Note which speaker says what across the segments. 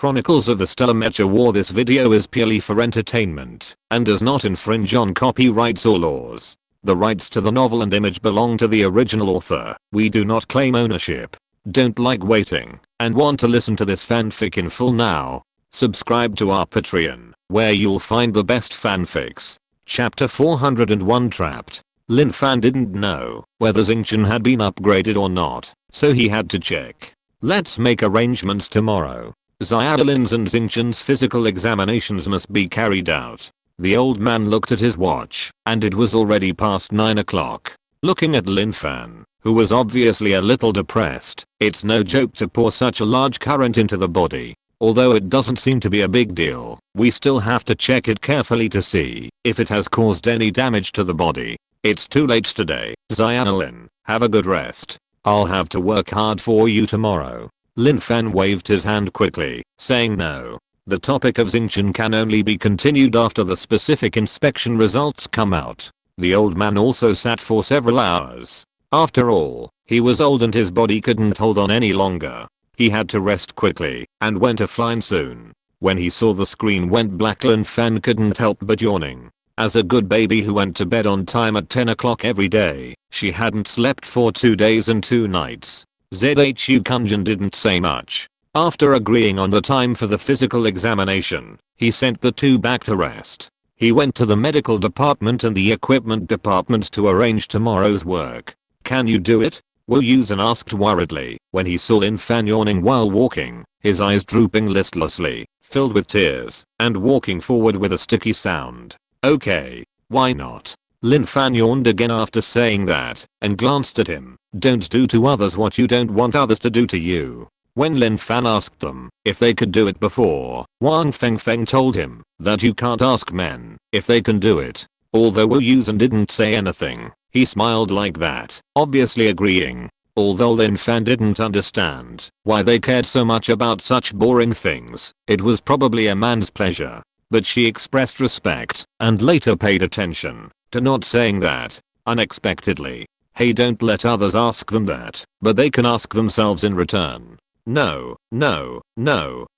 Speaker 1: Chronicles of the Stellar Mecha War. This video is purely for entertainment and does not infringe on copyrights or laws. The rights to the novel and image belong to the original author. We do not claim ownership. Don't like waiting and want to listen to this fanfic in full now? Subscribe to our Patreon, where you'll find the best fanfics. Chapter 401 Trapped. Lin Fan didn't know whether Xingqian had been upgraded or not, so he had to check. Let's make arrangements tomorrow. Xiaolin's and Xingqian's physical examinations must be carried out. The old man looked at his watch, and it was already past 9 o'clock. Looking at Lin Fan, who was obviously a little depressed, it's no joke to pour such a large current into the body. Although it doesn't seem to be a big deal, we still have to check it carefully to see if it has caused any damage to the body. It's too late today, Xiaolin. Have a good rest. I'll have to work hard for you tomorrow. Lin Fan waved his hand quickly, saying no. The topic of Xingqian can only be continued after the specific inspection results come out. The old man also sat for several hours. After all, he was old and his body couldn't hold on any longer. He had to rest quickly and went offline soon. When he saw the screen went black, Lin Fan couldn't help but yawning. As a good baby who went to bed on time at 10 o'clock every day, she hadn't slept for 2 days and 2 nights. Zhu Kunjin didn't say much. After agreeing on the time for the physical examination, he sent the two back to rest. He went to the medical department and the equipment department to arrange tomorrow's work. Can you do it? Wu Yusen asked worriedly when he saw Lin Fan yawning while walking, his eyes drooping listlessly, filled with tears, and walking forward with a sticky sound. Okay, why not? Lin Fan yawned again after saying that, and glanced at him. Don't do to others what you don't want others to do to you. When Lin Fan asked them if they could do it before, Wang Fengfeng told him that you can't ask men if they can do it. Although Wu Yusen didn't say anything, he smiled like that, obviously agreeing. Although Lin Fan didn't understand why they cared so much about such boring things, it was probably a man's pleasure. But she expressed respect and later paid attention to not saying that unexpectedly. Hey, don't let others ask them that, but they can ask themselves in return. No,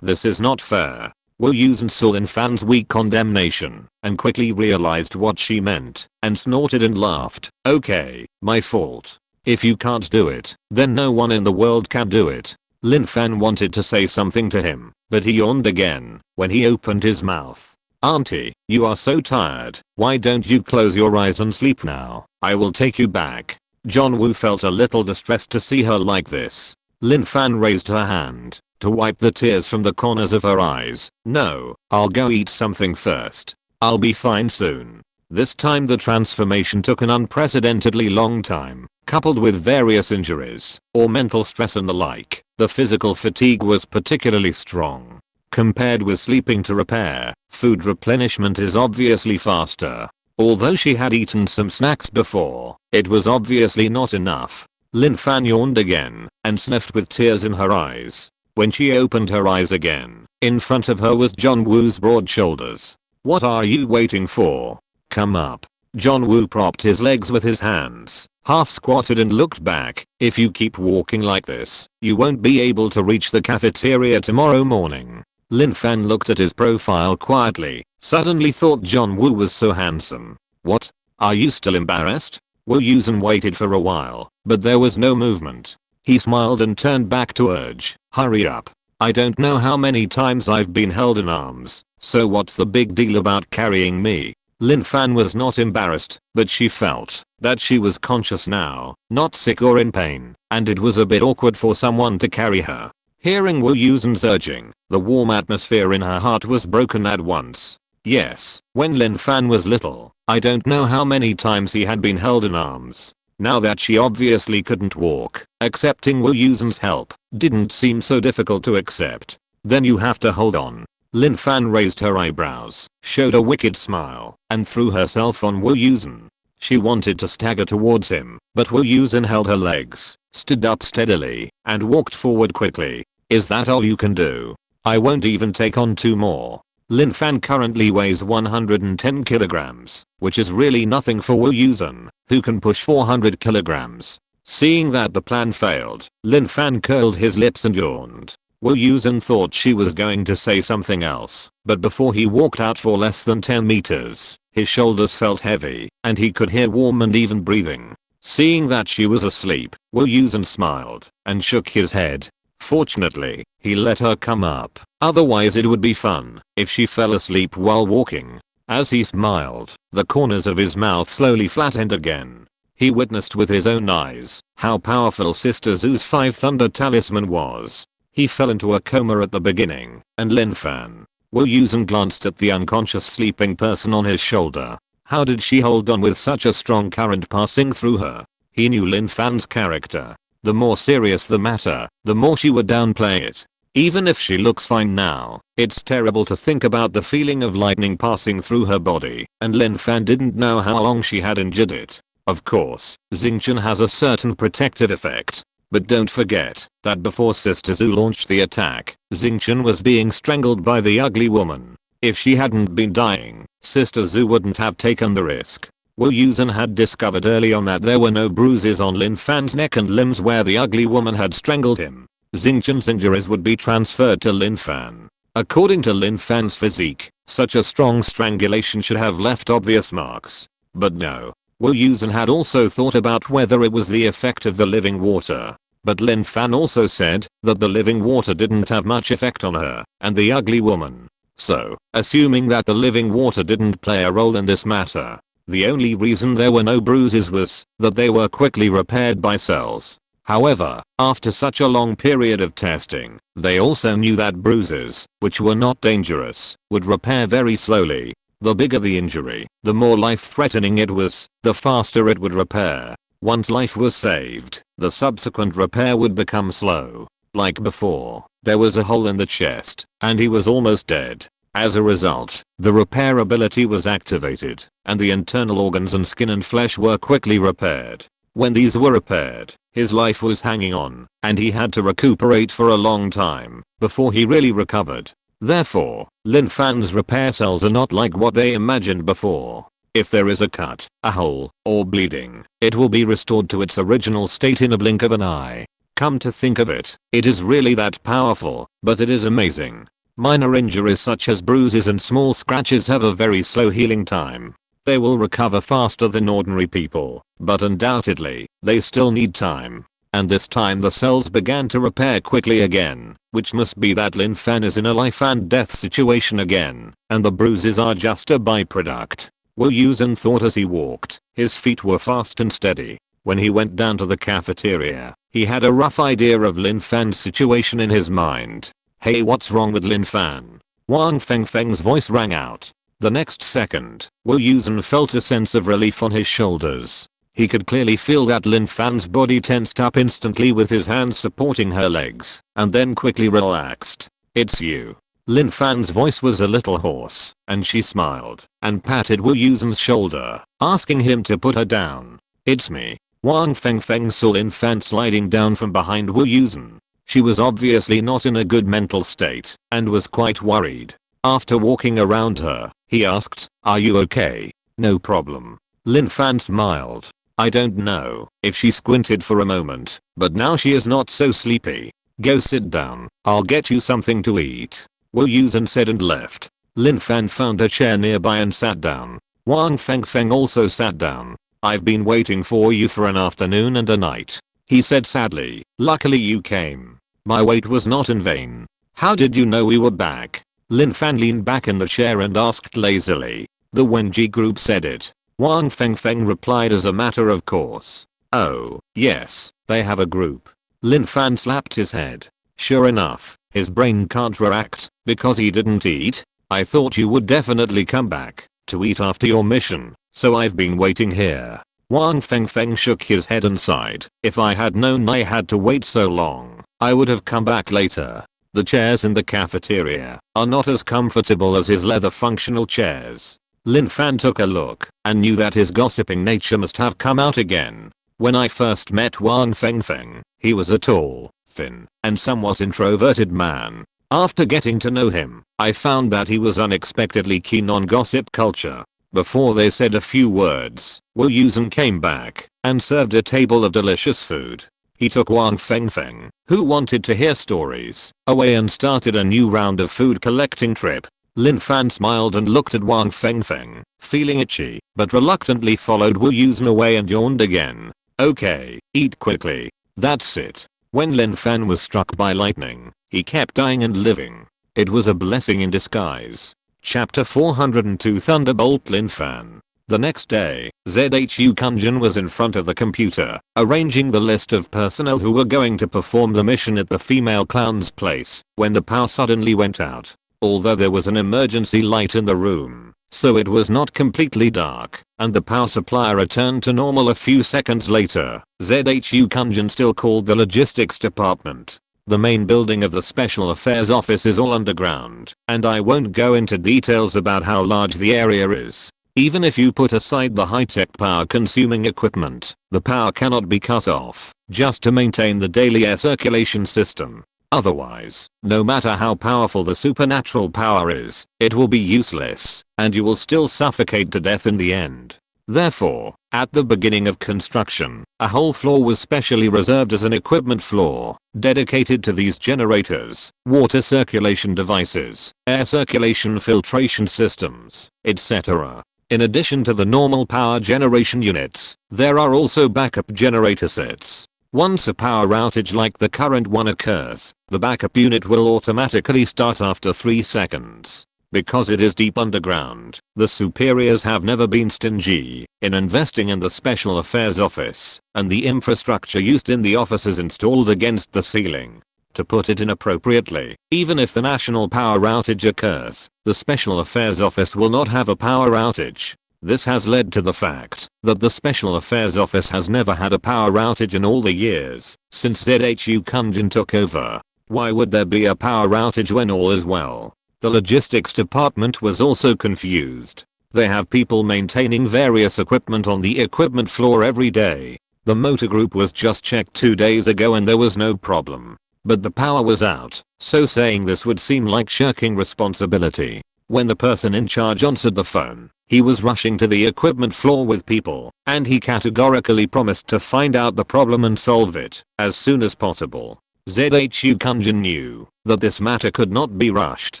Speaker 1: this is not fair. Wu Yusen saw Lin Fan's weak condemnation and quickly realized what she meant and snorted and laughed. Okay, my fault. If you can't do it, then no one in the world can do it. Lin Fan wanted to say something to him, but he yawned again when he opened his mouth. Auntie, you are so tired. Why don't you close your eyes and sleep now? I will take you back. John Woo felt a little distressed to see her like this. Lin Fan raised her hand to wipe the tears from the corners of her eyes. No, I'll go eat something first. I'll be fine soon. This time the transformation took an unprecedentedly long time, coupled with various injuries or mental stress and the like. The physical fatigue was particularly strong. Compared with sleeping to repair, food replenishment is obviously faster. Although she had eaten some snacks before, it was obviously not enough. Lin Fan yawned again and sniffed with tears in her eyes. When she opened her eyes again, in front of her was John Woo's broad shoulders. What are you waiting for? Come up. John Woo propped his legs with his hands, half squatted and looked back. If you keep walking like this, you won't be able to reach the cafeteria tomorrow morning. Lin Fan looked at his profile quietly, suddenly thought John Woo was so handsome. What? Are you still embarrassed? Wu Yusen waited for a while, but there was no movement. He smiled and turned back to urge, hurry up. I don't know how many times I've been held in arms, so what's the big deal about carrying me? Lin Fan was not embarrassed, but she felt that she was conscious now, not sick or in pain, and it was a bit awkward for someone to carry her. Hearing Wu Yusen's urging, the warm atmosphere in her heart was broken at once. Yes, when Lin Fan was little, I don't know how many times he had been held in arms. Now that she obviously couldn't walk, accepting Wu Yusen's help didn't seem so difficult to accept. Then you have to hold on. Lin Fan raised her eyebrows, showed a wicked smile, and threw herself on Wu Yusen. She wanted to stagger towards him, but Wu Yusen held her legs, stood up steadily, and walked forward quickly. Is that all you can do? I won't even take on 2 more. Lin Fan currently weighs 110 kilograms, which is really nothing for Wu Yusen, who can push 400 kilograms. Seeing that the plan failed, Lin Fan curled his lips and yawned. Wu Yusen thought she was going to say something else, but before he walked out for less than 10 meters, his shoulders felt heavy, and he could hear warm and even breathing. Seeing that she was asleep, Wu Yusen smiled and shook his head. Fortunately, he let her come up, otherwise it would be fun if she fell asleep while walking. As he smiled, the corners of his mouth slowly flattened again. He witnessed with his own eyes how powerful Sister Zhu's 5 Thunder Talisman was. He fell into a coma at the beginning, and Lin Fan. Wu Yusen glanced at the unconscious sleeping person on his shoulder. How did she hold on with such a strong current passing through her? He knew Lin Fan's character. The more serious the matter, the more she would downplay it. Even if she looks fine now, it's terrible to think about the feeling of lightning passing through her body, and Lin Fan didn't know how long she had endured it. Of course, Xingqian has a certain protective effect. But don't forget that before Sister Zhu launched the attack, Xingqian was being strangled by the ugly woman. If she hadn't been dying, Sister Zhu wouldn't have taken the risk. Wu Yusen had discovered early on that there were no bruises on Lin Fan's neck and limbs where the ugly woman had strangled him. Xingqian's injuries would be transferred to Lin Fan. According to Lin Fan's physique, such a strong strangulation should have left obvious marks. But no. Wu Yusen had also thought about whether it was the effect of the living water. But Lin Fan also said that the living water didn't have much effect on her and the ugly woman. So, assuming that the living water didn't play a role in this matter, the only reason there were no bruises was that they were quickly repaired by cells. However, after such a long period of testing, they also knew that bruises, which were not dangerous, would repair very slowly. The bigger the injury, the more life-threatening it was, the faster it would repair. Once life was saved, the subsequent repair would become slow. Like before, there was a hole in the chest, and he was almost dead. As a result, the repair ability was activated, and the internal organs and skin and flesh were quickly repaired. When these were repaired, his life was hanging on, and he had to recuperate for a long time before he really recovered. Therefore, Lin Fan's repair cells are not like what they imagined before. If there is a cut, a hole, or bleeding, it will be restored to its original state in a blink of an eye. Come to think of it, it is really that powerful, but it is amazing. Minor injuries such as bruises and small scratches have a very slow healing time. They will recover faster than ordinary people, but undoubtedly, they still need time. And this time the cells began to repair quickly again, which must be that Lin Fan is in a life and death situation again, and the bruises are just a byproduct. Wu Yusen thought as he walked. His feet were fast and steady. When he went down to the cafeteria, he had a rough idea of Lin Fan's situation in his mind. Hey, what's wrong with Lin Fan? Wang Fengfeng's voice rang out. The next second, Wu Yusen felt a sense of relief on his shoulders. He could clearly feel that Lin Fan's body tensed up instantly with his hands supporting her legs, and then quickly relaxed. It's you. Lin Fan's voice was a little hoarse, and she smiled and patted Wu Yusen's shoulder, asking him to put her down. It's me. Wang Fengfeng saw Lin Fan sliding down from behind Wu Yusen. She was obviously not in a good mental state, and was quite worried. After walking around her, he asked, "Are you okay?" "No problem." Lin Fan smiled. I don't know if she squinted for a moment, but now she is not so sleepy. Go sit down, I'll get you something to eat. Wu Yusen said and left. Lin Fan found a chair nearby and sat down. Wang Fengfeng also sat down. I've been waiting for you for an afternoon and a night, he said sadly. Luckily you came. My wait was not in vain. How did you know we were back? Lin Fan leaned back in the chair and asked lazily. The Wenji group said it. Wang Fengfeng replied as a matter of course. Oh, yes, they have a group. Lin Fan slapped his head. Sure enough, his brain can't react, because he didn't eat. I thought you would definitely come back to eat after your mission, so I've been waiting here. Wang Fengfeng shook his head and sighed. If I had known I had to wait so long, I would have come back later. The chairs in the cafeteria are not as comfortable as his leather functional chairs. Lin Fan took a look and knew that his gossiping nature must have come out again. When I first met Wang Fengfeng, he was a tall, thin, and somewhat introverted man. After getting to know him, I found that he was unexpectedly keen on gossip culture. Before they said a few words, Wu Yusen came back and served a table of delicious food. He took Wang Fengfeng, who wanted to hear stories, away and started a new round of food collecting trip. Lin Fan smiled and looked at Wang Fengfeng, feeling itchy, but reluctantly followed Wu Yusen away and yawned again. Okay, eat quickly. That's it. When Lin Fan was struck by lightning, he kept dying and living. It was a blessing in disguise. Chapter 402 Thunderbolt Lin Fan. The next day, ZHU Kunjin was in front of the computer, arranging the list of personnel who were going to perform the mission at the female clown's place, when the power suddenly went out. Although there was an emergency light in the room, so it was not completely dark, and the power supply returned to normal a few seconds later, ZHU Kunjin still called the logistics department. The main building of the Special Affairs Office is all underground, and I won't go into details about how large the area is. Even if you put aside the high-tech power-consuming equipment, the power cannot be cut off, just to maintain the daily air circulation system. Otherwise, no matter how powerful the supernatural power is, it will be useless, and you will still suffocate to death in the end. Therefore, at the beginning of construction, a whole floor was specially reserved as an equipment floor, dedicated to these generators, water circulation devices, air circulation filtration systems, etc. In addition to the normal power generation units, there are also backup generator sets. Once a power outage like the current one occurs, the backup unit will automatically start after 3 seconds. Because it is deep underground, the superiors have never been stingy in investing in the Special Affairs Office, and the infrastructure used in the office is installed against the ceiling. To put it inappropriately, even if the national power outage occurs, the Special Affairs Office will not have a power outage. This has led to the fact that the Special Affairs Office has never had a power outage in all the years since ZHU Kunjin took over. Why would there be a power outage when all is well? The logistics department was also confused. They have people maintaining various equipment on the equipment floor every day. The motor group was just checked 2 days ago and there was no problem. But the power was out, so saying this would seem like shirking responsibility. When the person in charge answered the phone, he was rushing to the equipment floor with people, and he categorically promised to find out the problem and solve it as soon as possible. ZHU Kunjin knew that this matter could not be rushed,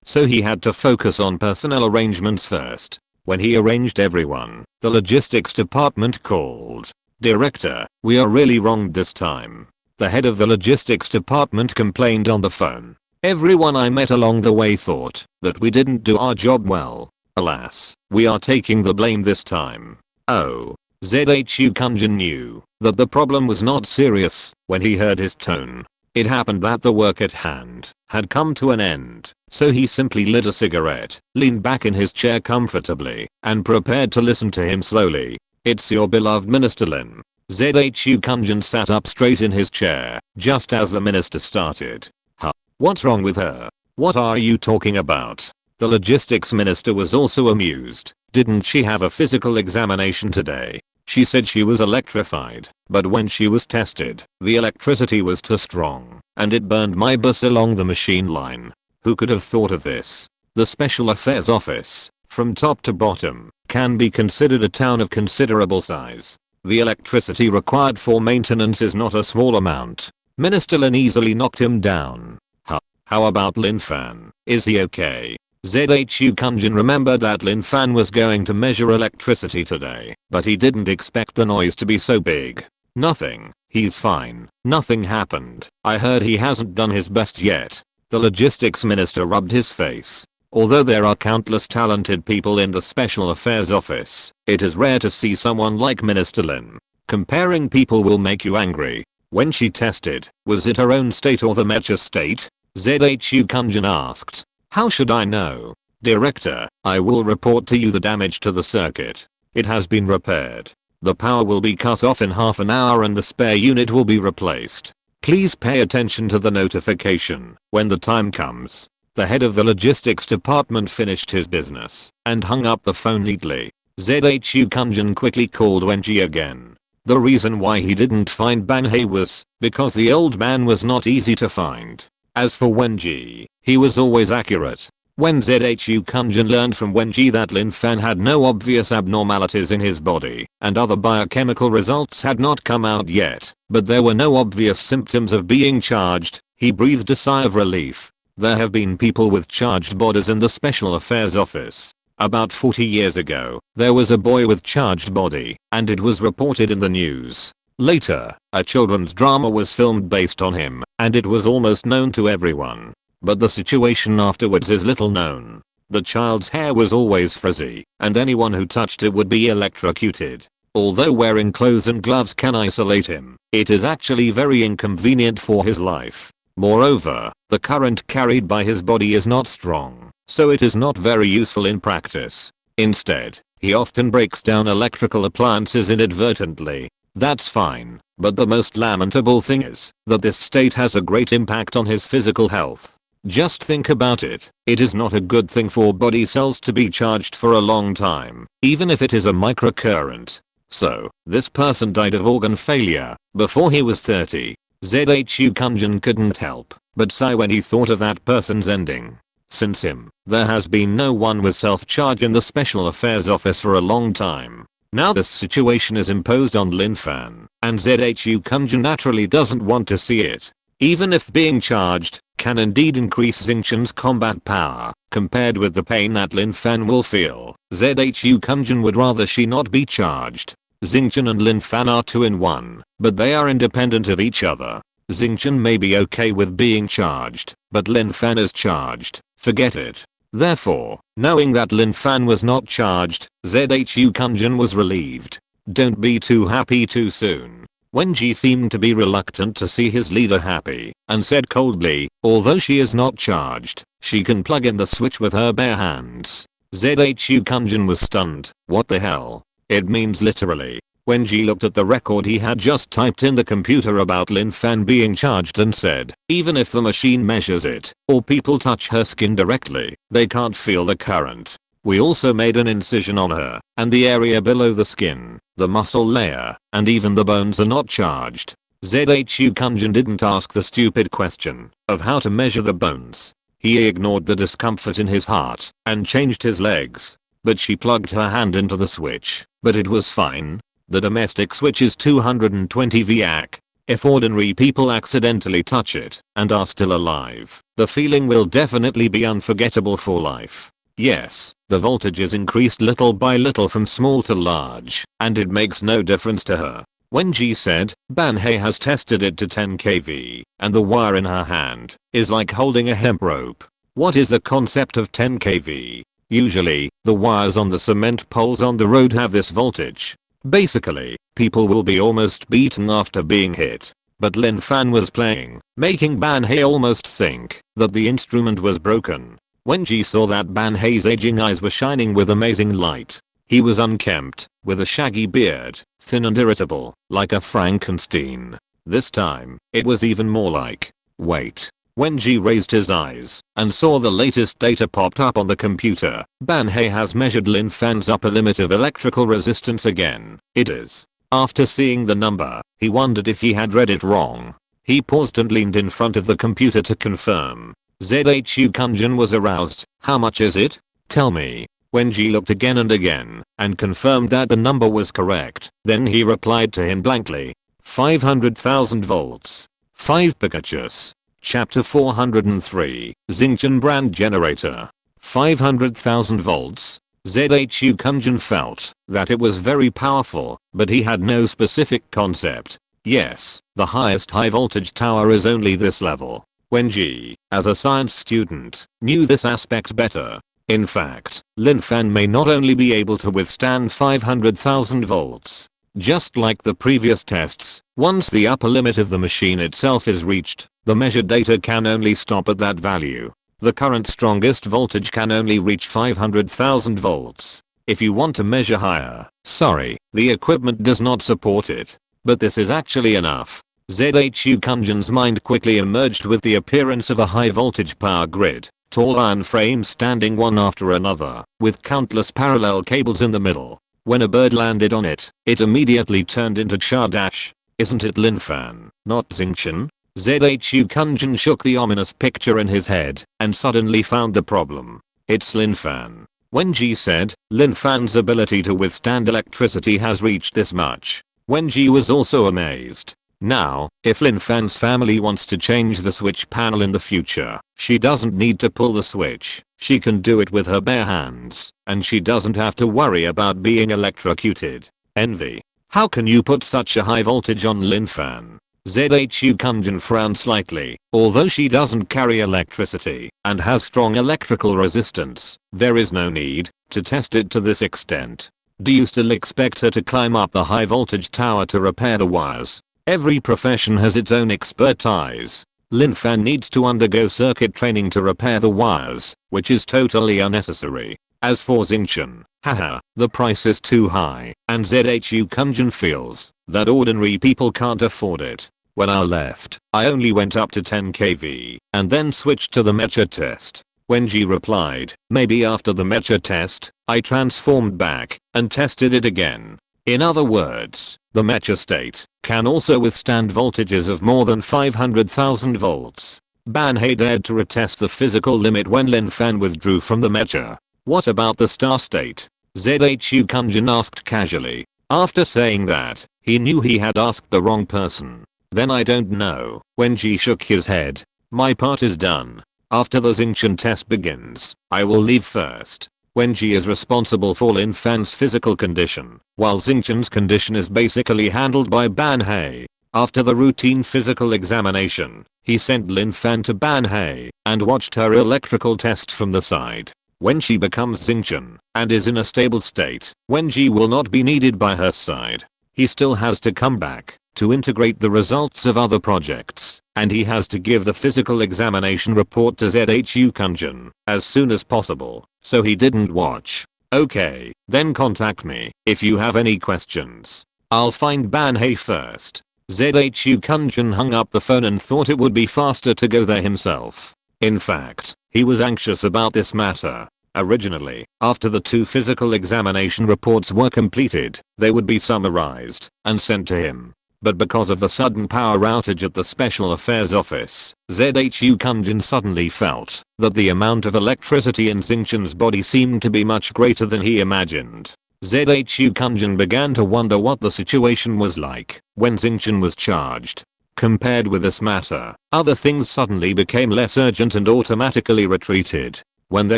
Speaker 1: so he had to focus on personnel arrangements first. When he arranged everyone, the logistics department called. Director, we are really wronged this time. The head of the logistics department complained on the phone. Everyone I met along the way thought that we didn't do our job well. Alas, we are taking the blame this time. Oh. ZHU Kunjin knew that the problem was not serious when he heard his tone. It happened that the work at hand had come to an end, so he simply lit a cigarette, leaned back in his chair comfortably, and prepared to listen to him slowly. It's your beloved Minister Lin. ZHU Kunjin sat up straight in his chair, just as the minister started. Huh? What's wrong with her? What are you talking about? The logistics minister was also amused. Didn't she have a physical examination today? She said she was electrified, but when she was tested, the electricity was too strong, and it burned my bus along the machine line. Who could have thought of this? The Special Affairs Office, from top to bottom, can be considered a town of considerable size. The electricity required for maintenance is not a small amount. Minister Lin easily knocked him down. Huh? How about Lin Fan? Is he okay? ZHU Kunjin remembered that Lin Fan was going to measure electricity today, but he didn't expect the noise to be so big. Nothing. He's fine. Nothing happened. I heard he hasn't done his best yet. The logistics minister rubbed his face. Although there are countless talented people in the Special Affairs Office, it is rare to see someone like Minister Lin. Comparing people will make you angry. When she tested, was it her own state or the Mecha state? ZHU Kunjin asked. How should I know? Director, I will report to you the damage to the circuit. It has been repaired. The power will be cut off in half an hour and the spare unit will be replaced. Please pay attention to the notification when the time comes. The head of the logistics department finished his business and hung up the phone neatly. ZHU Kunjin quickly called Wenji again. The reason why he didn't find Banhei was because the old man was not easy to find. As for Wenji, he was always accurate. When ZHU Kunjin learned from Wenji that Lin Fan had no obvious abnormalities in his body and other biochemical results had not come out yet, but there were no obvious symptoms of being charged, he breathed a sigh of relief. There have been people with charged bodies in the Special Affairs Office. About 40 years ago, there was a boy with charged body, and it was reported in the news. Later, a children's drama was filmed based on him, and it was almost known to everyone. But the situation afterwards is little known. The child's hair was always frizzy, and anyone who touched it would be electrocuted. Although wearing clothes and gloves can isolate him, it is actually very inconvenient for his life. Moreover, the current carried by his body is not strong, so it is not very useful in practice. Instead, he often breaks down electrical appliances inadvertently. That's fine, but the most lamentable thing is that this state has a great impact on his physical health. Just think about it. It is not a good thing for body cells to be charged for a long time, even if it is a microcurrent. So, this person died of organ failure before he was 30. ZHU Kunjin couldn't help but sigh when he thought of that person's ending. Since him, there has been no one with self-charge in the Special Affairs Office for a long time. Now this situation is imposed on Lin Fan, and ZHU Kunjin naturally doesn't want to see it. Even if being charged can indeed increase Xingqian's combat power, compared with the pain that Lin Fan will feel, ZHU Kunjin would rather she not be charged. Xingqian and Lin Fan are 2 in 1, but they are independent of each other. Xingqian may be okay with being charged, but Lin Fan is charged. Forget it. Therefore, knowing that Lin Fan was not charged, ZHU Kunjin was relieved. Don't be too happy too soon. Wenji seemed to be reluctant to see his leader happy, and said coldly, although she is not charged, she can plug in the switch with her bare hands. ZHU Kunjin was stunned. What the hell? It means literally. Wenji looked at the record he had just typed in the computer about Lin Fan being charged and said, even if the machine measures it, or people touch her skin directly, they can't feel the current. We also made an incision on her, and the area below the skin, the muscle layer, and even the bones are not charged. ZHU Kunjin didn't ask the stupid question of how to measure the bones. He ignored the discomfort in his heart and changed his legs. But she plugged her hand into the switch, but it was fine. The domestic switch is 220 VAC. If ordinary people accidentally touch it and are still alive, the feeling will definitely be unforgettable for life. Yes, the voltage is increased little by little from small to large, and it makes no difference to her. Wenji said, Banhei has tested it to 10 kV, and the wire in her hand is like holding a hemp rope. What is the concept of 10 kV? Usually, the wires on the cement poles on the road have this voltage. Basically, people will be almost beaten after being hit. But Lin Fan was playing, making Banhei almost think that the instrument was broken. Wenji saw that Banhei's aging eyes were shining with amazing light. He was unkempt, with a shaggy beard, thin and irritable, like a Frankenstein. This time, it was even more like, wait. Wenji raised his eyes and saw the latest data popped up on the computer. Banhei has measured Lin Fan's upper limit of electrical resistance again. It is. After seeing the number, he wondered if he had read it wrong. He paused and leaned in front of the computer to confirm. ZHU Kunjin was aroused. How much is it? Tell me. Wenji looked again and again and confirmed that the number was correct. Then he replied to him blankly. 500,000 volts. 5 Pikachus. Chapter 403. Xingqian brand generator. 500,000 volts. ZHU Kunjin felt that it was very powerful, but he had no specific concept. Yes, the highest high voltage tower is only this level. Wenji, as a science student, knew this aspect better. In fact, Lin Fan may not only be able to withstand 500,000 volts. Just like the previous tests, once the upper limit of the machine itself is reached, the measured data can only stop at that value. The current strongest voltage can only reach 500,000 volts. If you want to measure higher, sorry, the equipment does not support it. But this is actually enough. ZHU Kunjin's mind quickly emerged with the appearance of a high voltage power grid. Tall iron frames standing one after another, with countless parallel cables in the middle. When a bird landed on it, it immediately turned into charred ash. Isn't it Lin Fan, not Xingqian? ZHU Kunjin shook the ominous picture in his head and suddenly found the problem. It's Lin Fan. Wenji said, Lin Fan's ability to withstand electricity has reached this much. Wenji was also amazed. Now, if Lin Fan's family wants to change the switch panel in the future, she doesn't need to pull the switch. She can do it with her bare hands, and she doesn't have to worry about being electrocuted. Envy. How can you put such a high voltage on Lin Fan? ZHU Kunjin frowned slightly. Although she doesn't carry electricity and has strong electrical resistance, there is no need to test it to this extent. Do you still expect her to climb up the high voltage tower to repair the wires? Every profession has its own expertise. Lin Fan needs to undergo circuit training to repair the wires, which is totally unnecessary. As for Xingqian, haha, the price is too high, and ZHU Kunjin feels that ordinary people can't afford it. When I left, I only went up to 10 kV, and then switched to the Mecha test. Wenji replied, maybe after the Mecha test, I transformed back, and tested it again. In other words, the Mecha state can also withstand voltages of more than 500,000 volts. Banhei dared to retest the physical limit when Lin Fan withdrew from the Mecha. What about the star state? ZHU Kunjin asked casually. After saying that, he knew he had asked the wrong person. Then I don't know. Wenji shook his head. My part is done. After the Xingqian test begins, I will leave first. Wenji is responsible for Lin Fan's physical condition, while Xingqian's condition is basically handled by Banhei. After the routine physical examination, he sent Lin Fan to Banhei and watched her electrical test from the side. When she becomes Xingqian and is in a stable state, Wenji will not be needed by her side. He still has to come back to integrate the results of other projects, and he has to give the physical examination report to ZHU Kunjin as soon as possible, so he didn't watch. Okay, then contact me if you have any questions. I'll find Banhei first. ZHU Kunjin hung up the phone and thought it would be faster to go there himself. In fact, he was anxious about this matter. Originally, after the 2 physical examination reports were completed, they would be summarized and sent to him. But because of the sudden power outage at the Special Affairs Office, ZHU Kunjin suddenly felt that the amount of electricity in Xingqian's body seemed to be much greater than he imagined. ZHU Kunjin began to wonder what the situation was like when Xingqian was charged. Compared with this matter, other things suddenly became less urgent and automatically retreated. When they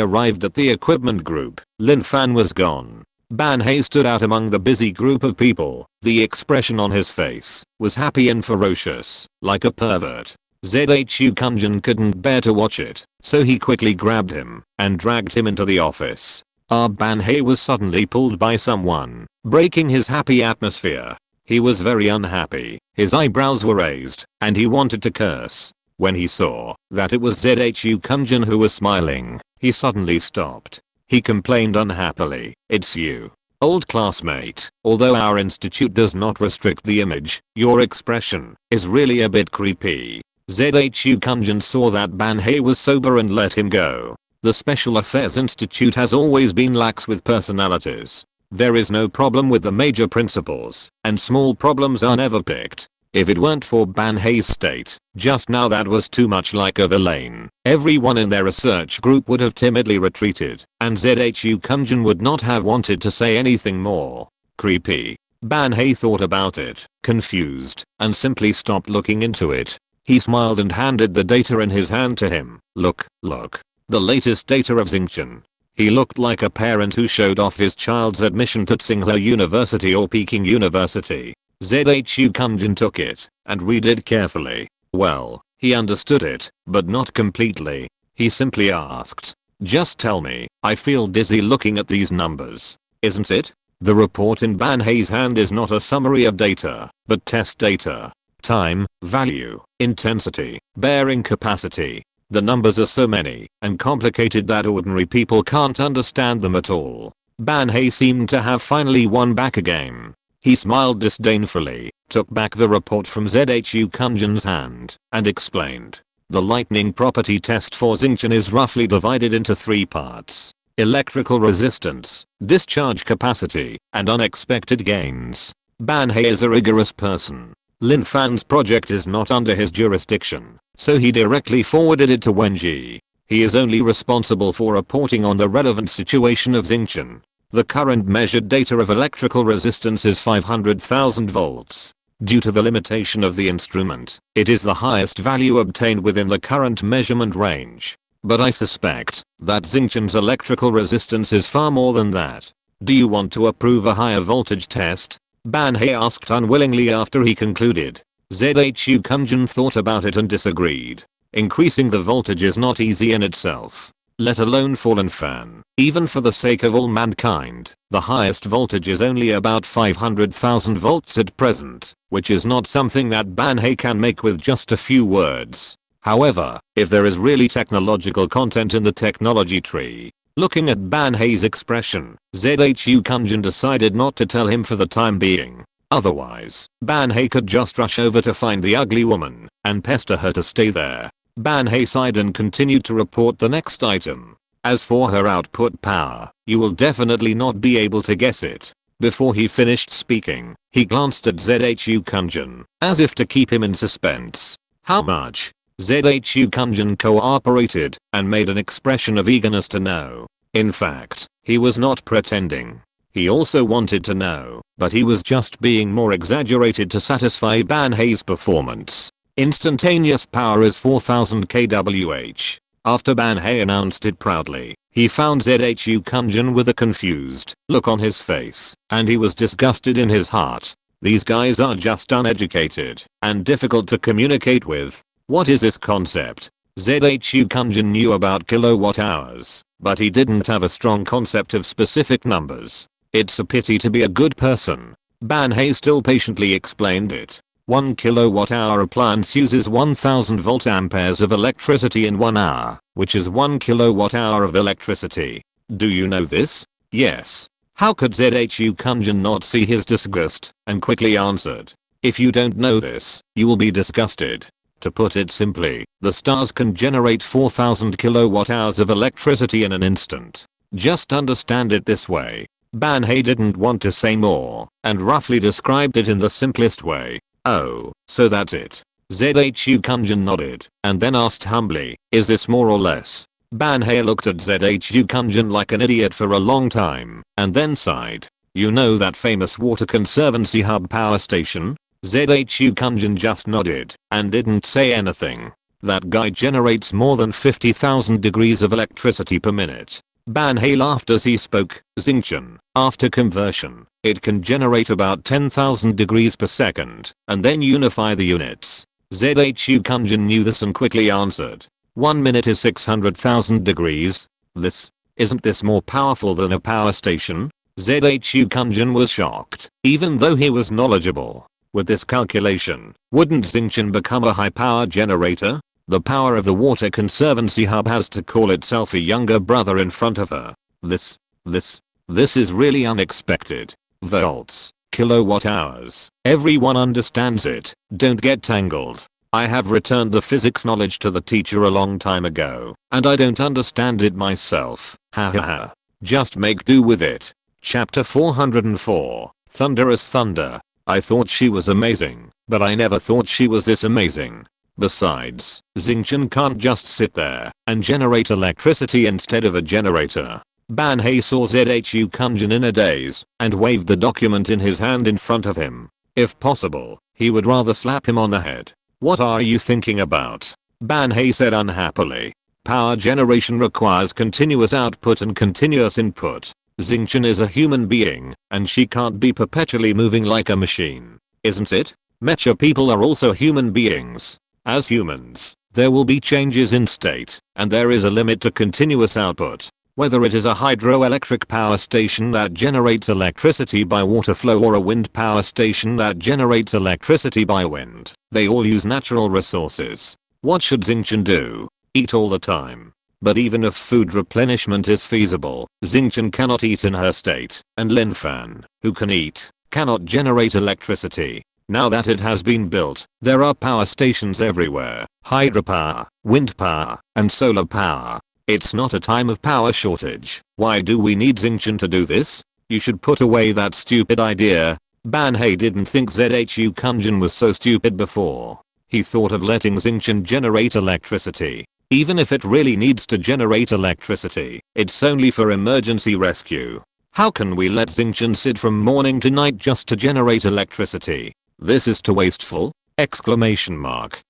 Speaker 1: arrived at the equipment group, Lin Fan was gone. Banhei stood out among the busy group of people. The expression on his face was happy and ferocious, like a pervert. ZHU Kunjin couldn't bear to watch it, so he quickly grabbed him and dragged him into the office. Banhei was suddenly pulled by someone, breaking his happy atmosphere. He was very unhappy, his eyebrows were raised, and he wanted to curse. When he saw that it was ZHU Kunjin who was smiling, he suddenly stopped. He complained unhappily, it's you, old classmate. Although our institute does not restrict the image, your expression is really a bit creepy. ZHU Kunjin saw that Banhei was sober and let him go. The Special Affairs Institute has always been lax with personalities. There is no problem with the major principles, and small problems are never picked. If it weren't for Banhei's state, just now that was too much like a villain. Everyone in their research group would have timidly retreated, and ZHU Kunjin would not have wanted to say anything more. Creepy. Banhei thought about it, confused, and simply stopped looking into it. He smiled and handed the data in his hand to him. Look. The latest data of Xingqian. He looked like a parent who showed off his child's admission to Tsinghua University or Peking University. ZHU Kunjin took it and read it carefully. Well, he understood it, but not completely. He simply asked, just tell me, I feel dizzy looking at these numbers. Isn't it? The report in Banhei's hand is not a summary of data, but test data. Time, value, intensity, bearing capacity. The numbers are so many and complicated that ordinary people can't understand them at all. Banhei seemed to have finally won back a game. He smiled disdainfully, took back the report from ZHU Kunjin's hand, and explained. The lightning property test for Xingqian is roughly divided into 3 parts. Electrical resistance, discharge capacity, and unexpected gains. Banhei is a rigorous person. Lin Fan's project is not under his jurisdiction, so he directly forwarded it to Wenji. He is only responsible for reporting on the relevant situation of Xingqian. The current measured data of electrical resistance is 500,000 volts. Due to the limitation of the instrument, it is the highest value obtained within the current measurement range. But I suspect that Xingqian's electrical resistance is far more than that. Do you want to approve a higher voltage test? Ban He asked unwillingly after he concluded. Zhu Kunjin thought about it and disagreed. Increasing the voltage is not easy in itself, let alone for Lin Fan. Even for the sake of all mankind, the highest voltage is only about 500,000 volts at present, which is not something that Ban He can make with just a few words. However, if there is really technological content in the technology tree, looking at Ban He's expression, Zhu Kunjin decided not to tell him for the time being. Otherwise, Ban He could just rush over to find the ugly woman and pester her to stay there. Ban He sighed and continued to report the next item. As for her output power, you will definitely not be able to guess it. Before he finished speaking, he glanced at Zhu Kunjin, as if to keep him in suspense. How much? Zhu Kunjin cooperated and made an expression of eagerness to know. In fact, he was not pretending. He also wanted to know, but he was just being more exaggerated to satisfy Ban He's performance. Instantaneous power is 4000 kWh. After Ban He announced it proudly, he found Zhu Kunjin with a confused look on his face, and he was disgusted in his heart. These guys are just uneducated and difficult to communicate with. What is this concept? Zhu Kunjin knew about kilowatt hours, but he didn't have a strong concept of specific numbers. It's a pity to be a good person. Ban He still patiently explained it. 1 kilowatt hour appliance uses 1000 volt amperes of electricity in 1 hour, which is 1 kilowatt hour of electricity. Do you know this? Yes. How could Zhu Kunjin not see his disgust, and quickly answered. If you don't know this, you will be disgusted. To put it simply, the stars can generate 4000 kilowatt hours of electricity in an instant. Just understand it this way. Ban He didn't want to say more, and roughly described it in the simplest way. Oh, so that's it. Zhu Kunjin nodded, and then asked humbly, is this more or less? Ban He looked at Zhu Kunjin like an idiot for a long time, and then sighed. You know that famous water conservancy hub power station? Zhu Kunjin just nodded, and didn't say anything. That guy generates more than 50,000 degrees of electricity per minute. Ban He laughed as he spoke. Xingqian, after conversion, it can generate about 10,000 degrees per second, and then unify the units. Zhu Kunjin knew this and quickly answered. 1 minute is 600,000 degrees. Isn't this more powerful than a power station? Zhu Kunjin was shocked, even though he was knowledgeable. With this calculation, wouldn't Xingqian become a high power generator? The power of the water conservancy hub has to call itself a younger brother in front of her. This is really unexpected. Volts, kilowatt hours, everyone understands it, don't get tangled. I have returned the physics knowledge to the teacher a long time ago, and I don't understand it myself. Hahaha. Just make do with it. Chapter 404, Thunderous Thunder. I thought she was amazing, but I never thought she was this amazing. Besides, Xingqian can't just sit there and generate electricity instead of a generator. Ban He saw Zhu Kunjin in a daze and waved the document in his hand in front of him. If possible, he would rather slap him on the head. What are you thinking about? Ban He said unhappily. Power generation requires continuous output and continuous input. Xingqian is a human being, and she can't be perpetually moving like a machine. Isn't it? Mecha people are also human beings. As humans, there will be changes in state, and there is a limit to continuous output. Whether it is a hydroelectric power station that generates electricity by water flow or a wind power station that generates electricity by wind, they all use natural resources. What should Xingqian do? Eat all the time. But even if food replenishment is feasible, Xingqian cannot eat in her state, and Lin Fan, who can eat, cannot generate electricity. Now that it has been built, there are power stations everywhere, hydropower, wind power, and solar power. It's not a time of power shortage. Why do we need Xingqian to do this? You should put away that stupid idea. Ban He didn't think Zhu Kunjin was so stupid before. He thought of letting Xingqian generate electricity. Even if it really needs to generate electricity, it's only for emergency rescue. How can we let Xingqian sit from morning to night just to generate electricity? This is too wasteful! Exclamation mark.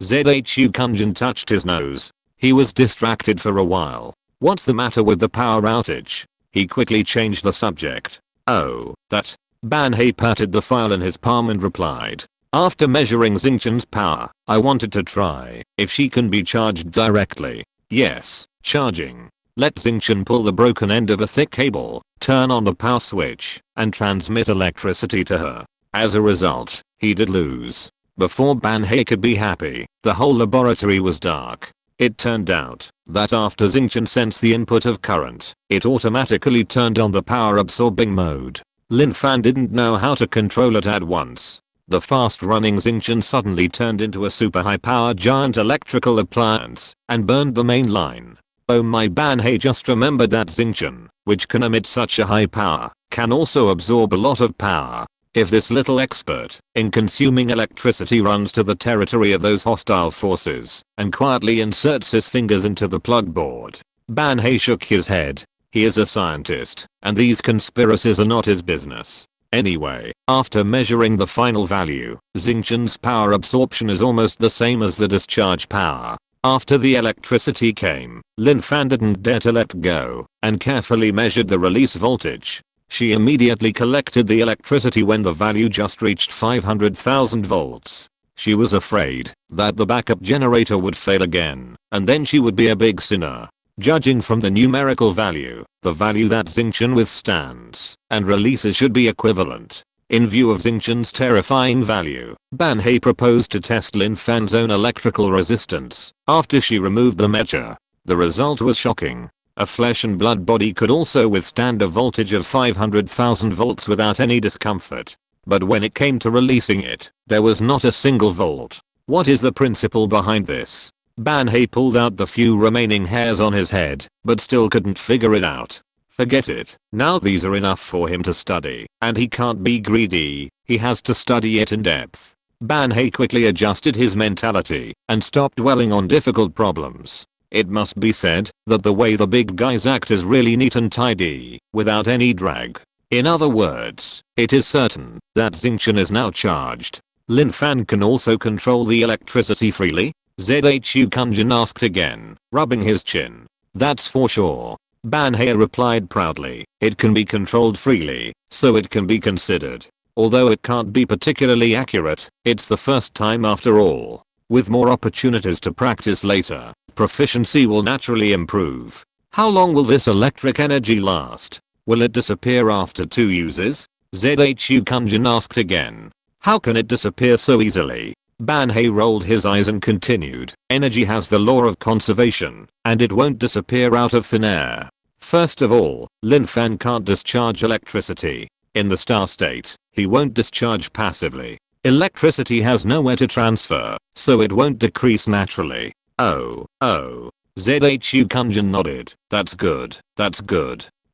Speaker 1: Zhu Kunjin touched his nose. He was distracted for a while. What's the matter with the power outage? He quickly changed the subject. Oh, that. Ban He patted the file in his palm and replied. After measuring Xingqian's power, I wanted to try if she can be charged directly. Yes, charging. Let Xingqian pull the broken end of a thick cable, turn on the power switch, and transmit electricity to her. As a result, he did lose. Before Ban He could be happy, the whole laboratory was dark. It turned out that after Xingqian sensed the input of current, it automatically turned on the power absorbing mode. Lin Fan didn't know how to control it at once. The fast-running Xingqian suddenly turned into a super high-power giant electrical appliance and burned the main line. Oh my, Ban He just remembered that Xingqian, which can emit such a high power, can also absorb a lot of power. If this little expert in consuming electricity runs to the territory of those hostile forces and quietly inserts his fingers into the plug board. Ban He shook his head. He is a scientist, and these conspiracies are not his business. Anyway, after measuring the final value, Xingqian's power absorption is almost the same as the discharge power. After the electricity came, Lin Fan didn't dare to let go and carefully measured the release voltage. She immediately collected the electricity when the value just reached 500,000 volts. She was afraid that the backup generator would fail again, and then she would be a big sinner. Judging from the numerical value, the value that Xingqian withstands and releases should be equivalent. In view of Xingqian's terrifying value, Ban He proposed to test Lin Fan's own electrical resistance after she removed the Mecha. The result was shocking. A flesh and blood body could also withstand a voltage of 500,000 volts without any discomfort. But when it came to releasing it, there was not a single volt. What is the principle behind this? Ban He pulled out the few remaining hairs on his head, but still couldn't figure it out. Forget it. Now these are enough for him to study, and he can't be greedy. He has to study it in depth. Ban He quickly adjusted his mentality and stopped dwelling on difficult problems. It must be said that the way the big guys act is really neat and tidy, without any drag. In other words, it is certain that Xingqian is now charged. Lin Fan can also control the electricity freely? Zhu Kunjin asked again, rubbing his chin. That's for sure. Ban He replied proudly. It can be controlled freely, so it can be considered. Although it can't be particularly accurate, it's the first time after all. With more opportunities to practice later, proficiency will naturally improve. How long will this electric energy last? Will it disappear after 2 uses? Zhu Kunjin asked again. How can it disappear so easily? Ban He rolled his eyes and continued. Energy has the law of conservation, and it won't disappear out of thin air. First of all, Lin Fan can't discharge electricity. In the star state, he won't discharge passively. Electricity has nowhere to transfer, so it won't decrease naturally. Oh. Zhu Kunjin nodded. That's good.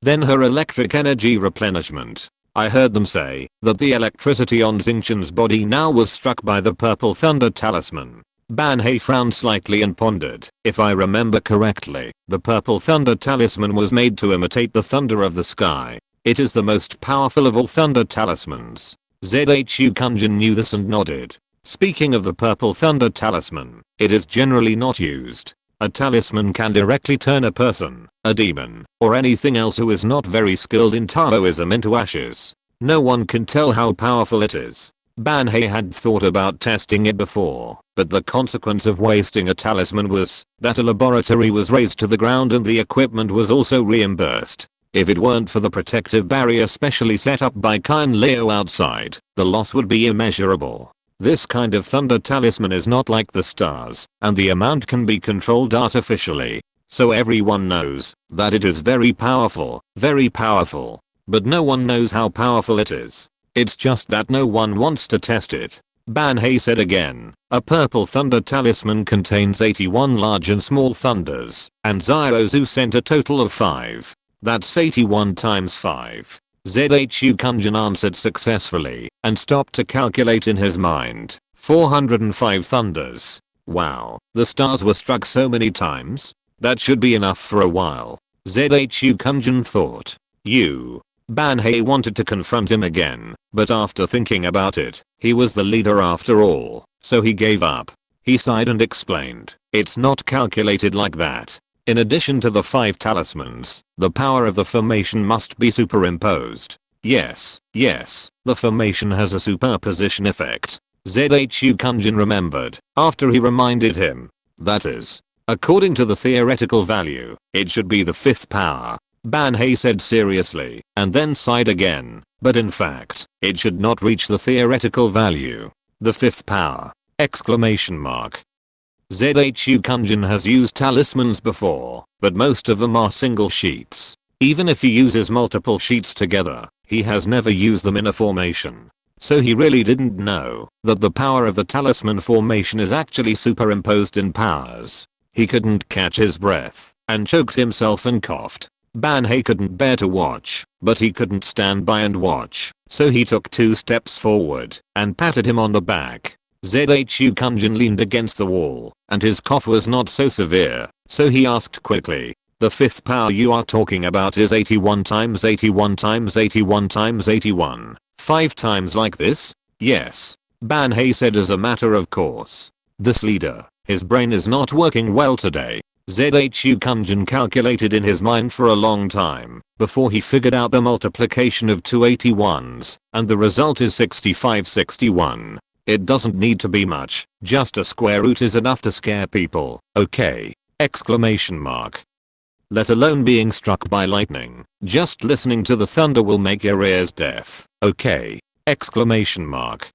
Speaker 1: Then her electric energy replenishment. I heard them say that the electricity on Xingqian's body now was struck by the purple thunder talisman. Ban He frowned slightly and pondered. If I remember correctly, the purple thunder talisman was made to imitate the thunder of the sky. It is the most powerful of all thunder talismans. Zhu Kunjin knew this and nodded. Speaking of the purple thunder talisman, it is generally not used. A talisman can directly turn a person, a demon, or anything else who is not very skilled in Taoism into ashes. No one can tell how powerful it is. Ban He had thought about testing it before, but the consequence of wasting a talisman was that a laboratory was razed to the ground and the equipment was also reimbursed. If it weren't for the protective barrier specially set up by Kine Leo outside, the loss would be immeasurable. This kind of thunder talisman is not like the stars, and the amount can be controlled artificially. So everyone knows that it is very powerful, but no one knows how powerful it is. It's just that no one wants to test it. Ban He said again, a purple thunder talisman contains 81 large and small thunders, and Zhu sent a total of 5. That's 81 times 5. Zhu Kunjin answered successfully and stopped to calculate in his mind. 405 thunders. Wow, the stars were struck so many times? That should be enough for a while. ZHU Kunjin thought. Banhei wanted to confront him again, but after thinking about it, he was the leader after all, so he gave up. He sighed and explained, it's not calculated like that. In addition to the 5 talismans, the power of the formation must be superimposed. Yes, the formation has a superposition effect. ZHU Kunjin remembered, after he reminded him. That is, according to the theoretical value, it should be the 5th power. Banhei said seriously, and then sighed again, but in fact, it should not reach the theoretical value. The 5th power! Exclamation mark. ZHU Kunjin has used talismans before, but most of them are single sheets. Even if he uses multiple sheets together, he has never used them in a formation. So he really didn't know that the power of the talisman formation is actually superimposed in powers. He couldn't catch his breath, and choked himself and coughed. Banhei couldn't bear to watch, but he couldn't stand by and watch, so he took 2 steps forward, and patted him on the back. ZHU Kunjin leaned against the wall, and his cough was not so severe, so he asked quickly, the 5th power you are talking about is 81 times 81 times 81 times 81. 5 times like this? Yes. Banhei said as a matter of course. This leader, his brain is not working well today. ZHU Kunjin calculated in his mind for a long time, before he figured out the multiplication of 2 81s, and the result is 6561. It doesn't need to be much, just a square root is enough to scare people, okay? Exclamation mark. Let alone being struck by lightning, just listening to the thunder will make your ears deaf, okay? Exclamation mark.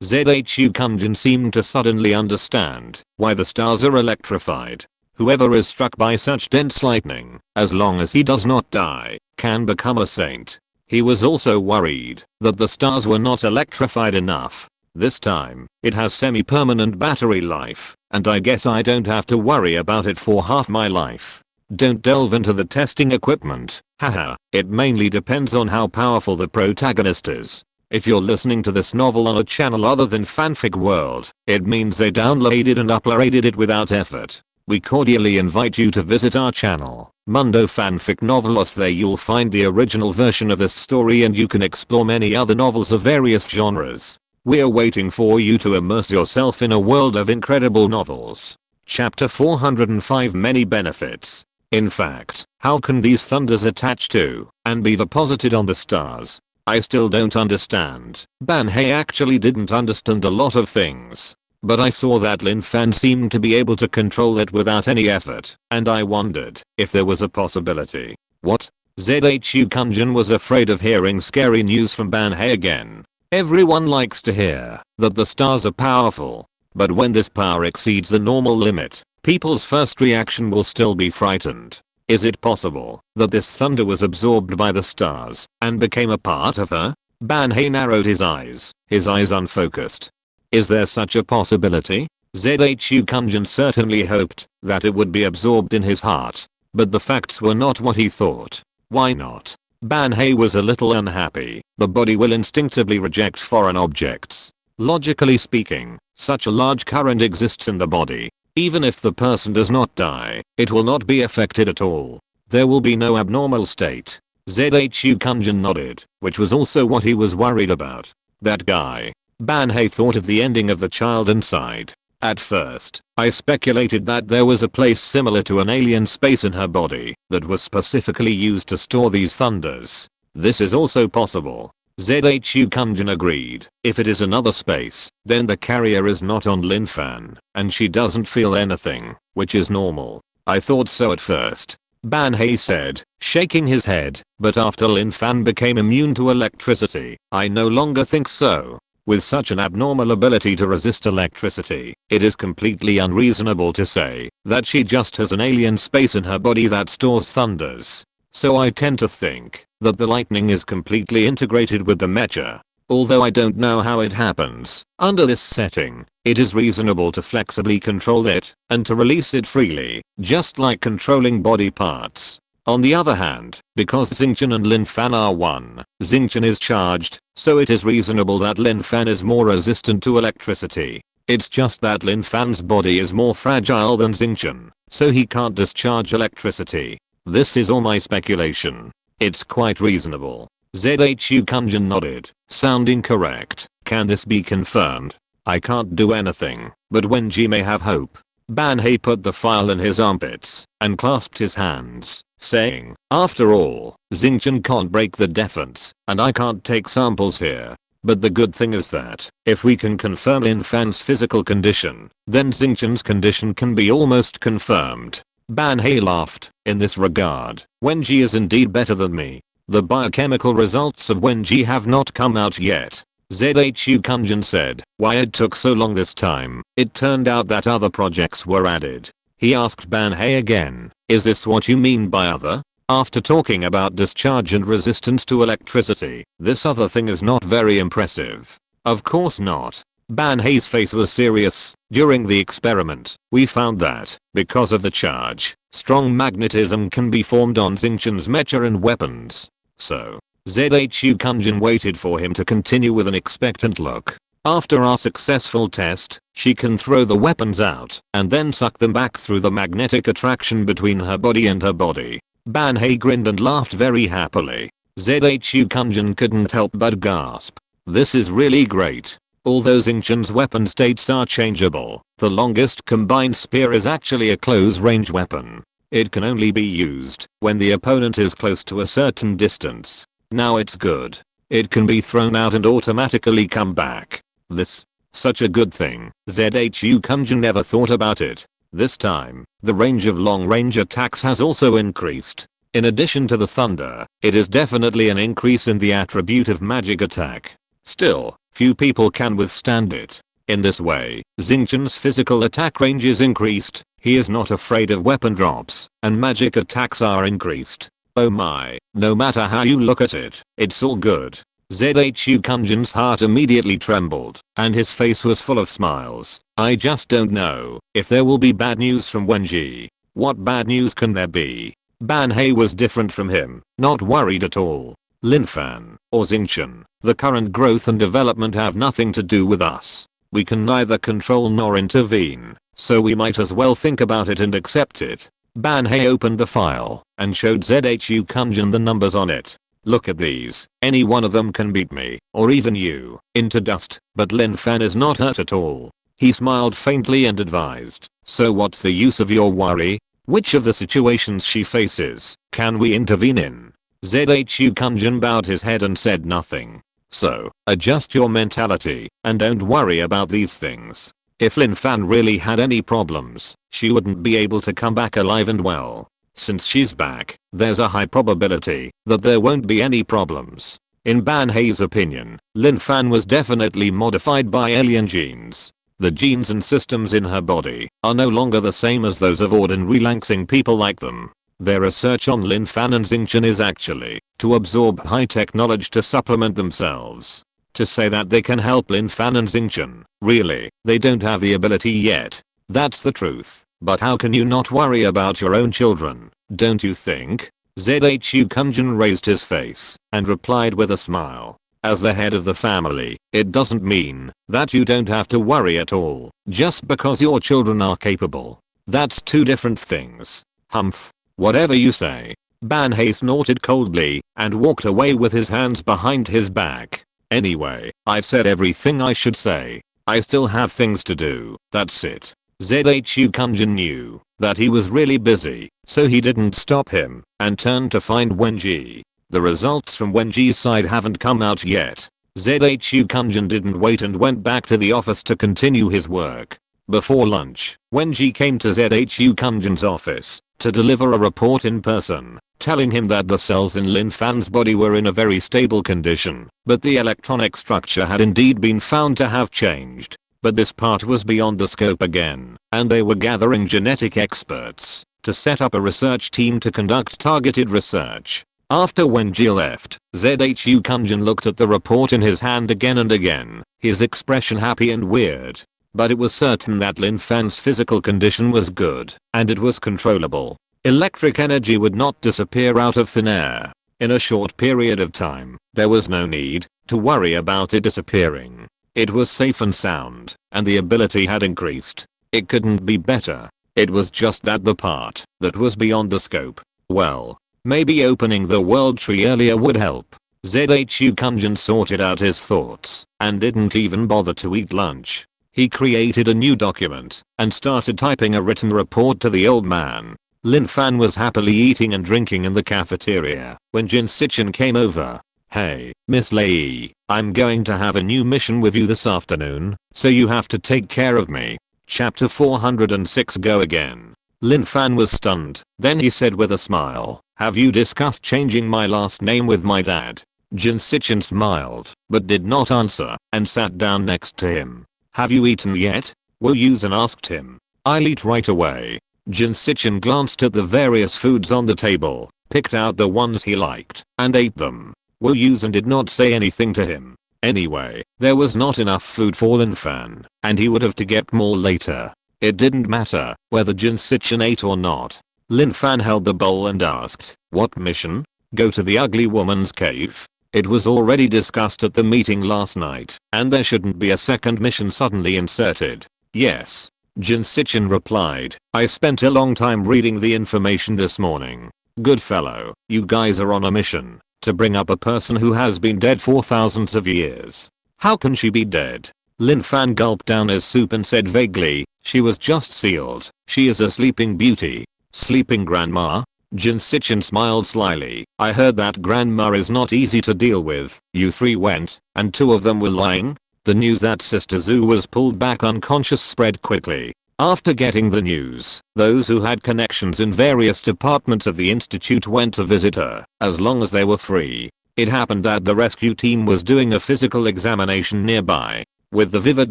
Speaker 1: ZHU Kunjin seemed to suddenly understand why the stars are electrified. Whoever is struck by such dense lightning, as long as he does not die, can become a saint. He was also worried that the stars were not electrified enough. This time, it has semi-permanent battery life, and I guess I don't have to worry about it for half my life. Don't delve into the testing equipment, haha, it mainly depends on how powerful the protagonist is. If you're listening to this novel on a channel other than Fanfic World, it means they downloaded and uploaded it without effort. We cordially invite you to visit our channel, Mundo Fanfic Novelos. There you'll find the original version of this story and you can explore many other novels of various genres. We're waiting for you to immerse yourself in a world of incredible novels. Chapter 405 Many Benefits. In fact, how can these thunders attach to and be deposited on the stars? I still don't understand. Banhei actually didn't understand a lot of things. But I saw that Lin Fan seemed to be able to control it without any effort, and I wondered if there was a possibility. What? ZHU Kunjin was afraid of hearing scary news from Banhei again. Everyone likes to hear that the stars are powerful, but when this power exceeds the normal limit, people's first reaction will still be frightened. Is it possible that this thunder was absorbed by the stars and became a part of her? Banhei narrowed his eyes unfocused. Is there such a possibility? ZHU Kunjin certainly hoped that it would be absorbed in his heart, but the facts were not what he thought. Why not? Banhei was a little unhappy. The body will instinctively reject foreign objects. Logically speaking, such a large current exists in the body. Even if the person does not die, it will not be affected at all. There will be no abnormal state. ZHU Kunjin nodded, which was also what he was worried about. That guy. Banhei thought of the ending of the child inside. At first, I speculated that there was a place similar to an alien space in her body that was specifically used to store these thunders. This is also possible. ZHU Kunjin agreed. If it is another space, then the carrier is not on Lin Fan, and she doesn't feel anything, which is normal. I thought so at first. Banhei said, shaking his head, but after Lin Fan became immune to electricity, I no longer think so. With such an abnormal ability to resist electricity, it is completely unreasonable to say that she just has an alien space in her body that stores thunders. So I tend to think that the lightning is completely integrated with the Mecha. Although I don't know how it happens, under this setting, it is reasonable to flexibly control it and to release it freely, just like controlling body parts. On the other hand, because Xingqian and Lin Fan are one, Xingqian is charged, so it is reasonable that Lin Fan is more resistant to electricity. It's just that Lin Fan's body is more fragile than Xingqian, so he can't discharge electricity. This is all my speculation. It's quite reasonable. ZHU Kunjin nodded, sounding correct. Can this be confirmed? I can't do anything, but Wenji may have hope. Banhei put the file in his armpits and clasped his hands, saying, after all, Xingqian can't break the defense, and I can't take samples here. But the good thing is that, if we can confirm Lin Fan's physical condition, then Xingqian's condition can be almost confirmed. Banhei laughed. In this regard, Wenji is indeed better than me. The biochemical results of Wenji have not come out yet. ZHU Kunjin said, why it took so long this time? It turned out that other projects were added. He asked Banhei again, is this what you mean by other? After talking about discharge and resistance to electricity, this other thing is not very impressive. Of course not. Banhei's face was serious. During the experiment, we found that, because of the charge, strong magnetism can be formed on Xingqian's mecha and weapons. So, ZHU Kunjin waited for him to continue with an expectant look. After our successful test, she can throw the weapons out and then suck them back through the magnetic attraction between her body and her body. Banhei grinned and laughed very happily. ZHU Kunjin couldn't help but gasp. This is really great. Although Xingqian's weapon states are changeable, the longest combined spear is actually a close-range weapon. It can only be used when the opponent is close to a certain distance. Now it's good. It can be thrown out and automatically come back. This, such a good thing. ZHU Kunjin never thought about it. This time, the range of long-range attacks has also increased. In addition to the thunder, it is definitely an increase in the attribute of magic attack. Still, few people can withstand it. In this way, Xingqian's physical attack range is increased, he is not afraid of weapon drops, and magic attacks are increased. Oh my, no matter how you look at it, it's all good. ZHU Kunjin's heart immediately trembled, and his face was full of smiles. I just don't know if there will be bad news from Wenji. What bad news can there be? Banhei was different from him, not worried at all. Lin Fan, or Xingqian, the current growth and development have nothing to do with us. We can neither control nor intervene, so we might as well think about it and accept it. Banhei opened the file and showed ZHU Kunjin the numbers on it. Look at these. Any one of them can beat me, or even you, into dust, but Lin Fan is not hurt at all. He smiled faintly and advised, so what's the use of your worry? Which of the situations she faces can we intervene in? ZHU Kunjin bowed his head and said nothing. So, adjust your mentality, and don't worry about these things. If Lin Fan really had any problems, she wouldn't be able to come back alive and well. Since she's back, there's a high probability that there won't be any problems. In Banhei's opinion, Lin Fan was definitely modified by alien genes. The genes and systems in her body are no longer the same as those of ordinary Langsing people like them. Their research on Lin Fan and Xingqian is actually to absorb high-tech knowledge to supplement themselves. To say that they can help Lin Fan and Xingqian, really, they don't have the ability yet. That's the truth. But how can you not worry about your own children, don't you think? ZHU Kunjin raised his face and replied with a smile. As the head of the family, it doesn't mean that you don't have to worry at all just because your children are capable. That's two different things. Humph. Whatever you say. Banhei snorted coldly and walked away with his hands behind his back. Anyway, I've said everything I should say. I still have things to do, that's it. ZHU Kunjin knew that he was really busy, so he didn't stop him and turned to find Wenji. The results from Wenji's side haven't come out yet. ZHU Kunjin didn't wait and went back to the office to continue his work. Before lunch, Wenji came to ZHU Kunjin's office to deliver a report in person, telling him that the cells in Lin Fan's body were in a very stable condition, but the electronic structure had indeed been found to have changed. But this part was beyond the scope again, and they were gathering genetic experts to set up a research team to conduct targeted research. After Wenji left, ZHU Kunjin looked at the report in his hand again and again, his expression happy and weird. But it was certain that Lin Fan's physical condition was good, and it was controllable. Electric energy would not disappear out of thin air. In a short period of time, there was no need to worry about it disappearing. It was safe and sound, and the ability had increased. It couldn't be better. It was just that the part that was beyond the scope. Well, maybe opening the world tree earlier would help. ZHU Kunjan sorted out his thoughts and didn't even bother to eat lunch. He created a new document and started typing a written report to the old man. Lin Fan was happily eating and drinking in the cafeteria when Jin Sichin came over. "Hey, Miss Lei, I'm going to have a new mission with you this afternoon, so you have to take care of me." Chapter 406 Go again. Lin Fan was stunned, then he said with a smile, "Have you discussed changing my last name with my dad?" Jin Sichin smiled, but did not answer, and sat down next to him. "Have you eaten yet?" Wu Yusen asked him. "I'll eat right away." Jin Sichin glanced at the various foods on the table, picked out the ones he liked, and ate them. Wu Yusen did not say anything to him. Anyway, there was not enough food for Lin Fan, and he would have to get more later. It didn't matter whether Jin Sichin ate or not. Lin Fan held the bowl and asked, "What mission?" "Go to the ugly woman's cave." It was already discussed at the meeting last night, and there shouldn't be a second mission suddenly inserted. "Yes." Jin Sichin replied, "I spent a long time reading the information this morning. Good fellow, you guys are on a mission to bring up a person who has been dead for thousands of years. How can she be dead?" Lin Fan gulped down his soup and said vaguely, "She was just sealed. She is a sleeping beauty." "Sleeping grandma?" Jin Sichin smiled slyly. "I heard that grandma is not easy to deal with. You three went, and two of them were lying?" The news that Sister Zhu was pulled back unconscious spread quickly. After getting the news, those who had connections in various departments of the institute went to visit her, as long as they were free. It happened that the rescue team was doing a physical examination nearby. With the vivid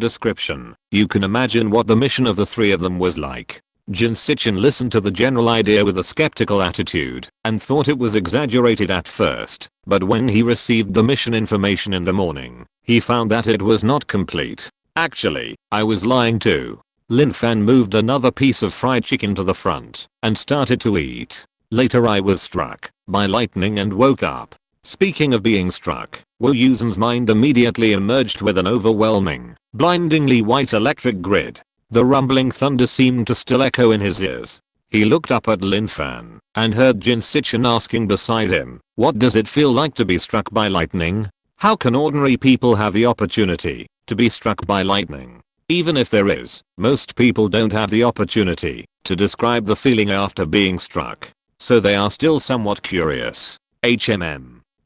Speaker 1: description, you can imagine what the mission of the three of them was like. Jin Sichin listened to the general idea with a skeptical attitude and thought it was exaggerated at first, but when he received the mission information in the morning, he found that it was not complete. "Actually, I was lying too." Lin Fan moved another piece of fried chicken to the front and started to eat. "Later I was struck by lightning and woke up." Speaking of being struck, Wu Yusen's mind immediately emerged with an overwhelming, blindingly white electric grid. The rumbling thunder seemed to still echo in his ears. He looked up at Lin Fan and heard Jin Sichin asking beside him, "What does it feel like to be struck by lightning? How can ordinary people have the opportunity to be struck by lightning? Even if there is, most people don't have the opportunity to describe the feeling after being struck. So they are still somewhat curious."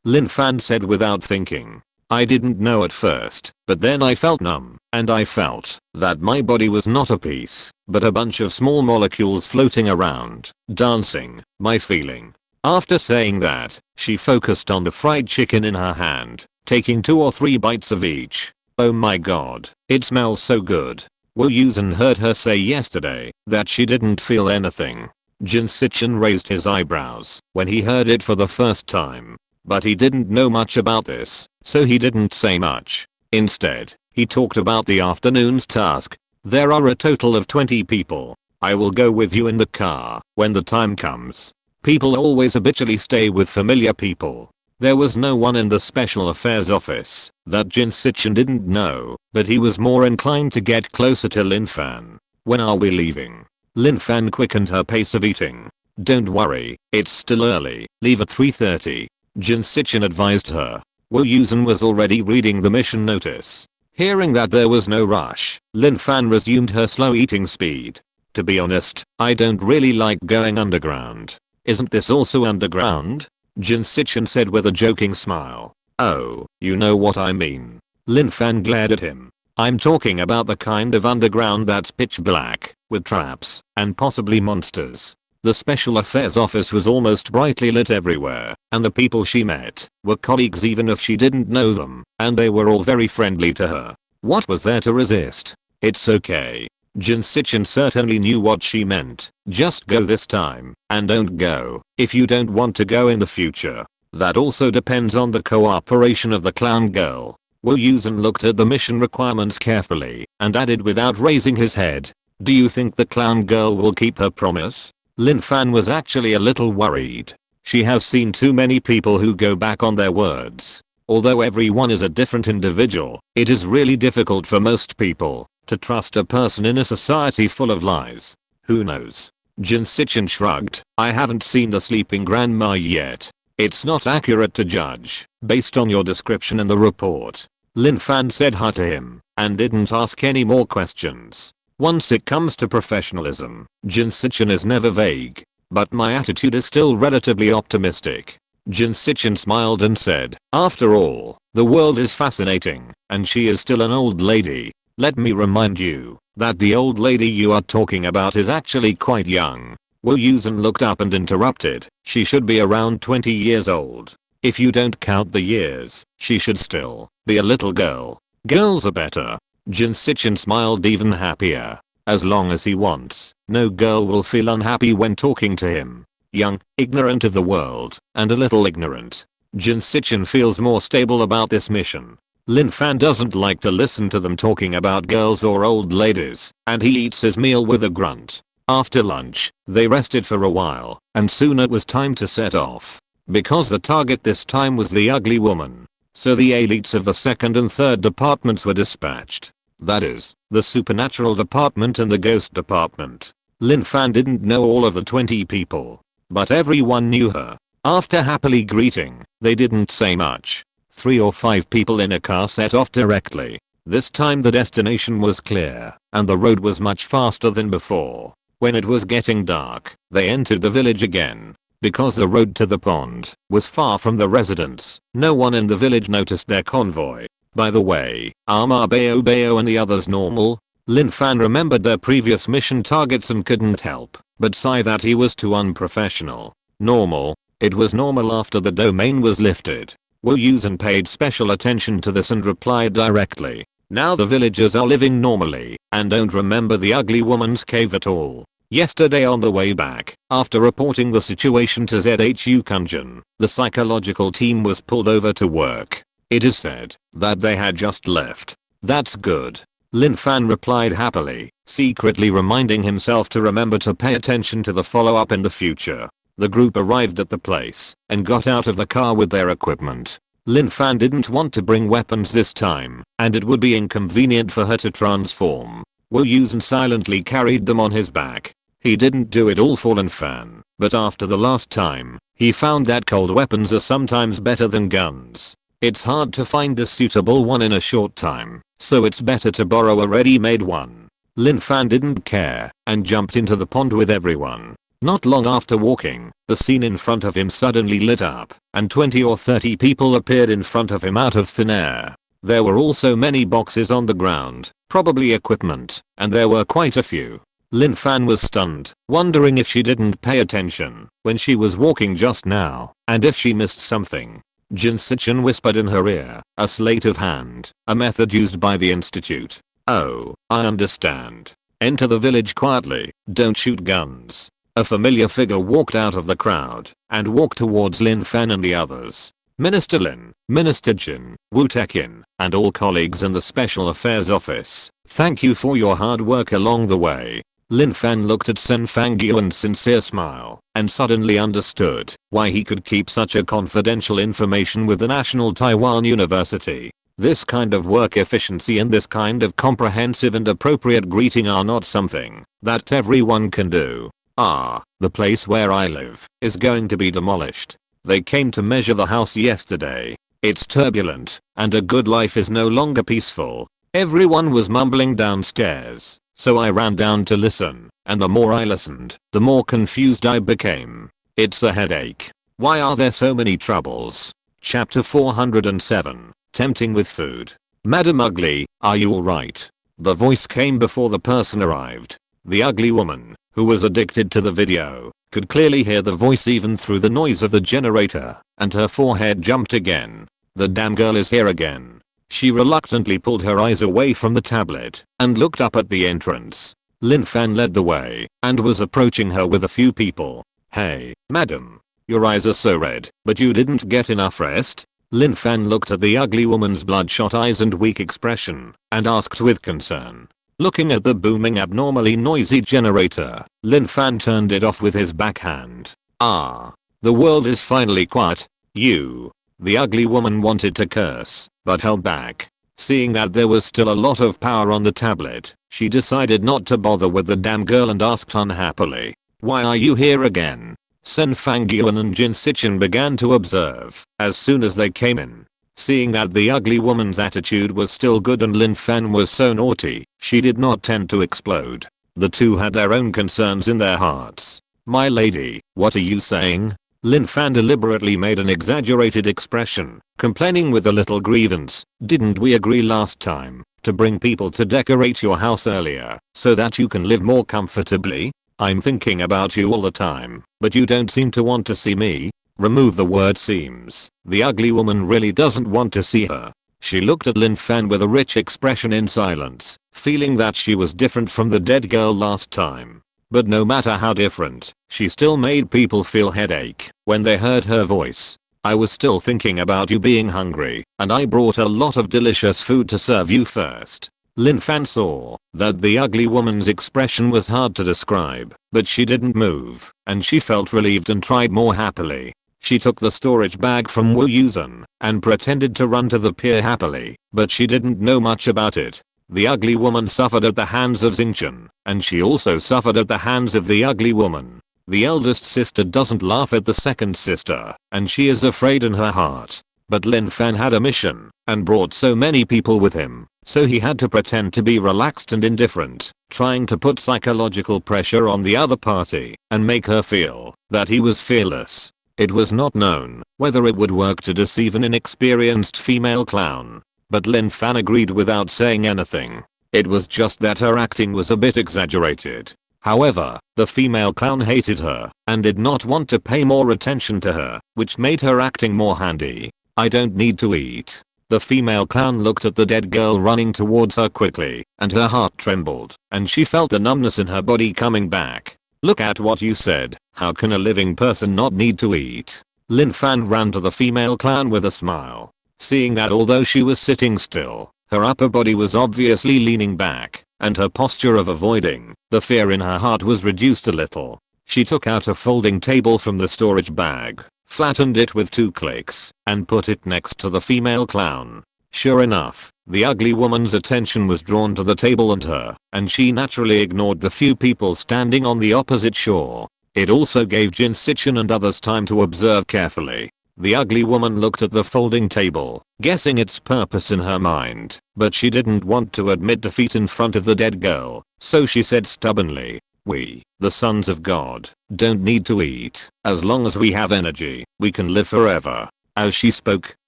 Speaker 1: Lin Fan said without thinking. "I didn't know at first, but then I felt numb, and I felt that my body was not a piece, but a bunch of small molecules floating around, dancing, my feeling." After saying that, she focused on the fried chicken in her hand, taking 2 or 3 bites of each. "Oh my god, it smells so good." Wu Yusen heard her say yesterday that she didn't feel anything. Jin Sichin raised his eyebrows when he heard it for the first time. But he didn't know much about this, so he didn't say much. Instead, he talked about the afternoon's task. "There are a total of 20 people. I will go with you in the car when the time comes." People always habitually stay with familiar people. There was no one in the special affairs office that Jin Sichin didn't know, but he was more inclined to get closer to Lin Fan. "When are we leaving?" Lin Fan quickened her pace of eating. "Don't worry, it's still early. Leave at 3:30. Jin Sichin advised her. Wu Yusen was already reading the mission notice. Hearing that there was no rush, Lin Fan resumed her slow eating speed. "To be honest, I don't really like going underground." "Isn't this also underground?" Jin Sichin said with a joking smile. "Oh, you know what I mean." Lin Fan glared at him. "I'm talking about the kind of underground that's pitch black, with traps, and possibly monsters." The special affairs office was almost brightly lit everywhere, and the people she met were colleagues even if she didn't know them, and they were all very friendly to her. What was there to resist? "It's okay." Jin Sichin certainly knew what she meant. "Just go this time, and don't go if you don't want to go in the future. That also depends on the cooperation of the clown girl." Wu Yusen looked at the mission requirements carefully and added without raising his head, "Do you think the clown girl will keep her promise?" Lin Fan was actually a little worried. She has seen too many people who go back on their words. Although everyone is a different individual, it is really difficult for most people to trust a person in a society full of lies. Who knows? Jin Sichin shrugged. I haven't seen the sleeping grandma yet. It's not accurate to judge based on your description in the report. Lin Fan said hi to him and didn't ask any more questions. Once it comes to professionalism, Jin Sichin is never vague. But my attitude is still relatively optimistic. Jin Sichin smiled and said, after all, the world is fascinating, and she is still an old lady. Let me remind you that the old lady you are talking about is actually quite young. Wu Yusen looked up and interrupted. She should be around 20 years old. If you don't count the years, she should still be a little girl. Girls are better. Jin Sichin smiled even happier. As long as he wants, no girl will feel unhappy when talking to him. Young, ignorant of the world, and a little ignorant. Jin Sichin feels more stable about this mission. Lin Fan doesn't like to listen to them talking about girls or old ladies, and he eats his meal with a grunt. After lunch, they rested for a while, and soon it was time to set off. Because the target this time was the ugly woman, so the elites of the second and third departments were dispatched. That is, the supernatural department and the ghost department. Lin Fan didn't know all of the 20 people, but everyone knew her. After happily greeting, they didn't say much. 3 or 5 people in a car set off directly. This time the destination was clear, and the road was much faster than before. When it was getting dark, they entered the village again. Because the road to the pond was far from the residents, no one in the village noticed their convoy. By the way, are Bao Bao and the others normal? Lin Fan remembered their previous mission targets and couldn't help but sigh that he was too unprofessional. Normal? It was normal after the domain was lifted. Wu Yusen paid special attention to this and replied directly. Now the villagers are living normally and don't remember the ugly woman's cave at all. Yesterday on the way back, after reporting the situation to ZHU Kunjin, the psychological team was pulled over to work. It is said that they had just left. That's good. Lin Fan replied happily, secretly reminding himself to remember to pay attention to the follow-up in the future. The group arrived at the place and got out of the car with their equipment. Lin Fan didn't want to bring weapons this time, and it would be inconvenient for her to transform. Wu Yusen silently carried them on his back. He didn't do it all for Lin Fan, but after the last time, he found that cold weapons are sometimes better than guns. It's hard to find a suitable one in a short time, so it's better to borrow a ready-made one. Lin Fan didn't care and jumped into the pond with everyone. Not long after walking, the scene in front of him suddenly lit up, and 20 or 30 people appeared in front of him out of thin air. There were also many boxes on the ground, probably equipment, and there were quite a few. Lin Fan was stunned, wondering if she didn't pay attention when she was walking just now, and if she missed something. Jin Sichin whispered in her ear, a sleight of hand, a method used by the institute. Oh, I understand. Enter the village quietly, don't shoot guns. A familiar figure walked out of the crowd and walked towards Lin Fan and the others. Minister Lin, Minister Jin, Wu Tekin, and all colleagues in the Special Affairs Office, thank you for your hard work along the way. Lin Fan looked at Sen Fangyu and sincere smile, and suddenly understood why he could keep such a confidential information with the National Taiwan University. This kind of work efficiency and this kind of comprehensive and appropriate greeting are not something that everyone can do. The place where I live is going to be demolished. They came to measure the house yesterday. It's turbulent, and a good life is no longer peaceful. Everyone was mumbling downstairs, so I ran down to listen, and the more I listened, the more confused I became. It's a headache. Why are there so many troubles? Chapter 407, Tempting with Food. Madam Ugly, are you alright? The voice came before the person arrived. The ugly woman, who was addicted to the video, could clearly hear the voice even through the noise of the generator, and her forehead jumped again. The damn girl is here again. She reluctantly pulled her eyes away from the tablet and looked up at the entrance. Lin Fan led the way and was approaching her with a few people. Hey, madam. Your eyes are so red, but you didn't get enough rest? Lin Fan looked at the ugly woman's bloodshot eyes and weak expression and asked with concern. Looking at the booming abnormally noisy generator, Lin Fan turned it off with his backhand. The world is finally quiet. You. The ugly woman wanted to curse, but held back. Seeing that there was still a lot of power on the tablet, she decided not to bother with the damn girl and asked unhappily, "Why are you here again?" Sen Fangyuan and Jin Sichin began to observe as soon as they came in. Seeing that the ugly woman's attitude was still good and Lin Fan was so naughty, she did not tend to explode. The two had their own concerns in their hearts. "My lady, what are you saying?" Lin Fan deliberately made an exaggerated expression, complaining with a little grievance. "Didn't we agree last time to bring people to decorate your house earlier so that you can live more comfortably? I'm thinking about you all the time, but you don't seem to want to see me." Remove the word seems. The ugly woman really doesn't want to see her. She looked at Lin Fan with a rich expression in silence, feeling that she was different from the dead girl last time. But no matter how different, she still made people feel headache when they heard her voice. "I was still thinking about you being hungry, and I brought a lot of delicious food to serve you first." Lin Fan saw that the ugly woman's expression was hard to describe, but she didn't move, and she felt relieved and tried more happily. She took the storage bag from Wu Yusen and pretended to run to the pier happily, but she didn't know much about it. The ugly woman suffered at the hands of Xingchen, and she also suffered at the hands of the ugly woman. The eldest sister doesn't laugh at the second sister, and she is afraid in her heart. But Lin Fan had a mission and brought so many people with him, so he had to pretend to be relaxed and indifferent, trying to put psychological pressure on the other party and make her feel that he was fearless. It was not known whether it would work to deceive an inexperienced female clown, but Lin Fan agreed without saying anything. It was just that her acting was a bit exaggerated. However, the female clown hated her and did not want to pay more attention to her, which made her acting more handy. "I don't need to eat." The female clown looked at the dead girl running towards her quickly, and her heart trembled, and she felt the numbness in her body coming back. "Look at what you said. How can a living person not need to eat?" Lin Fan ran to the female clown with a smile. Seeing that although she was sitting still, her upper body was obviously leaning back, and her posture of avoiding, the fear in her heart was reduced a little. She took out a folding table from the storage bag, flattened it with 2 clicks, and put it next to the female clown. Sure enough, the ugly woman's attention was drawn to the table and her, and she naturally ignored the few people standing on the opposite shore. It also gave Jin Sichin and others time to observe carefully. The ugly woman looked at the folding table, guessing its purpose in her mind, but she didn't want to admit defeat in front of the dead girl, so she said stubbornly, "We, the sons of God, don't need to eat. As long as we have energy, we can live forever." As she spoke,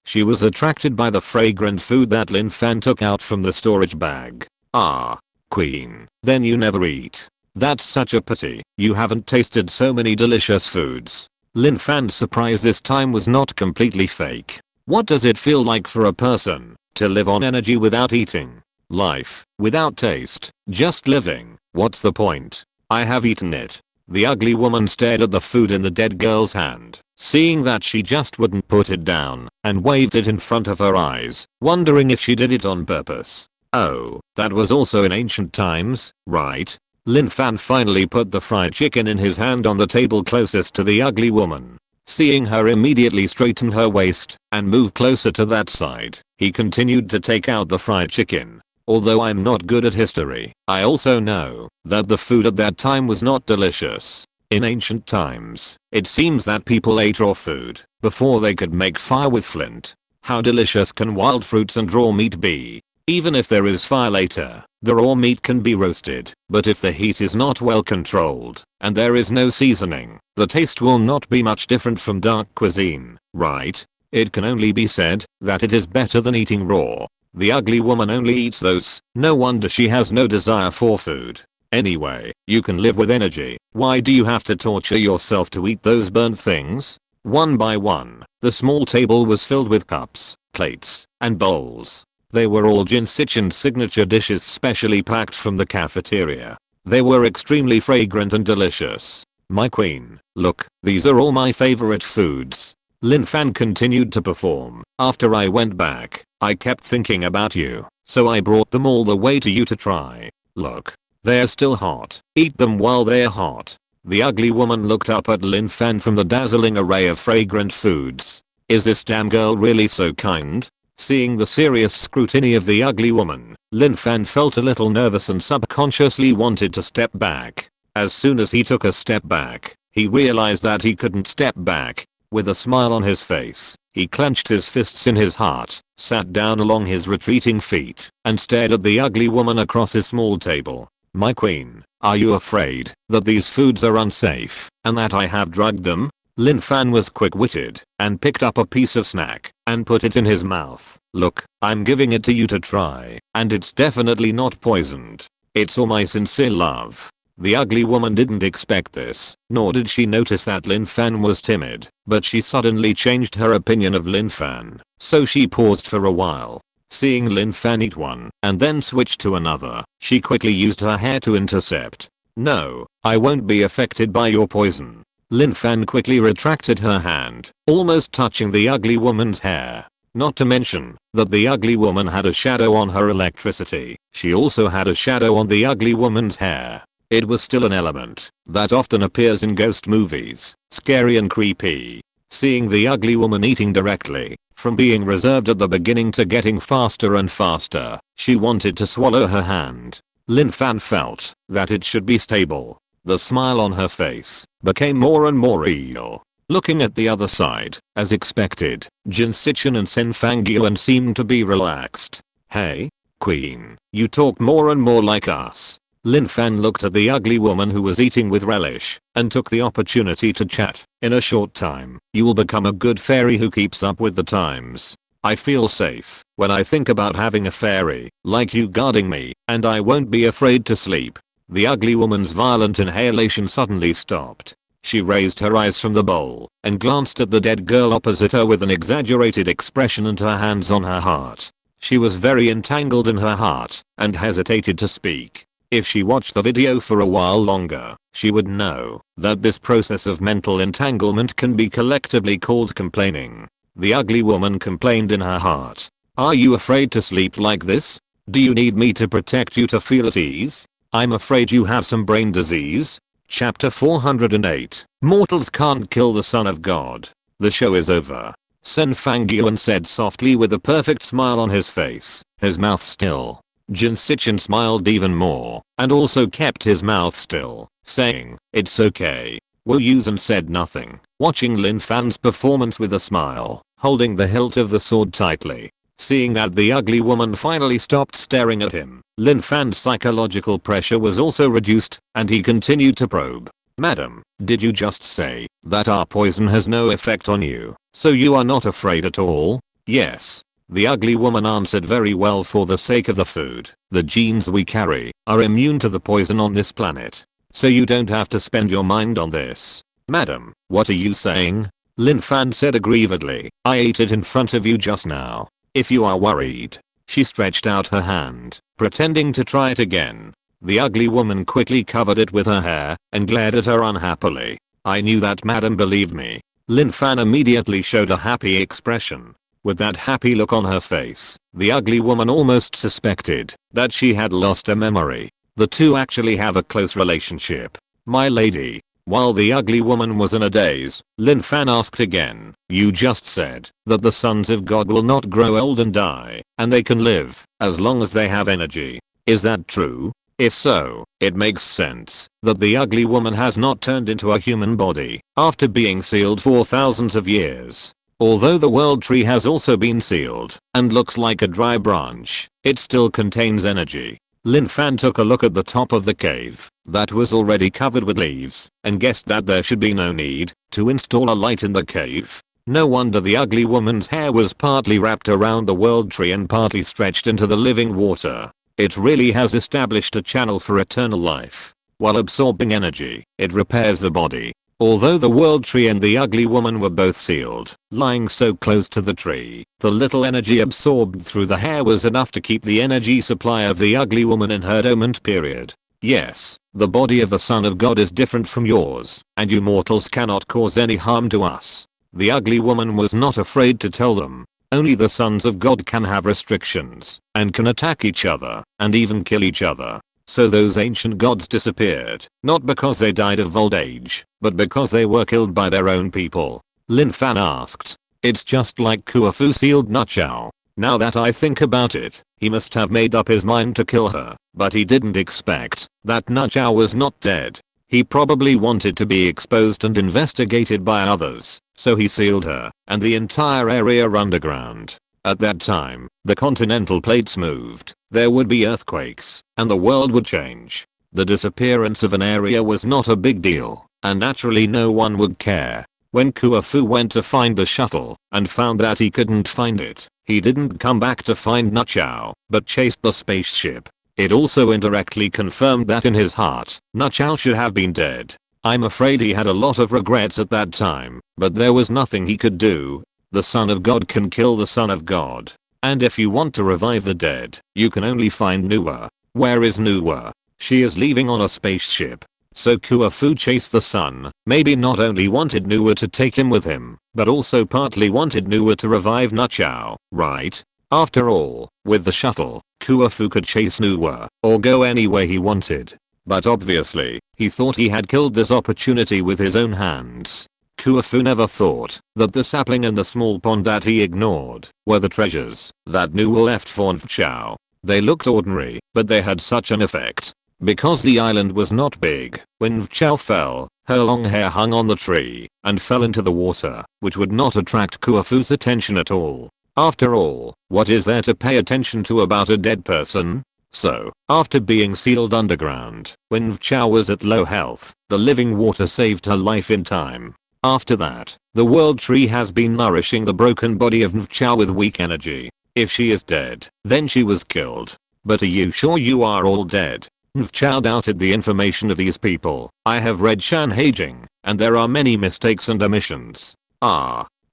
Speaker 1: she was attracted by the fragrant food that Lin Fan took out from the storage bag. "Ah, queen, then you never eat. That's such a pity. You haven't tasted so many delicious foods." Lin Fan's surprise this time was not completely fake. What does it feel like for a person to live on energy without eating? Life, without taste, just living. What's the point? I have eaten it. The ugly woman stared at the food in the dead girl's hand, seeing that she just wouldn't put it down, and waved it in front of her eyes, wondering if she did it on purpose. Oh, that was also in ancient times, right? Lin Fan finally put the fried chicken in his hand on the table closest to the ugly woman. Seeing her immediately straighten her waist and move closer to that side, he continued to take out the fried chicken. Although I'm not good at history, I also know that the food at that time was not delicious. In ancient times, it seems that people ate raw food before they could make fire with flint. How delicious can wild fruits and raw meat be? Even if there is fire later, the raw meat can be roasted, but if the heat is not well controlled, and there is no seasoning, the taste will not be much different from dark cuisine, right? It can only be said that it is better than eating raw. The ugly woman only eats those. No wonder she has no desire for food. Anyway, you can live with energy. Why do you have to torture yourself to eat those burnt things? One by one, the small table was filled with cups, plates, and bowls. They were all Jin Sichin's signature dishes specially packed from the cafeteria. They were extremely fragrant and delicious. "My queen, look, these are all my favorite foods." Lin Fan continued to perform. "After I went back, I kept thinking about you, so I brought them all the way to you to try. Look, they're still hot. Eat them while they're hot." The ugly woman looked up at Lin Fan from the dazzling array of fragrant foods. Is this damn girl really so kind? Seeing the serious scrutiny of the ugly woman, Lin Fan felt a little nervous and subconsciously wanted to step back. As soon as he took a step back, he realized that he couldn't step back. With a smile on his face, he clenched his fists in his heart, sat down along his retreating feet, and stared at the ugly woman across his small table. My queen, are you afraid that these foods are unsafe and that I have drugged them? Lin Fan was quick-witted and picked up a piece of snack and put it in his mouth. Look, I'm giving it to you to try, and it's definitely not poisoned. It's all my sincere love. The ugly woman didn't expect this, nor did she notice that Lin Fan was timid, but she suddenly changed her opinion of Lin Fan, so she paused for a while. Seeing Lin Fan eat one and then switch to another, she quickly used her hair to intercept. No, I won't be affected by your poison. Lin Fan quickly retracted her hand, almost touching the ugly woman's hair. Not to mention that the ugly woman had a shadow on her electricity. She also had a shadow on the ugly woman's hair. It was still an element that often appears in ghost movies, scary and creepy. Seeing the ugly woman eating directly, from being reserved at the beginning to getting faster and faster, she wanted to swallow her hand. Lin Fan felt that it should be stable. The smile on her face became more and more real. Looking at the other side, as expected, Jin Sichen and Sen Fangyuan seemed to be relaxed. Hey, queen, you talk more and more like us. Lin Fan looked at the ugly woman who was eating with relish and took the opportunity to chat. In a short time, you will become a good fairy who keeps up with the times. I feel safe when I think about having a fairy like you guarding me, and I won't be afraid to sleep. The ugly woman's violent inhalation suddenly stopped. She raised her eyes from the bowl and glanced at the dead girl opposite her with an exaggerated expression and her hands on her heart. She was very entangled in her heart and hesitated to speak. If she watched the video for a while longer, she would know that this process of mental entanglement can be collectively called complaining. The ugly woman complained in her heart. Are you afraid to sleep like this? Do you need me to protect you to feel at ease? I'm afraid you have some brain disease. Chapter 408. Mortals can't kill the Son of God. The show is over. Sen Fangyuan said softly with a perfect smile on his face, his mouth still. Jin Sichen smiled even more, and also kept his mouth still, saying, it's okay. Wu Yusen said nothing, watching Lin Fan's performance with a smile, holding the hilt of the sword tightly. Seeing that the ugly woman finally stopped staring at him, Lin Fan's psychological pressure was also reduced, and he continued to probe. Madam, did you just say that our poison has no effect on you, so you are not afraid at all? Yes. The ugly woman answered very well. For the sake of the food, the genes we carry are immune to the poison on this planet. So you don't have to spend your mind on this. Madam, what are you saying? Lin Fan said aggrievedly. I ate it in front of you just now. If you are worried. She stretched out her hand, pretending to try it again. The ugly woman quickly covered it with her hair and glared at her unhappily. I knew that, madam, believe me. Lin Fan immediately showed a happy expression. With that happy look on her face, the ugly woman almost suspected that she had lost her memory. The two actually have a close relationship. My lady. While the ugly woman was in a daze, Lin Fan asked again, you just said that the sons of God will not grow old and die, and they can live as long as they have energy. Is that true? If so, it makes sense that the ugly woman has not turned into a human body after being sealed for thousands of years. Although the world tree has also been sealed and looks like a dry branch, it still contains energy. Lin Fan took a look at the top of the cave that was already covered with leaves and guessed that there should be no need to install a light in the cave. No wonder the ugly woman's hair was partly wrapped around the world tree and partly stretched into the living water. It really has established a channel for eternal life. While absorbing energy, it repairs the body. Although the world tree and the ugly woman were both sealed, lying so close to the tree, the little energy absorbed through the hair was enough to keep the energy supply of the ugly woman in her dormant period. Yes, the body of the Son of God is different from yours, and you mortals cannot cause any harm to us. The ugly woman was not afraid to tell them. Only the sons of God can have restrictions, and can attack each other, and even kill each other. So those ancient gods disappeared, not because they died of old age, but because they were killed by their own people. Lin Fan asked, It's just like Kuafu sealed Nuchao. Now that I think about it, he must have made up his mind to kill her, but he didn't expect that Nuchao was not dead. He probably wanted to be exposed and investigated by others, so he sealed her and the entire area underground. At that time, the continental plates moved, there would be earthquakes, and the world would change. The disappearance of an area was not a big deal, and naturally no one would care. When Kuafu went to find the shuttle and found that he couldn't find it, he didn't come back to find Nuchao, but chased the spaceship. It also indirectly confirmed that in his heart, Nuchao should have been dead. I'm afraid he had a lot of regrets at that time, but there was nothing he could do. The Son of God can kill the Son of God. And if you want to revive the dead, you can only find Nuwa. Where is Nuwa? She is leaving on a spaceship. So Kuafu chased the sun, maybe not only wanted Nuwa to take him with him, but also partly wanted Nuwa to revive Nuchao, right? After all, with the shuttle, Kuafu could chase Nuwa, or go any way he wanted. But obviously, he thought he had killed this opportunity with his own hands. Kuafu never thought that the sapling and the small pond that he ignored were the treasures that Nuwa left for Nuchao. They looked ordinary, but they had such an effect. Because the island was not big, when Nuchao fell, her long hair hung on the tree and fell into the water, which would not attract Kuafu's attention at all. After all, what is there to pay attention to about a dead person? So, after being sealed underground, when Nuchao was at low health, the living water saved her life in time. After that, the world tree has been nourishing the broken body of Nuchao with weak energy. If she is dead, then she was killed. But are you sure you are all dead? Nuchao doubted the information of these people. I have read Shan Heijing, and there are many mistakes and omissions.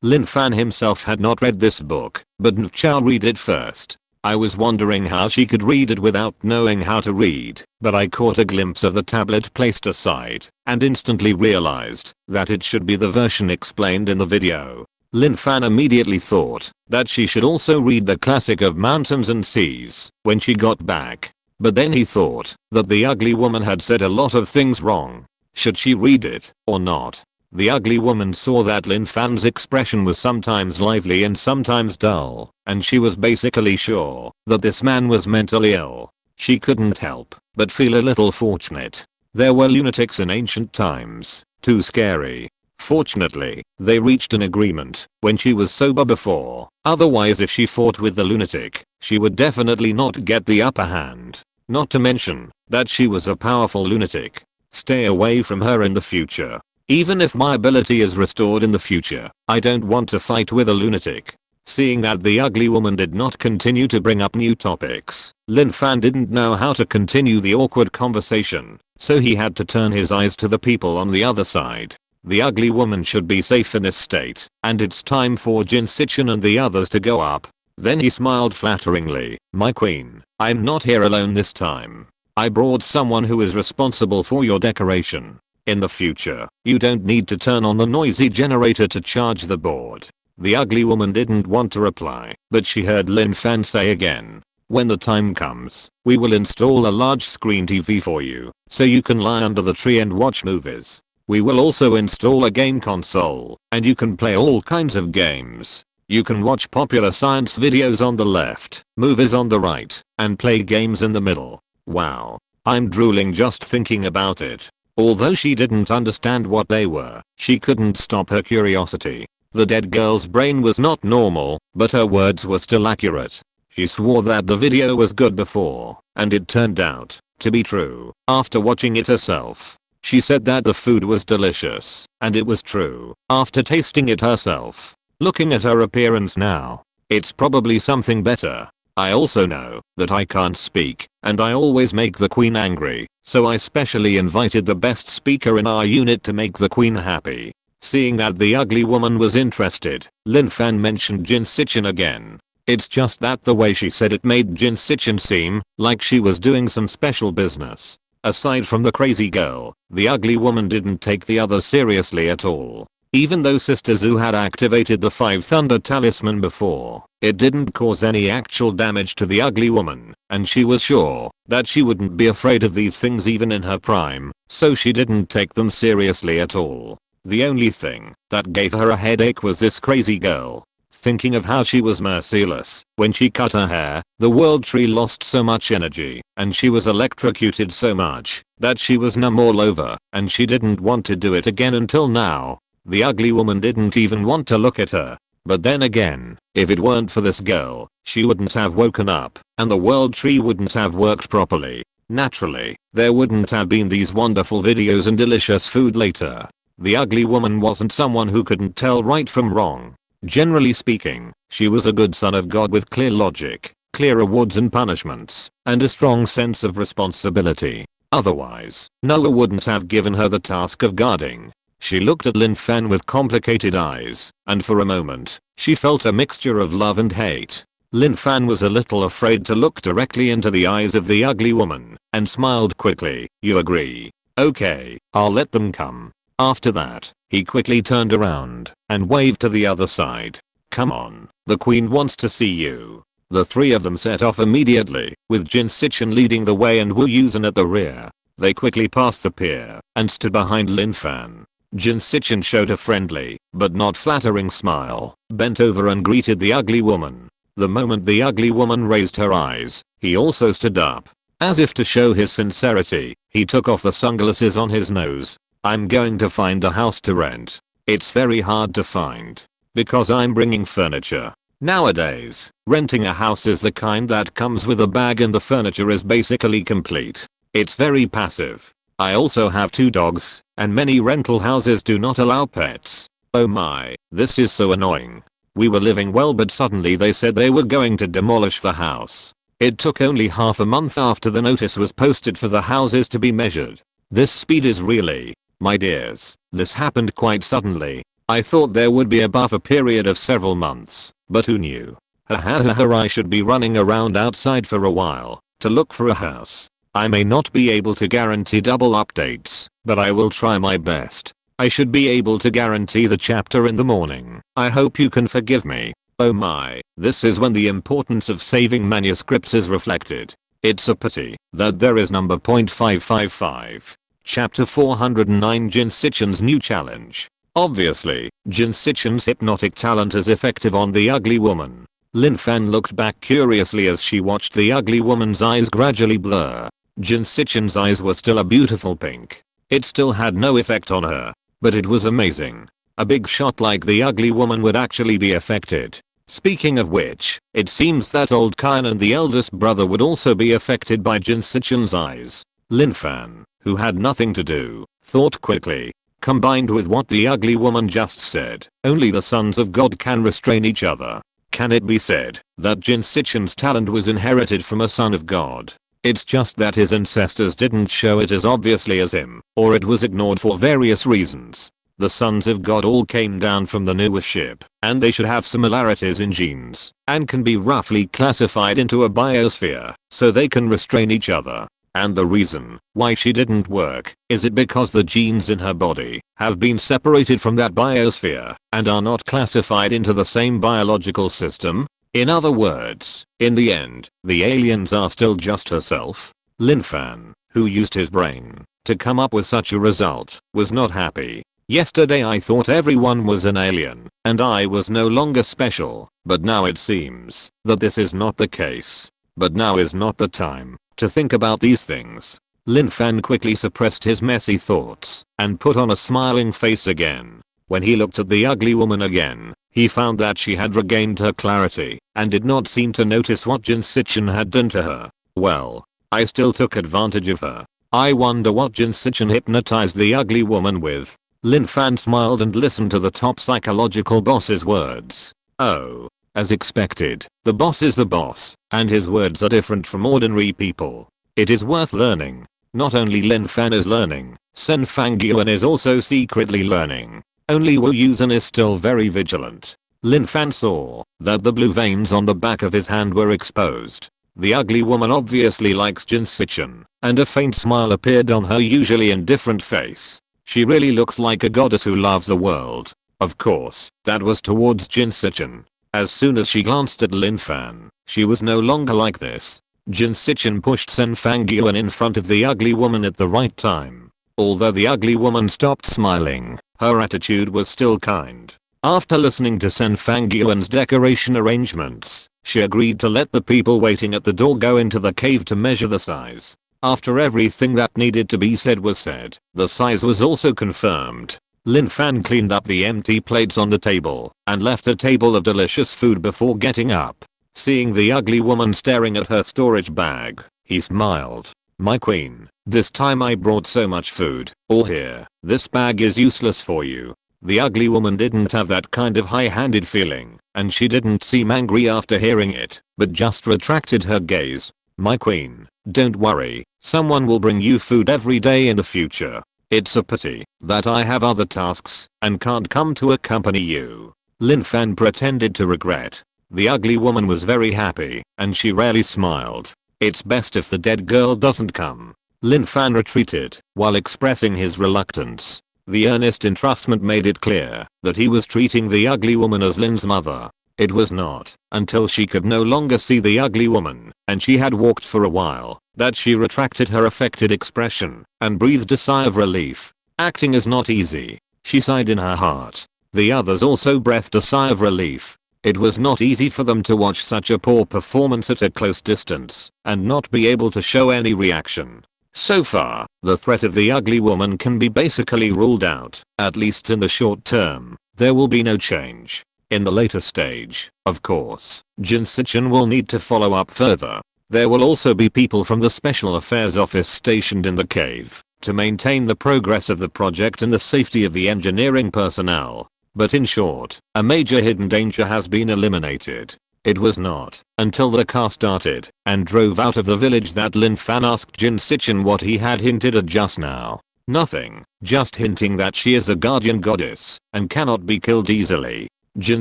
Speaker 1: Lin Fan himself had not read this book, but Nuchao read it first. I was wondering how she could read it without knowing how to read, but I caught a glimpse of the tablet placed aside, and instantly realized that it should be the version explained in the video. Lin Fan immediately thought that she should also read the classic of mountains and seas when she got back. But then he thought that the ugly woman had said a lot of things wrong. Should she read it or not? The ugly woman saw that Lin Fan's expression was sometimes lively and sometimes dull, and she was basically sure that this man was mentally ill. She couldn't help but feel a little fortunate. There were lunatics in ancient times, too scary. Fortunately, they reached an agreement when she was sober before. Otherwise, if she fought with the lunatic, she would definitely not get the upper hand. Not to mention that she was a powerful lunatic. Stay away from her in the future. Even if my ability is restored in the future, I don't want to fight with a lunatic. Seeing that the ugly woman did not continue to bring up new topics, Lin Fan didn't know how to continue the awkward conversation, so he had to turn his eyes to the people on the other side. The ugly woman should be safe in this state, and it's time for Jin Sichin and the others to go up. Then he smiled flatteringly. My queen, I'm not here alone this time. I brought someone who is responsible for your decoration. In the future, you don't need to turn on the noisy generator to charge the board. The ugly woman didn't want to reply, but she heard Lin Fan say again. When the time comes, we will install a large screen TV for you, so you can lie under the tree and watch movies. We will also install a game console, and you can play all kinds of games. You can watch popular science videos on the left, movies on the right, and play games in the middle. Wow. I'm drooling just thinking about it. Although she didn't understand what they were, she couldn't stop her curiosity. The dead girl's brain was not normal, but her words were still accurate. She swore that the video was good before, and it turned out to be true after watching it herself. She said that the food was delicious, and it was true after tasting it herself. Looking at her appearance now, it's probably something better. I also know that I can't speak, and I always make the queen angry, so I specially invited the best speaker in our unit to make the queen happy. Seeing that the ugly woman was interested, Lin Fan mentioned Jin Sichin again. It's just that the way she said it made Jin Sichin seem like she was doing some special business. Aside from the crazy girl, the ugly woman didn't take the others seriously at all. Even though Sister Zhu had activated the 5 Thunder Talisman before, it didn't cause any actual damage to the ugly woman, and she was sure that she wouldn't be afraid of these things even in her prime, so she didn't take them seriously at all. The only thing that gave her a headache was this crazy girl. Thinking of how she was merciless when she cut her hair, the world tree lost so much energy, and she was electrocuted so much that she was numb all over, and she didn't want to do it again until now. The ugly woman didn't even want to look at her. But then again, if it weren't for this girl, she wouldn't have woken up, and the world tree wouldn't have worked properly. Naturally, there wouldn't have been these wonderful videos and delicious food later. The ugly woman wasn't someone who couldn't tell right from wrong. Generally speaking, she was a good son of God with clear logic, clear rewards and punishments, and a strong sense of responsibility. Otherwise, Noah wouldn't have given her the task of guarding. She looked at Lin Fan with complicated eyes, and for a moment, she felt a mixture of love and hate. Lin Fan was a little afraid to look directly into the eyes of the ugly woman, and smiled quickly. "You agree? Okay, I'll let them come." After that, he quickly turned around and waved to the other side. "Come on, the queen wants to see you." The three of them set off immediately, with Jin Sichin leading the way and Wu Yusen at the rear. They quickly passed the pier and stood behind Lin Fan. Jin Sichin showed a friendly, but not flattering smile, bent over and greeted the ugly woman. The moment the ugly woman raised her eyes, he also stood up. As if to show his sincerity, he took off the sunglasses on his nose. "I'm going to find a house to rent. It's very hard to find, because I'm bringing furniture. Nowadays, renting a house is the kind that comes with a bag and the furniture is basically complete. It's very passive. I also have 2 dogs, and many rental houses do not allow pets. Oh my, this is so annoying. We were living well, but suddenly they said they were going to demolish the house. It took only half a month after the notice was posted for the houses to be measured. This speed is really, my dears, this happened quite suddenly. I thought there would be a buffer period of several months, but who knew? I should be running around outside for a while to look for a house. I may not be able to guarantee double updates, but I will try my best. I should be able to guarantee the chapter in the morning. I hope you can forgive me." Oh my, this is when the importance of saving manuscripts is reflected. It's a pity that there is number .555. Chapter 409, Jin Sichin's new challenge. Obviously, Jin Sichin's hypnotic talent is effective on the ugly woman. Lin Fan looked back curiously as she watched the ugly woman's eyes gradually blur. Jin Sichin's eyes were still a beautiful pink. It still had no effect on her, but it was amazing. A big shot like the ugly woman would actually be affected. Speaking of which, it seems that old Kain and the eldest brother would also be affected by Jin Sichin's eyes. Lin Fan, who had nothing to do, thought quickly. Combined with what the ugly woman just said, only the sons of God can restrain each other. Can it be said that Jin Sichin's talent was inherited from a son of God? It's just that his ancestors didn't show it as obviously as him, or it was ignored for various reasons. The sons of God all came down from the newest ship, and they should have similarities in genes, and can be roughly classified into a biosphere, so they can restrain each other. And the reason why she didn't work is it because the genes in her body have been separated from that biosphere and are not classified into the same biological system? In other words, in the end, the aliens are still just herself. Lin Fan, who used his brain to come up with such a result, was not happy. Yesterday I thought everyone was an alien, and I was no longer special, but now it seems that this is not the case. But now is not the time to think about these things. Lin Fan quickly suppressed his messy thoughts and put on a smiling face again. When he looked at the ugly woman again, he found that she had regained her clarity and did not seem to notice what Jin Sichin had done to her. Well, I still took advantage of her. I wonder what Jin Sichin hypnotized the ugly woman with. Lin Fan smiled and listened to the top psychological boss's words. Oh. As expected, the boss is the boss, and his words are different from ordinary people. It is worth learning. Not only Lin Fan is learning, Sen Fangyuan is also secretly learning. Only Wu Yusen is still very vigilant. Lin Fan saw that the blue veins on the back of his hand were exposed. The ugly woman obviously likes Jin Sichin, and a faint smile appeared on her usually indifferent face. She really looks like a goddess who loves the world. Of course, that was towards Jin Sichin. As soon as she glanced at Lin Fan, she was no longer like this. Jin Sichin pushed Sen Fangyuan in front of the ugly woman at the right time. Although the ugly woman stopped smiling Her attitude was still kind. After listening to Sen Fangyuan's decoration arrangements, she agreed to let the people waiting at the door go into the cave to measure the size. After everything that needed to be said was said, the size was also confirmed. Lin Fan cleaned up the empty plates on the table and left a table of delicious food before getting up. Seeing the ugly woman staring at her storage bag, he smiled. "My queen, this time I brought so much food. All here. This bag is useless for you." The ugly woman didn't have that kind of high-handed feeling, and she didn't seem angry after hearing it, but just retracted her gaze. "My queen, don't worry, someone will bring you food every day in the future. It's a pity that I have other tasks and can't come to accompany you." Lin Fan pretended to regret. The ugly woman was very happy, and she rarely smiled. "It's best if the dead girl doesn't come." Lin Fan retreated while expressing his reluctance. The earnest entrustment made it clear that he was treating the ugly woman as Lin's mother. It was not until she could no longer see the ugly woman, and she had walked for a while, that she retracted her affected expression and breathed a sigh of relief. Acting is not easy, she sighed in her heart. The others also breathed a sigh of relief. It was not easy for them to watch such a poor performance at a close distance and not be able to show any reaction. So far, the threat of the ugly woman can be basically ruled out, at least in the short term. There will be no change. In the later stage, of course, Jin Sichin will need to follow up further. There will also be people from the Special Affairs Office stationed in the cave to maintain the progress of the project and the safety of the engineering personnel. But in short, a major hidden danger has been eliminated. It was not until the car started and drove out of the village that Lin Fan asked Jin Sichin what he had hinted at just now. Nothing, just hinting that she is a guardian goddess and cannot be killed easily. Jin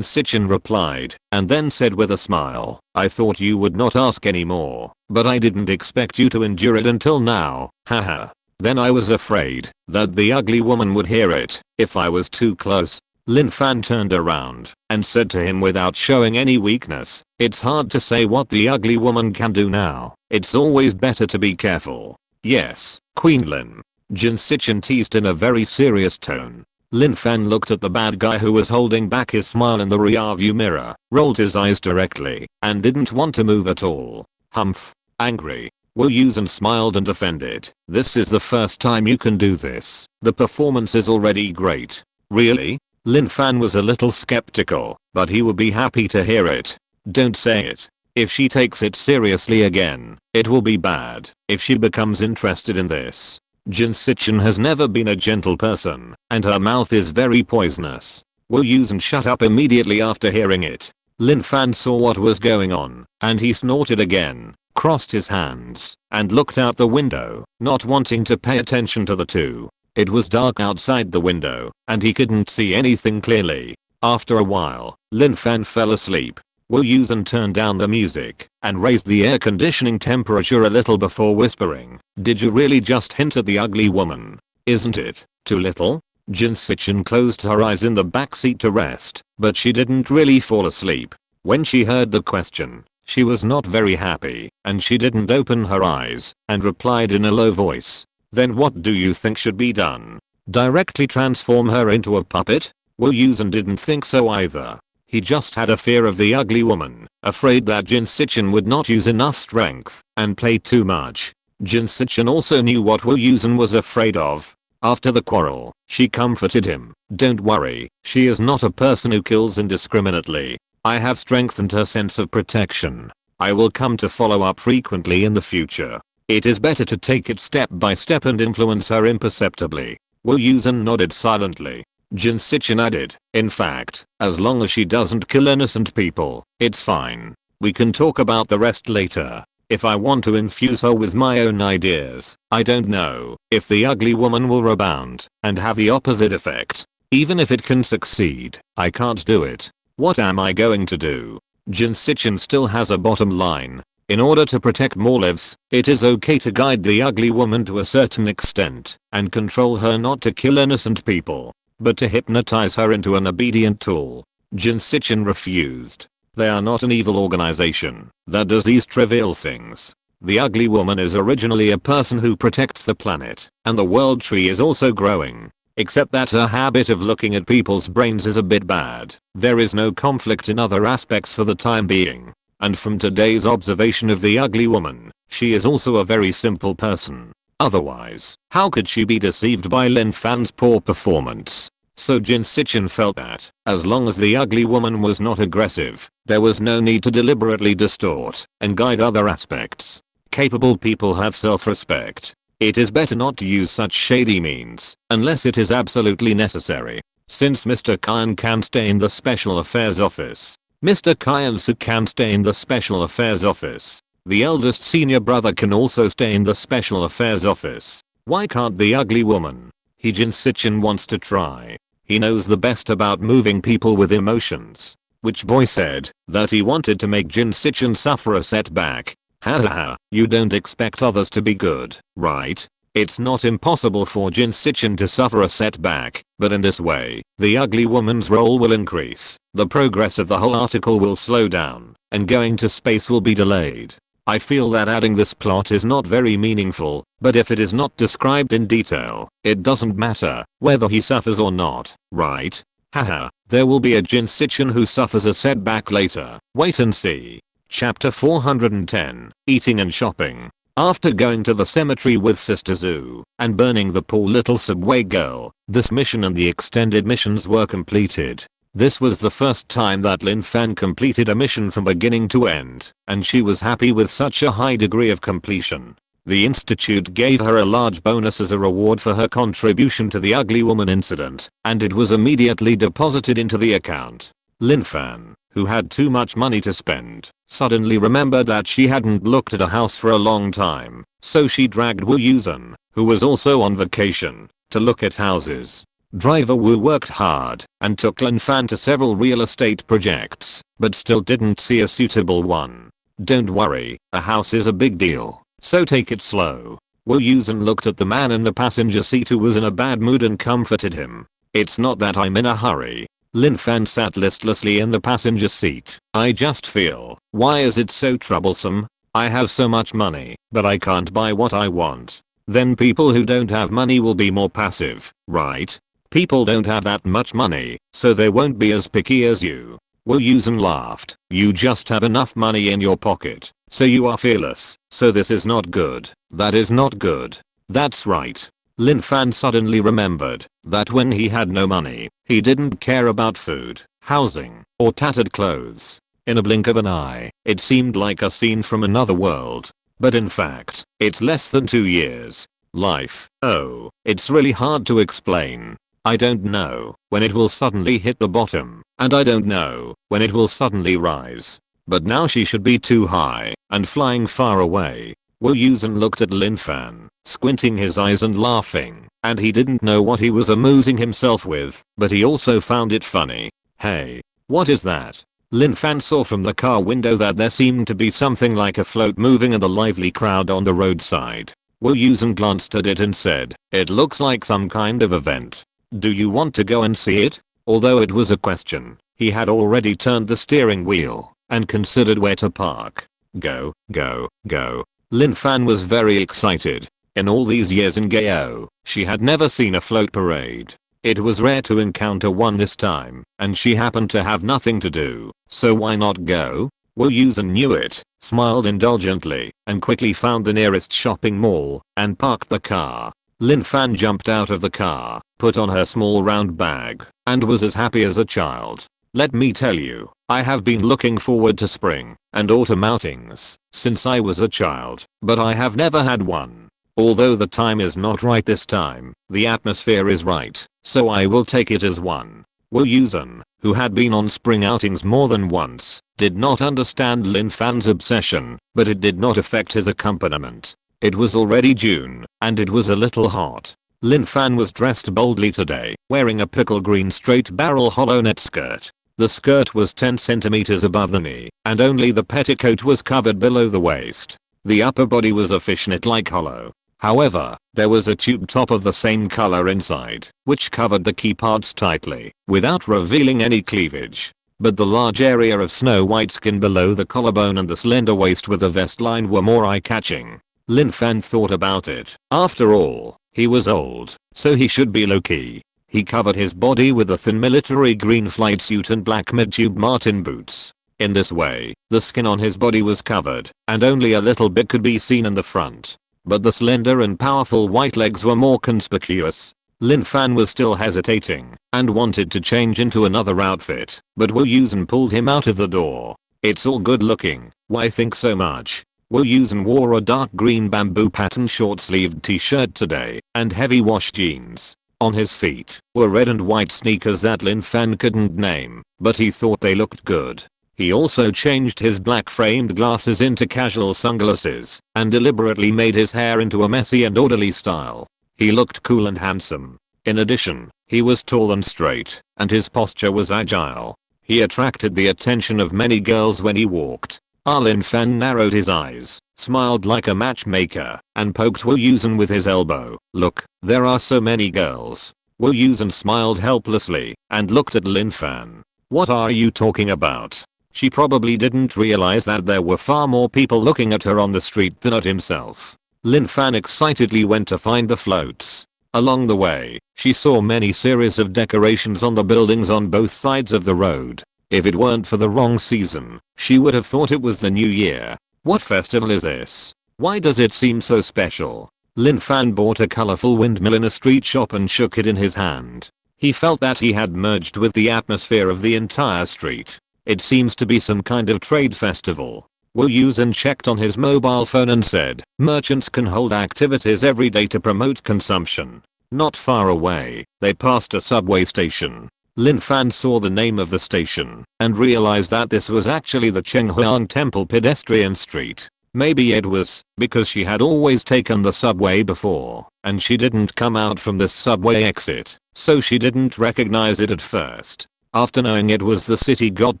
Speaker 1: Sichin replied, and then said with a smile, "I thought you would not ask anymore, but I didn't expect you to endure it until now, haha. Then I was afraid that the ugly woman would hear it if I was too close." Lin Fan turned around and said to him without showing any weakness, "It's hard to say what the ugly woman can do now. It's always better to be careful." "Yes, Queen Lin." Jin Sichin teased in a very serious tone. Lin Fan looked at the bad guy who was holding back his smile in the rearview mirror, rolled his eyes directly, and didn't want to move at all. "Humph." Angry, Wu Yusen smiled and defended. "This is the first time you can do this. The performance is already great." "Really?" Lin Fan was a little skeptical, but he would be happy to hear it. "Don't say it. If she takes it seriously again, it will be bad if she becomes interested in this." Jin Sichin has never been a gentle person, and her mouth is very poisonous. Wu Yusen shut up immediately after hearing it. Lin Fan saw what was going on, and he snorted again, crossed his hands, and looked out the window, not wanting to pay attention to the two. It was dark outside the window, and he couldn't see anything clearly. After a while, Lin Fan fell asleep. Wu Yusen turned down the music and raised the air conditioning temperature a little before whispering, "Did you really just hint at the ugly woman? Isn't it too little?" Jin Sichin closed her eyes in the backseat to rest, but she didn't really fall asleep. When she heard the question, she was not very happy, and she didn't open her eyes and replied in a low voice, "Then what do you think should be done? Directly transform her into a puppet?" Wu Yusen didn't think so either. He just had a fear of the ugly woman, afraid that Jin Sichin would not use enough strength and play too much. Jin Sichin also knew what Wu Yusen was afraid of. After the quarrel, she comforted him. "Don't worry, she is not a person who kills indiscriminately. I have strengthened her sense of protection. I will come to follow up frequently in the future. It is better to take it step by step and influence her imperceptibly." Wu Yusen nodded silently. Jin Sichin added, "In fact, as long as she doesn't kill innocent people, it's fine. We can talk about the rest later. If I want to infuse her with my own ideas, I don't know if the ugly woman will rebound and have the opposite effect. Even if it can succeed, I can't do it. What am I going to do?" Jin Sichin still has a bottom line. In order to protect more lives, it is okay to guide the ugly woman to a certain extent and control her not to kill innocent people, but to hypnotize her into an obedient tool. Jin Sichin refused. They are not an evil organization that does these trivial things. The ugly woman is originally a person who protects the planet, and the world tree is also growing. except that her habit of looking at people's brains is a bit bad. There is no conflict in other aspects for the time being. And from today's observation of the ugly woman, she is also a very simple person. Otherwise, how could she be deceived by Lin Fan's poor performance? So Jin Sichin felt that, as long as the ugly woman was not aggressive, there was no need to deliberately distort and guide other aspects. Capable people have self-respect. It is better not to use such shady means, unless it is absolutely necessary. Since Mr. Kyan can stay in the Special Affairs Office, Mr. Kyan-soo can stay in the Special Affairs Office. The eldest senior brother can also stay in the Special Affairs Office. Why can't the ugly woman? Jin Sichin wants to try. He knows the best about moving people with emotions. Which boy said that he wanted to make Jin Sichin suffer a setback? Hahaha, you don't expect others to be good, right? It's not impossible for Jin Sichin to suffer a setback, but in this way, the ugly woman's role will increase, the progress of the whole article will slow down, and going to space will be delayed. I feel that adding this plot is not very meaningful, but if it is not described in detail, it doesn't matter whether he suffers or not, right? Haha, there will be a Jin Sichin who suffers a setback later, wait and see. Chapter 410, Eating and Shopping. After going to the cemetery with Sister Zhu and burning the poor little subway girl, this mission and the extended missions were completed. This was the first time that Lin Fan completed a mission from beginning to end, and she was happy with such a high degree of completion. The institute gave her a large bonus as a reward for her contribution to the ugly woman incident, and it was immediately deposited into the account. Lin Fan, who had too much money to spend, suddenly remembered that she hadn't looked at a house for a long time, so she dragged Wu Yusen, who was also on vacation, to look at houses. Driver Wu worked hard and took Lin Fan to several real estate projects, but still didn't see a suitable one. Don't worry, a house is a big deal, so take it slow. Wu Yusen looked at the man in the passenger seat who was in a bad mood and comforted him. It's not that I'm in a hurry. Lin Fan sat listlessly in the passenger seat. I just feel, why is it so troublesome? I have so much money, but I can't buy what I want. Then people who don't have money will be more passive, right? People don't have that much money, so they won't be as picky as you. Wu Yusen laughed. You just have enough money in your pocket, so you are fearless, so this is not good. That is not good. That's right. Lin Fan suddenly remembered that when he had no money, he didn't care about food, housing, or tattered clothes. In a blink of an eye, it seemed like a scene from another world. But in fact, it's less than 2 years. Life, oh, it's really hard to explain. I don't know when it will suddenly hit the bottom, and I don't know when it will suddenly rise. But now she should be too high and flying far away. Wu Yusen looked at Lin Fan, squinting his eyes and laughing, and he didn't know what he was amusing himself with, but he also found it funny. Hey, what is that? Lin Fan saw from the car window that there seemed to be something like a float moving and a lively crowd on the roadside. Wu Yusen glanced at it and said, it looks like some kind of event. Do you want to go and see it? Although it was a question, he had already turned the steering wheel and considered where to park. Go, go, go. Lin Fan was very excited. In all these years in Gao, she had never seen a float parade. It was rare to encounter one this time, and she happened to have nothing to do, so why not go? Wu Yusen knew it, smiled indulgently, and quickly found the nearest shopping mall and parked the car. Lin Fan jumped out of the car, put on her small round bag, and was as happy as a child. Let me tell you, I have been looking forward to spring and autumn outings since I was a child, but I have never had one. Although the time is not right this time, the atmosphere is right, so I will take it as one. Wu Yusen, who had been on spring outings more than once, did not understand Lin Fan's obsession, but it did not affect his accompaniment. It was already June, and it was a little hot. Lin Fan was dressed boldly today, wearing a pickle green straight barrel hollow net skirt. The skirt was 10 centimeters above the knee, and only the petticoat was covered below the waist. The upper body was a fishnet-like hollow. However, there was a tube top of the same color inside, which covered the key parts tightly, without revealing any cleavage. But the large area of snow-white skin below the collarbone and the slender waist with the vest line were more eye-catching. Lin Fan thought about it. After all, he was old, so he should be low-key. He covered his body with a thin military green flight suit and black mid-tube Martin boots. In this way, the skin on his body was covered, and only a little bit could be seen in the front. But the slender and powerful white legs were more conspicuous. Lin Fan was still hesitating, and wanted to change into another outfit, but Wu Yusen pulled him out of the door. "It's all good looking, why think so much?" Wu Yusen wore a dark green bamboo pattern short-sleeved t-shirt today, and heavy wash jeans. On his feet were red and white sneakers that Lin Fan couldn't name, but he thought they looked good. He also changed his black framed glasses into casual sunglasses, and deliberately made his hair into a messy and orderly style. He looked cool and handsome. In addition, he was tall and straight, and his posture was agile. He attracted the attention of many girls when he walked. Lin Fan narrowed his eyes, smiled like a matchmaker, and poked Wu Yusen with his elbow. "Look, there are so many girls." Wu Yusen smiled helplessly, and looked at Lin Fan. "What are you talking about?" She probably didn't realize that there were far more people looking at her on the street than at himself. Lin Fan excitedly went to find the floats. Along the way, she saw many series of decorations on the buildings on both sides of the road. If it weren't for the wrong season, she would have thought it was the new year. What festival is this? Why does it seem so special? Lin Fan bought a colorful windmill in a street shop and shook it in his hand. He felt that he had merged with the atmosphere of the entire street. It seems to be some kind of trade festival. Wu Yusen checked on his mobile phone and said, "Merchants can hold activities every day to promote consumption." Not far away, they passed a subway station. Lin Fan saw the name of the station, and realized that this was actually the Chenghuang Temple pedestrian street. Maybe it was, because she had always taken the subway before, and she didn't come out from this subway exit, so she didn't recognize it at first. After knowing it was the city god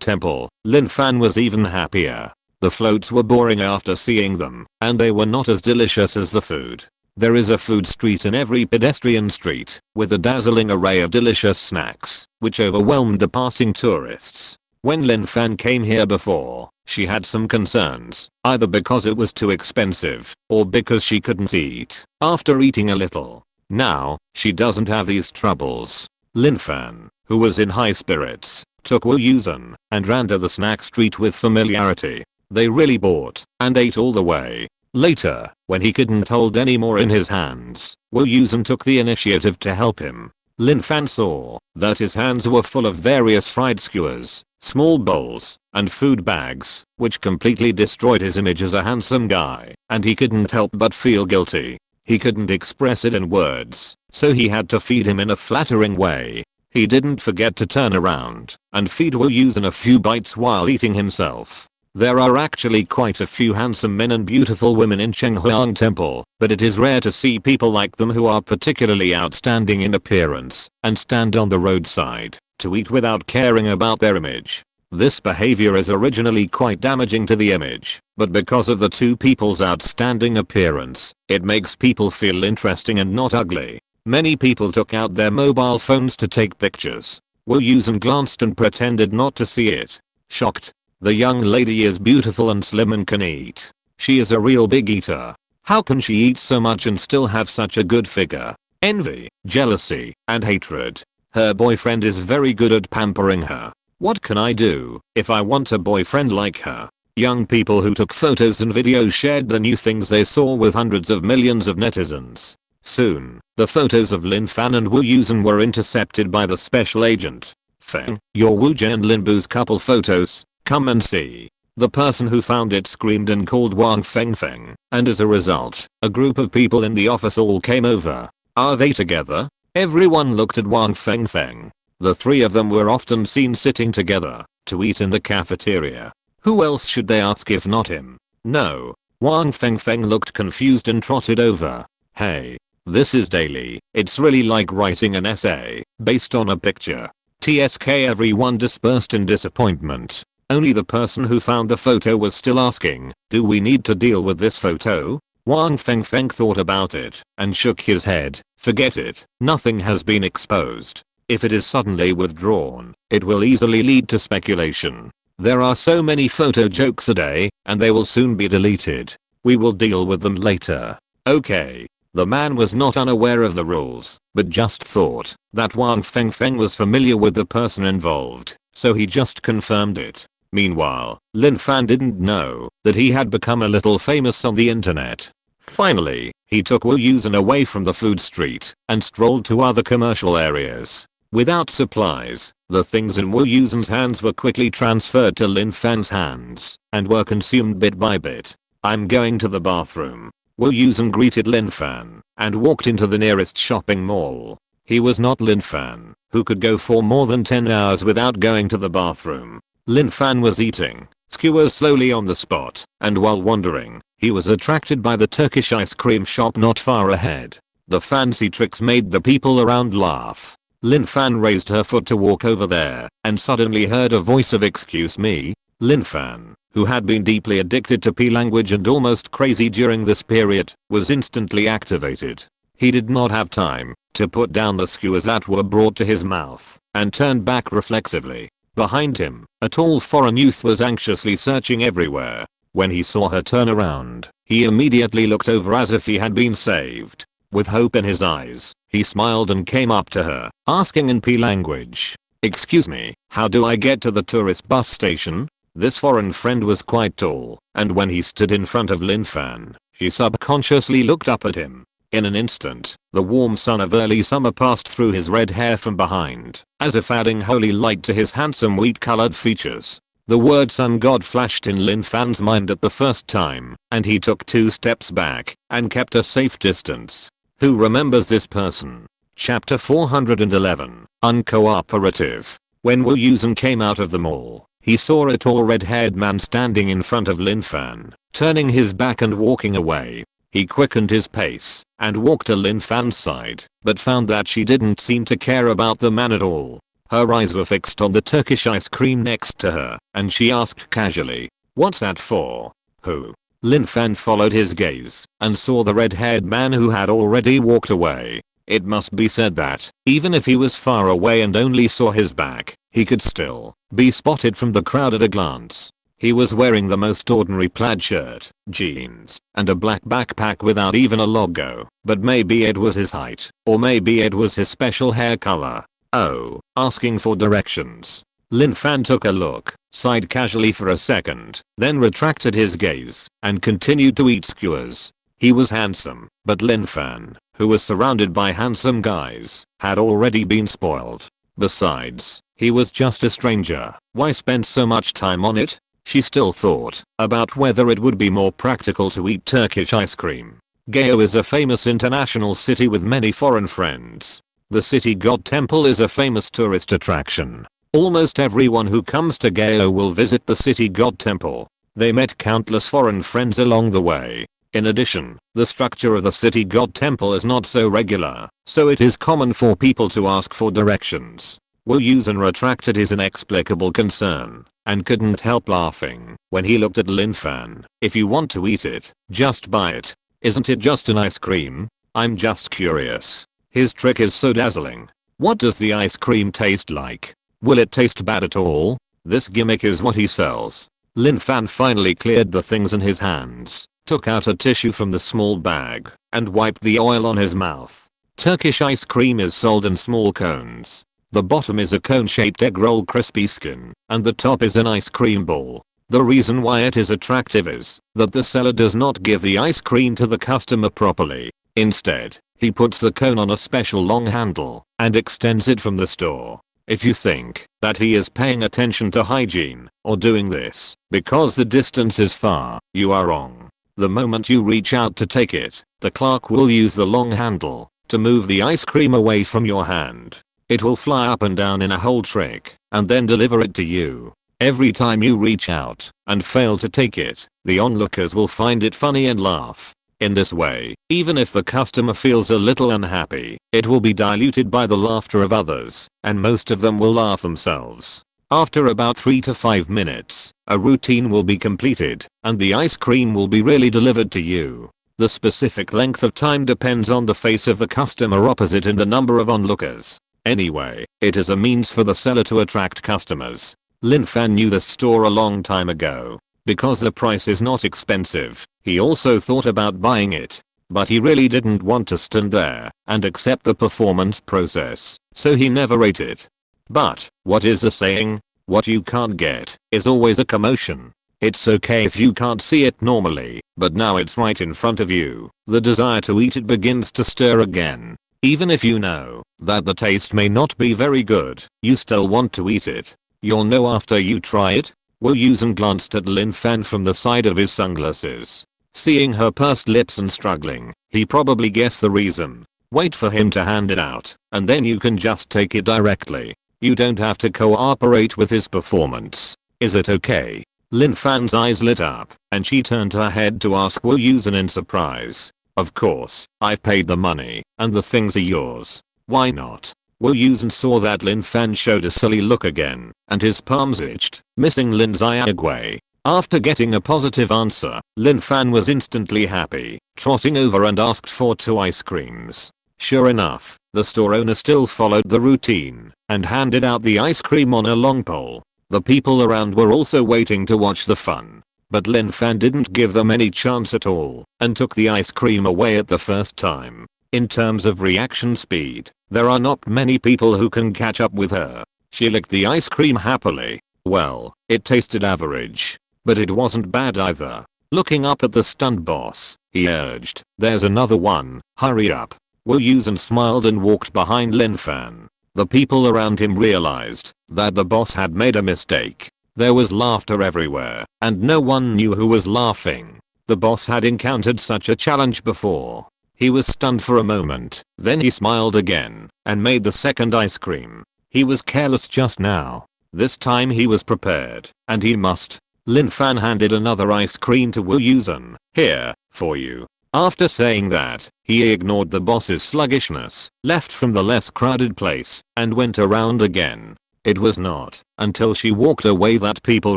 Speaker 1: temple, Lin Fan was even happier. The floats were boring after seeing them, and they were not as delicious as the food. There is a food street in every pedestrian street, with a dazzling array of delicious snacks, which overwhelmed the passing tourists. When Lin Fan came here before, she had some concerns, either because it was too expensive, or because she couldn't eat after eating a little. Now, she doesn't have these troubles. Lin Fan, who was in high spirits, took Wu Yusen and ran to the snack street with familiarity. They really bought and ate all the way. Later, when he couldn't hold any more in his hands, Wu Yusen took the initiative to help him. Lin Fan saw that his hands were full of various fried skewers, small bowls, and food bags, which completely destroyed his image as a handsome guy, and he couldn't help but feel guilty. He couldn't express it in words, so he had to feed him in a flattering way. He didn't forget to turn around and feed Wu Yusen a few bites while eating himself. There are actually quite a few handsome men and beautiful women in Chenghuang Temple, but it is rare to see people like them who are particularly outstanding in appearance and stand on the roadside to eat without caring about their image. This behavior is originally quite damaging to the image, but because of the two people's outstanding appearance, it makes people feel interesting and not ugly. Many people took out their mobile phones to take pictures. Wu Yusen glanced and pretended not to see it. Shocked. The young lady is beautiful and slim and can eat. She is a real big eater. How can she eat so much and still have such a good figure? Envy, jealousy, and hatred. Her boyfriend is very good at pampering her. What can I do if I want a boyfriend like her? Young people who took photos and videos shared the new things they saw with hundreds of millions of netizens. Soon, the photos of Lin Fan and Wu Yusen were intercepted by the special agent. "Feng, your Wu Jie and Lin Bu's couple photos, come and see." The person who found it screamed and called Wang Feng, and as a result, a group of people in the office all came over. Are they together? Everyone looked at Wang Feng. The three of them were often seen sitting together to eat in the cafeteria. Who else should they ask if not him? No. Wang Feng looked confused and trotted over. "Hey. This is daily. It's really like writing an essay based on a picture." TSK everyone dispersed in disappointment. Only the person who found the photo was still asking, "Do we need to deal with this photo?" Wang Feng thought about it and shook his head. "Forget it. Nothing has been exposed. If it is suddenly withdrawn, it will easily lead to speculation. There are so many photo jokes a day, and they will soon be deleted. We will deal with them later." Okay. The man was not unaware of the rules, but just thought that Wang Fengfeng was familiar with the person involved, so he just confirmed it. Meanwhile, Lin Fan didn't know that he had become a little famous on the internet. Finally, he took Wu Yusen away from the food street and strolled to other commercial areas. Without supplies, the things in Wu Yusen's hands were quickly transferred to Lin Fan's hands and were consumed bit by bit. "I'm going to the bathroom." Wu Yusen greeted Lin Fan and walked into the nearest shopping mall. He was not Lin Fan, who could go for more than 10 hours without going to the bathroom. Lin Fan was eating skewers slowly on the spot, and while wandering, he was attracted by the Turkish ice cream shop not far ahead. The fancy tricks made the people around laugh. Lin Fan raised her foot to walk over there and suddenly heard a voice of "Excuse me?" Lin Fan, who had been deeply addicted to P language and almost crazy during this period, was instantly activated. He did not have time to put down the skewers that were brought to his mouth and turned back reflexively. Behind him, a tall foreign youth was anxiously searching everywhere. When he saw her turn around, he immediately looked over as if he had been saved. With hope in his eyes, he smiled and came up to her, asking in P language, "Excuse me, how do I get to the tourist bus station?" This foreign friend was quite tall, and when he stood in front of Lin Fan, she subconsciously looked up at him. In an instant, the warm sun of early summer passed through his red hair from behind, as if adding holy light to his handsome wheat-colored features. The word sun god flashed in Lin Fan's mind at the first time, and he took 2 steps back and kept a safe distance. Who remembers this person? Chapter 411, Uncooperative. When Wu Yusen came out of the mall, he saw a tall red-haired man standing in front of Lin Fan, turning his back and walking away. He quickened his pace and walked to Lin Fan's side, but found that she didn't seem to care about the man at all. Her eyes were fixed on the Turkish ice cream next to her, and she asked casually, "What's that for?" "Who?" Lin Fan followed his gaze and saw the red-haired man who had already walked away. It must be said that, even if he was far away and only saw his back, he could still be spotted from the crowd at a glance. He was wearing the most ordinary plaid shirt, jeans, and a black backpack without even a logo, but maybe it was his height, or maybe it was his special hair color. "Oh, asking for directions." Lin Fan took a look, sighed casually for a second, then retracted his gaze, and continued to eat skewers. He was handsome, but Lin Fan, who was surrounded by handsome guys, had already been spoiled. Besides, he was just a stranger. Why spend so much time on it? She still thought about whether it would be more practical to eat Turkish ice cream. Gao is a famous international city with many foreign friends. The city god temple is a famous tourist attraction. Almost everyone who comes to Gao will visit the city god temple. They met countless foreign friends along the way. In addition, the structure of the city god temple is not so regular, so it is common for people to ask for directions. Wu Yusen retracted his inexplicable concern and couldn't help laughing when he looked at Lin Fan. "If you want to eat it, just buy it. Isn't it just an ice cream? I'm just curious." His trick is so dazzling. What does the ice cream taste like? Will it taste bad at all? This gimmick is what he sells. Lin Fan finally cleared the things in his hands, took out a tissue from the small bag, and wiped the oil on his mouth. Turkish ice cream is sold in small cones. The bottom is a cone-shaped egg roll crispy skin, and the top is an ice cream ball. The reason why it is attractive is that the seller does not give the ice cream to the customer properly. Instead, he puts the cone on a special long handle and extends it from the store. If you think that he is paying attention to hygiene or doing this because the distance is far, you are wrong. The moment you reach out to take it, the clerk will use the long handle to move the ice cream away from your hand. It will fly up and down in a whole trick and then deliver it to you. Every time you reach out and fail to take it, the onlookers will find it funny and laugh. In this way, even if the customer feels a little unhappy, it will be diluted by the laughter of others, and most of them will laugh themselves. After about 3 to 5 minutes, a routine will be completed, and the ice cream will be really delivered to you. The specific length of time depends on the face of the customer opposite and the number of onlookers. Anyway, it is a means for the seller to attract customers. Lin Fan knew this store a long time ago. Because the price is not expensive, he also thought about buying it. but he really didn't want to stand there and accept the performance process, so he never ate it. But, what is the saying? What you can't get is always a commotion. It's okay if you can't see it normally, but now it's right in front of you. The desire to eat it begins to stir again. Even if you know that the taste may not be very good, you still want to eat it. You'll know after you try it. Wu Yusen glanced at Lin Fan from the side of his sunglasses. Seeing her pursed lips and struggling, he probably guessed the reason. Wait for him to hand it out, and then you can just take it directly. You don't have to cooperate with his performance. Is it okay? Lin Fan's eyes lit up, and she turned her head to ask Wu Yusen in surprise. Of course, I've paid the money, and the things are yours. Why not? Wu Yusen saw that Lin Fan showed a silly look again, and his palms itched, missing Lin's Iagway. After getting a positive answer, Lin Fan was instantly happy, trotting over and asked for 2 ice creams. Sure enough, the store owner still followed the routine, and handed out the ice cream on a long pole. The people around were also waiting to watch the fun. But Lin Fan didn't give them any chance at all, and took the ice cream away at the first time. In terms of reaction speed, there are not many people who can catch up with her. She licked the ice cream happily. Well, it tasted average. But it wasn't bad either. Looking up at the stunned boss, he urged, "There's another one, hurry up." Wu Yusen smiled and walked behind Lin Fan. The people around him realized that the boss had made a mistake. There was laughter everywhere, and no one knew who was laughing. The boss had encountered such a challenge before. He was stunned for a moment, then he smiled again, and made the second ice cream. He was careless just now. This time he was prepared, and he must. Lin Fan handed another ice cream to Wu Yusen. "Here, for you." After saying that, he ignored the boss's sluggishness, left from the less crowded place, and went around again. It was not until she walked away that people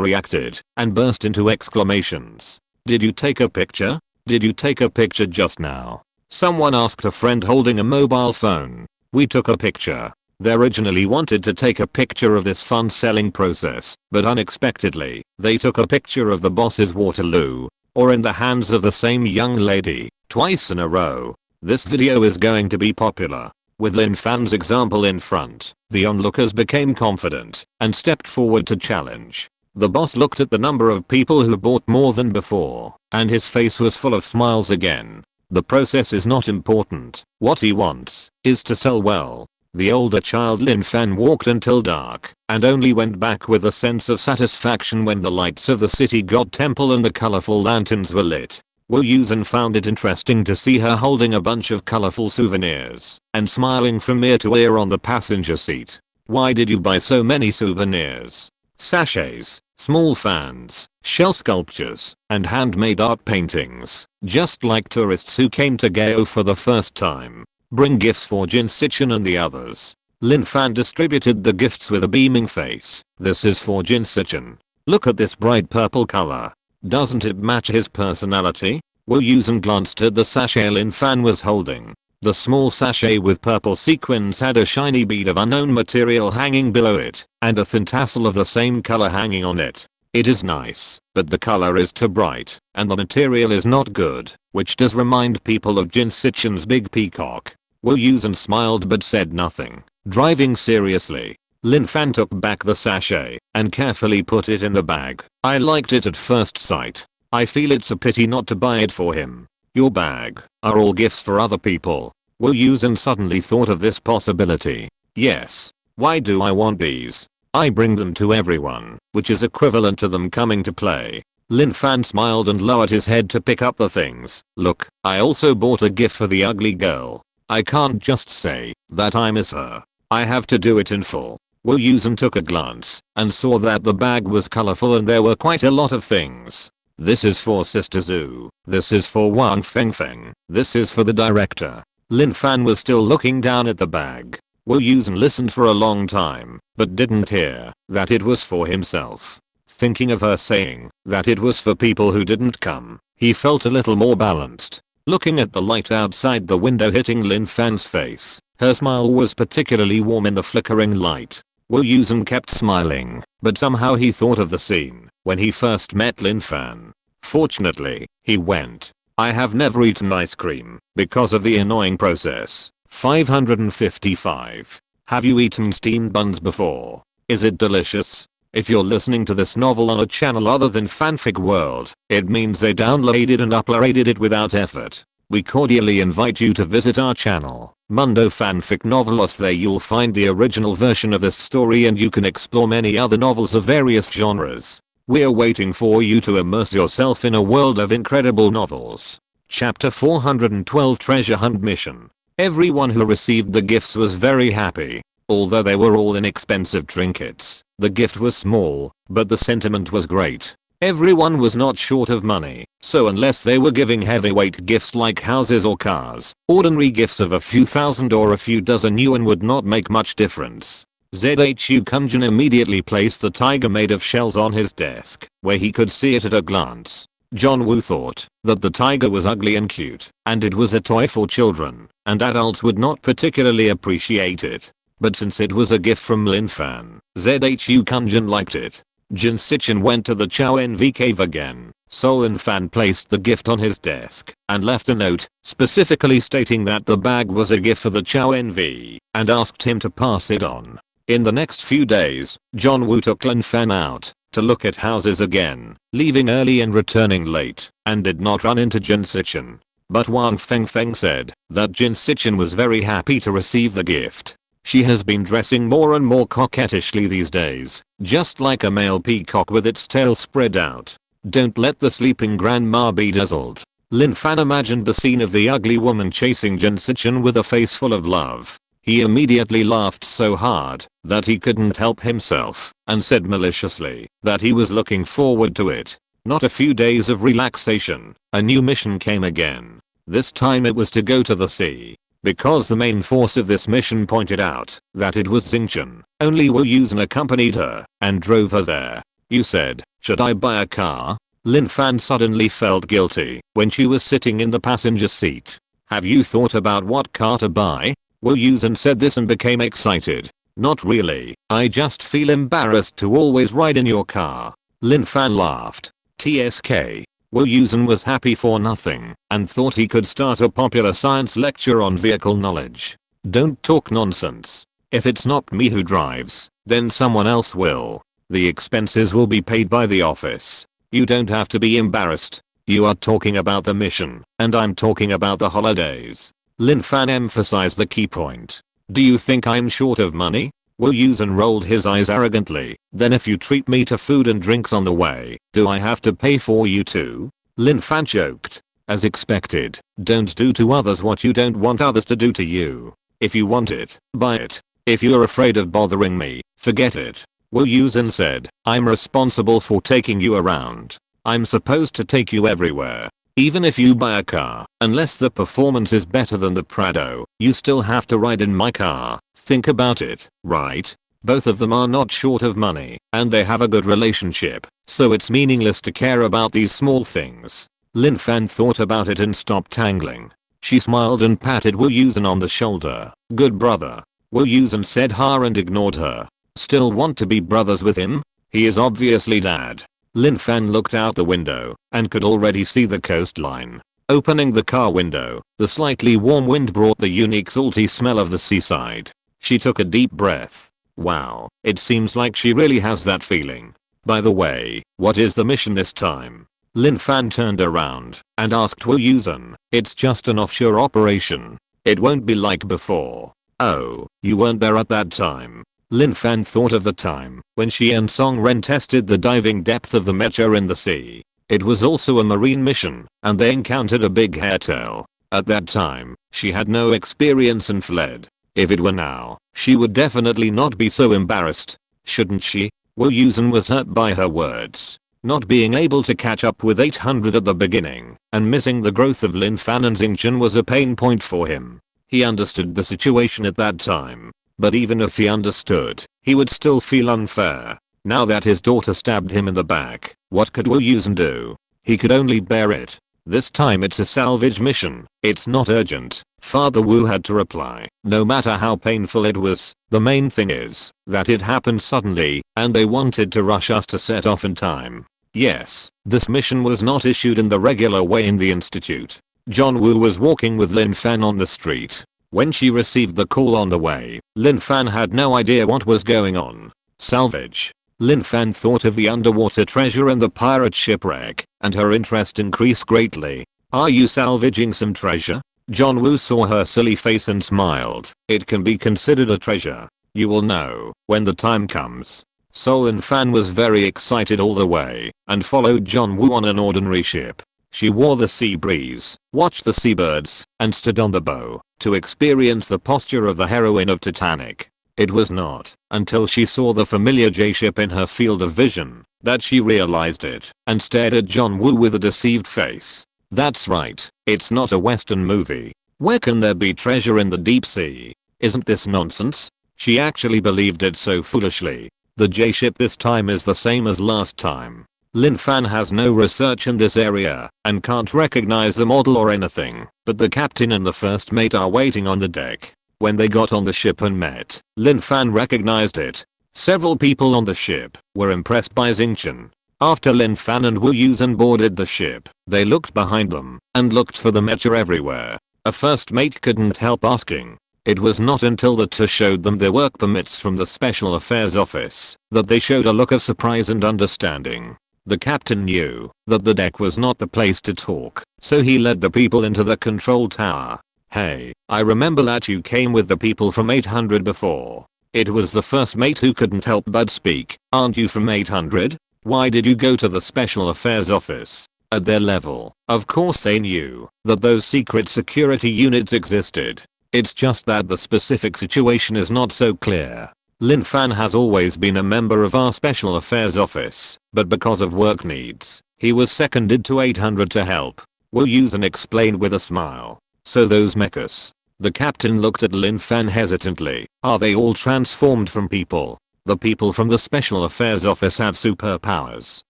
Speaker 1: reacted and burst into exclamations. "Did you take a picture? Did you take a picture just now?" Someone asked a friend holding a mobile phone. "We took a picture." They originally wanted to take a picture of this fun selling process, but unexpectedly, they took a picture of the boss's Waterloo, or in the hands of the same young lady, twice in a row. This video is going to be popular. With Lin Fan's example in front, the onlookers became confident and stepped forward to challenge. The boss looked at the number of people who bought more than before, and his face was full of smiles again. The process is not important. What he wants is to sell well. The older child Lin Fan walked until dark, and only went back with a sense of satisfaction when the lights of the city god temple and the colorful lanterns were lit. Wu Yusen found it interesting to see her holding a bunch of colorful souvenirs and smiling from ear to ear on the passenger seat. "Why did you buy so many souvenirs?" "Sachets, small fans, shell sculptures, and handmade art paintings, just like tourists who came to Gao for the first time. Bring gifts for Jin Sichin and the others." Lin Fan distributed the gifts with a beaming face. "This is for Jin Sichin. Look at this bright purple color. Doesn't it match his personality?" Wu Yusen glanced at the sachet Lin Fan was holding. The small sachet with purple sequins had a shiny bead of unknown material hanging below it, and a thin tassel of the same color hanging on it. "It is nice, but the color is too bright, and the material is not good, which does remind people of Jin Sichin's big peacock." Wu Yusen smiled but said nothing. Driving seriously, Lin Fan took back the sachet and carefully put it in the bag. "I liked it at first sight. I feel it's a pity not to buy it for him." "Your bag are all gifts for other people." Wu Yusen suddenly thought of this possibility. "Yes. Why do I want these? I bring them to everyone, which is equivalent to them coming to play." Lin Fan smiled and lowered his head to pick up the things. "Look, I also bought a gift for the ugly girl. I can't just say that I miss her. I have to do it in full." Wu Yusen took a glance and saw that the bag was colorful and there were quite a lot of things. "This is for Sister Zhu. This is for Wang Fengfeng. This is for the director." Lin Fan was still looking down at the bag. Wu Yusen listened for a long time, but didn't hear that it was for himself. Thinking of her saying that it was for people who didn't come, he felt a little more balanced. Looking at the light outside the window hitting Lin Fan's face, her smile was particularly warm in the flickering light. Wu Yusen kept smiling, but somehow he thought of the scene when he first met Lin Fan. Fortunately, he went I have never eaten ice cream because of the annoying process. 555. Have you eaten steamed buns before? Is it delicious? If you're listening to this novel on a channel other than Fanfic World, it means they downloaded and uploaded it without effort. We cordially invite you to visit our channel, Mundo Fanfic Novelos. There you'll find the original version of this story and you can explore many other novels of various genres. We're waiting for you to immerse yourself in a world of incredible novels. Chapter 412 Treasure Hunt Mission. Everyone who received the gifts was very happy. Although they were all inexpensive trinkets, the gift was small, but the sentiment was great. Everyone was not short of money, so unless they were giving heavyweight gifts like houses or cars, ordinary gifts of a few thousand or a few dozen yuan would not make much difference. ZHU Kunjin immediately placed the tiger made of shells on his desk, where he could see it at a glance. John Woo thought that the tiger was ugly and cute, and it was a toy for children, and adults would not particularly appreciate it. But since it was a gift from Lin Fan, ZHU Kunjin liked it. Jin Sichin went to the Chao NV cave again, so Lin Fan placed the gift on his desk and left a note, specifically stating that the bag was a gift for the Chao NV, and asked him to pass it on. In the next few days, John Woo took Lin Fan out to look at houses again, leaving early and returning late, and did not run into Jin Sichin. But Wang Fengfeng said that Jin Sichin was very happy to receive the gift. She has been dressing more and more coquettishly these days, just like a male peacock with its tail spread out. Don't let the sleeping grandma be dazzled. Lin Fan imagined the scene of the ugly woman chasing Jin Sichin with a face full of love. He immediately laughed so hard that he couldn't help himself and said maliciously that he was looking forward to it. Not a few days of relaxation, a new mission came again. This time it was to go to the sea. Because the main force of this mission pointed out that it was Xingchen, only Wu Yusen accompanied her and drove her there. You said, should I buy a car? Lin Fan suddenly felt guilty when she was sitting in the passenger seat. Have you thought about what car to buy? Wu Yusen said this and became excited. Not really, I just feel embarrassed to always ride in your car. Lin Fan laughed. TSK. Wu Yusen was happy for nothing and thought he could start a popular science lecture on vehicle knowledge. Don't talk nonsense. If it's not me who drives, then someone else will. The expenses will be paid by the office. You don't have to be embarrassed. You are talking about the mission, and I'm talking about the holidays. Lin Fan emphasized the key point. Do you think I'm short of money? Wu Yusen rolled his eyes arrogantly. Then if you treat me to food and drinks on the way, do I have to pay for you too? Lin Fan joked. As expected, don't do to others what you don't want others to do to you. If you want it, buy it. If you're afraid of bothering me, forget it. Wu Yusen said, I'm responsible for taking you around. I'm supposed to take you everywhere. Even if you buy a car, unless the performance is better than the Prado, you still have to ride in my car. Think about it, right? Both of them are not short of money, and they have a good relationship, so it's meaningless to care about these small things. Lin Fan thought about it and stopped tangling. She smiled and patted Wu Yusen on the shoulder. Good brother. Wu Yusen said ha and ignored her. Still want to be brothers with him? He is obviously dad. Lin Fan looked out the window and could already see the coastline. Opening the car window, the slightly warm wind brought the unique salty smell of the seaside. She took a deep breath. Wow, it seems like she really has that feeling. By the way, what is the mission this time? Lin Fan turned around and asked Wu Yusen. It's just an offshore operation. It won't be like before. Oh, you weren't there at that time. Lin Fan thought of the time when she and Song Ren tested the diving depth of the Mecha in the sea. It was also a marine mission, and they encountered a big hairtail. At that time, she had no experience and fled. If it were now, she would definitely not be so embarrassed. Shouldn't she? Wu Yusen was hurt by her words. Not being able to catch up with 800 at the beginning, and missing the growth of Lin Fan and Xingchen was a pain point for him. He understood the situation at that time. But even if he understood, he would still feel unfair. Now that his daughter stabbed him in the back, what could Wu Yusen do? He could only bear it. This time it's a salvage mission. It's not urgent. Father Wu had to reply. No matter how painful it was, the main thing is that it happened suddenly and they wanted to rush us to set off in time. Yes, this mission was not issued in the regular way in the institute. John Woo was walking with Lin Fan on the street. When she received the call on the way, Lin Fan had no idea what was going on. Salvage. Lin Fan thought of the underwater treasure and the pirate shipwreck, and her interest increased greatly. Are you salvaging some treasure? John Woo saw her silly face and smiled. It can be considered a treasure. You will know when the time comes. So Lin Fan was very excited all the way and followed John Woo on an ordinary ship. She wore the sea breeze, watched the seabirds, and stood on the bow to experience the posture of the heroine of Titanic. It was not until she saw the familiar J-ship in her field of vision that she realized it and stared at John Woo with a deceived face. That's right, it's not a Western movie. Where can there be treasure in the deep sea? Isn't this nonsense? She actually believed it so foolishly. The J-ship this time is the same as last time. Lin Fan has no research in this area and can't recognize the model or anything, but the captain and the first mate are waiting on the deck. When they got on the ship and met, Lin Fan recognized it. Several people on the ship were impressed by Xingqian. After Lin Fan and Wu Yusen boarded the ship, they looked behind them and looked for the Mecha everywhere. A first mate couldn't help asking. It was not until the two showed them their work permits from the Special Affairs Office that they showed a look of surprise and understanding. The captain knew that the deck was not the place to talk, so he led the people into the control tower. Hey, I remember that you came with the people from 800 before. It was the first mate who couldn't help but speak. Aren't you from 800? Why did you go to the Special Affairs Office? At their level, of course they knew that those secret security units existed. It's just that the specific situation is not so clear. Lin Fan has always been a member of our Special Affairs Office, but because of work needs, he was seconded to 800 to help. Wu Yusen explained with a smile. So those mechas. The captain looked at Lin Fan hesitantly. Are they all transformed from people? The people from the Special Affairs Office have superpowers.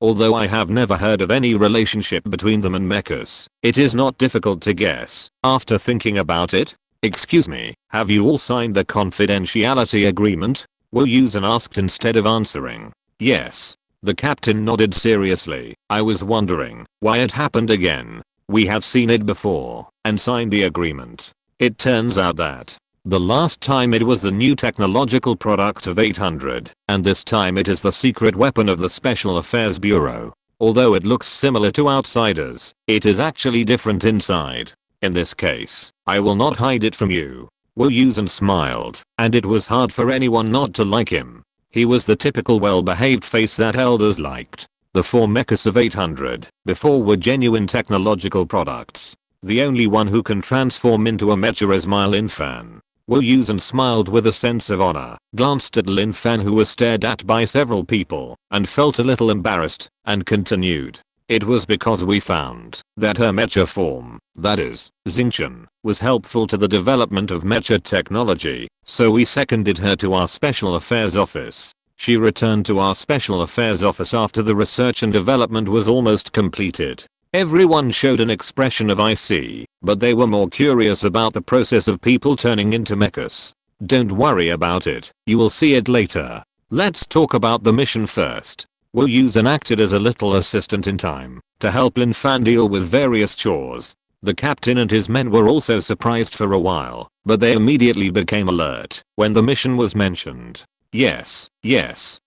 Speaker 1: Although I have never heard of any relationship between them and mechas, it is not difficult to guess. After thinking about it, excuse me, have you all signed the confidentiality agreement? Wu Yusen asked instead of answering. Yes. The captain nodded seriously. I was wondering why it happened again. We have seen it before and signed the agreement. It turns out that the last time it was the new technological product of 800, and this time it is the secret weapon of the Special Affairs Bureau. Although it looks similar to outsiders, it is actually different inside. In this case, I will not hide it from you. Wu Yusen smiled, and it was hard for anyone not to like him. He was the typical well-behaved face that elders liked. The 4 mechas of 800 before were genuine technological products. The only one who can transform into a mecha is my Lin Fan. Wu Yusen smiled with a sense of honor, glanced at Lin Fan who was stared at by several people, and felt a little embarrassed, and continued. It was because we found that her mecha form, that is, Xingqian, was helpful to the development of mecha technology, so we seconded her to our Special Affairs Office. She returned to our Special Affairs Office after the research and development was almost completed. Everyone showed an expression of I see, but they were more curious about the process of people turning into mechas. Don't worry about it, you will see it later. Let's talk about the mission first. Wu Yusen acted as a little assistant in time to help Lin Fan deal with various chores. The captain and his men were also surprised for a while, but they immediately became alert when the mission was mentioned. Yes,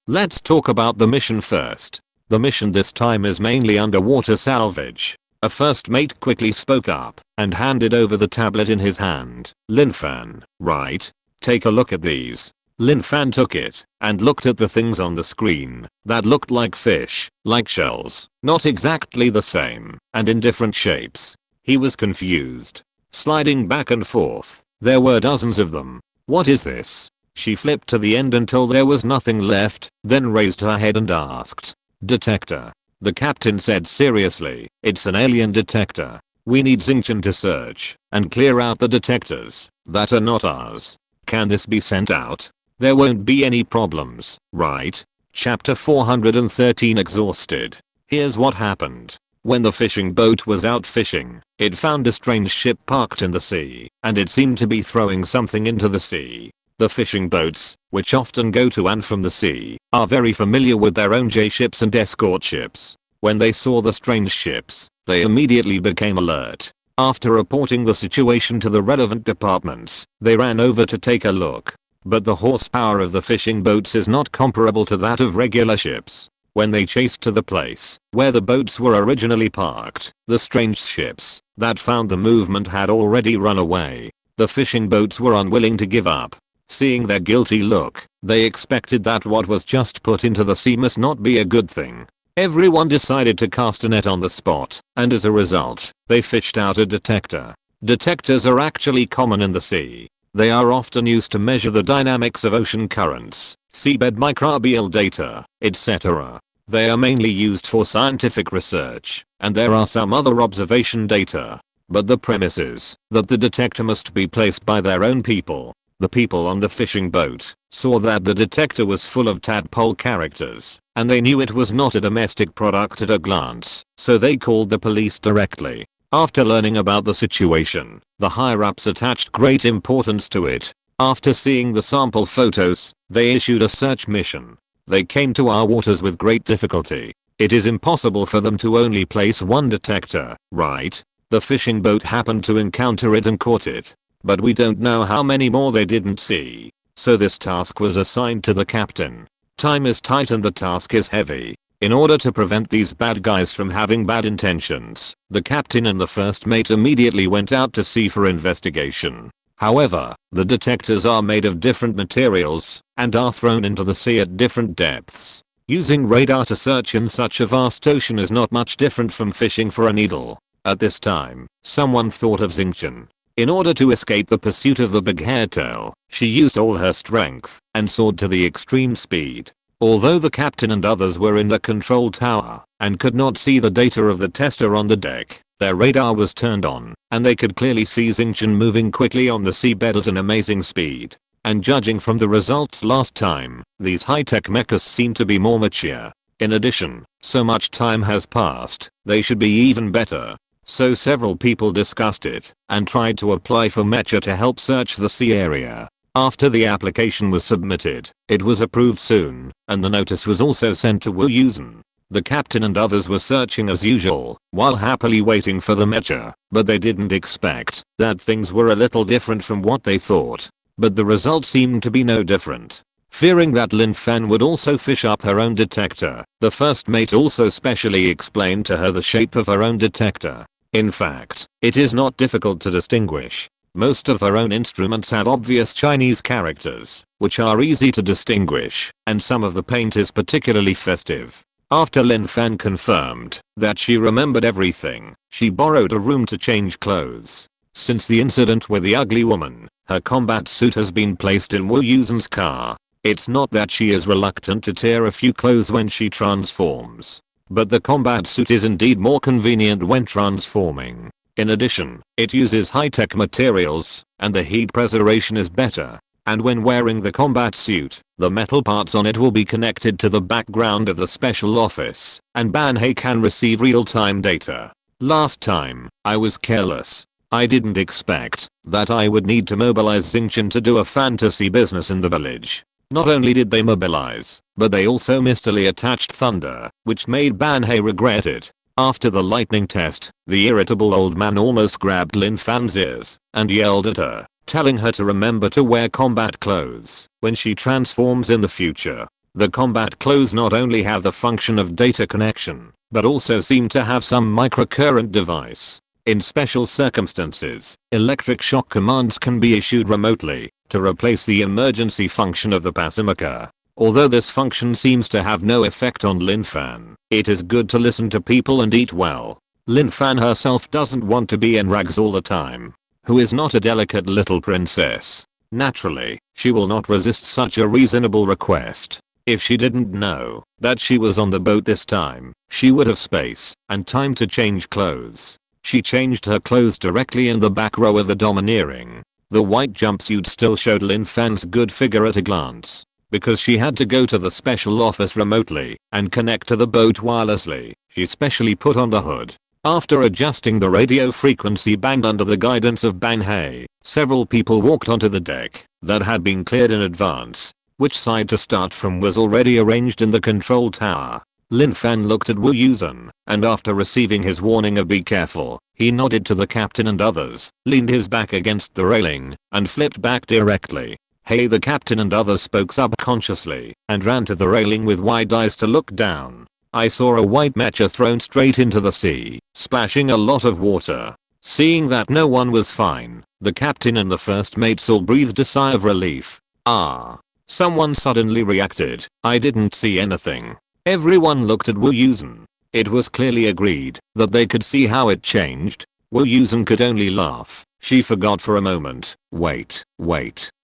Speaker 1: let's talk about the mission first. The mission this time is mainly underwater salvage. A first mate quickly spoke up and handed over the tablet in his hand. Lin Fan, right? Take a look at these. Lin Fan took it and looked at the things on the screen that looked like fish, like shells, not exactly the same, and in different shapes. He was confused. Sliding back and forth, there were dozens of them. What is this? She flipped to the end until there was nothing left, then raised her head and asked. Detector. The captain said seriously, it's an alien detector. We need Xingqian to search and clear out the detectors that are not ours. Can this be sent out? There won't be any problems, right? Chapter 413 Exhausted. Here's what happened. When the fishing boat was out fishing, it found a strange ship parked in the sea, and it seemed to be throwing something into the sea. The fishing boats, which often go to and from the sea, are very familiar with their own J-ships and escort ships. When they saw the strange ships, they immediately became alert. After reporting the situation to the relevant departments, they ran over to take a look. But the horsepower of the fishing boats is not comparable to that of regular ships. When they chased to the place where the boats were originally parked, the strange ships that found the movement had already run away. The fishing boats were unwilling to give up. Seeing their guilty look, they expected that what was just put into the sea must not be a good thing. Everyone decided to cast a net on the spot, and as a result, they fished out a detector. Detectors are actually common in the sea. They are often used to measure the dynamics of ocean currents, seabed microbial data, etc. They are mainly used for scientific research, and there are some other observation data. But the premise is that the detector must be placed by their own people. The people on the fishing boat saw that the detector was full of tadpole characters, and they knew it was not a domestic product at a glance, so they called the police directly. After learning about the situation, the higher-ups attached great importance to it. After seeing the sample photos, they issued a search mission. They came to our waters with great difficulty. It is impossible for them to only place one detector, right? The fishing boat happened to encounter it and caught it. But we don't know how many more they didn't see. So this task was assigned to the captain. Time is tight and the task is heavy. In order to prevent these bad guys from having bad intentions, the captain and the first mate immediately went out to sea for investigation. However, the detectors are made of different materials and are thrown into the sea at different depths. Using radar to search in such a vast ocean is not much different from fishing for a needle. At this time, someone thought of Xingqian. In order to escape the pursuit of the big hairtail, she used all her strength and soared to the extreme speed. Although the captain and others were in the control tower and could not see the data of the tester on the deck, their radar was turned on, and they could clearly see Xingqian moving quickly on the seabed at an amazing speed. And judging from the results last time, these high-tech mechas seem to be more mature. In addition, so much time has passed, they should be even better. So several people discussed it and tried to apply for Mecha to help search the sea area. After the application was submitted, it was approved soon, and the notice was also sent to Wu Yusen. The captain and others were searching as usual, while happily waiting for the Mecha, but they didn't expect that things were a little different from what they thought. But the result seemed to be no different. Fearing that Lin Fan would also fish up her own detector, the first mate also specially explained to her the shape of her own detector. In fact, it is not difficult to distinguish. Most of her own instruments have obvious Chinese characters, which are easy to distinguish, and some of the paint is particularly festive. After Lin Fan confirmed that she remembered everything, she borrowed a room to change clothes. Since the incident with the ugly woman, her combat suit has been placed in Wu Yusen's car. It's not that she is reluctant to tear a few clothes when she transforms, but the combat suit is indeed more convenient when transforming. In addition, it uses high-tech materials, and the heat preservation is better. And when wearing the combat suit, the metal parts on it will be connected to the background of the special office, and Banhei can receive real-time data. Last time, I was careless. I didn't expect that I would need to mobilize Xingqian to do a fantasy business in the village. Not only did they mobilize, but they also mistily attached thunder, which made Banhei regret it. After the lightning test, the irritable old man almost grabbed Lin Fan's ears and yelled at her, telling her to remember to wear combat clothes when she transforms in the future. The combat clothes not only have the function of data connection, but also seem to have some microcurrent device. In special circumstances, electric shock commands can be issued remotely to replace the emergency function of the pacifier. Although this function seems to have no effect on Lin Fan, it is good to listen to people and eat well. Lin Fan herself doesn't want to be in rags all the time. Who is not a delicate little princess. Naturally, she will not resist such a reasonable request. If she didn't know that she was on the boat this time, she would have space and time to change clothes. She changed her clothes directly in the back row of the domineering. The white jumpsuit still showed Lin Fan's good figure at a glance. Because she had to go to the special office remotely and connect to the boat wirelessly, she specially put on the hood. After adjusting the radio frequency band under the guidance of Banhei, several people walked onto the deck that had been cleared in advance. Which side to start from was already arranged in the control tower. Lin Fan looked at Wu Yusen, and after receiving his warning of be careful, he nodded to the captain and others, leaned his back against the railing, and flipped back directly. Hey, the captain and others spoke subconsciously, and ran to the railing with wide eyes to look down. I saw a white mecha thrown straight into the sea, splashing a lot of water. Seeing that no one was fine, the captain and the first mates all breathed a sigh of relief. Ah. Someone suddenly reacted. I didn't see anything. Everyone looked at Wu Yusen. It was clearly agreed that they could see how it changed. Wu Yusen could only laugh. She forgot for a moment. Wait.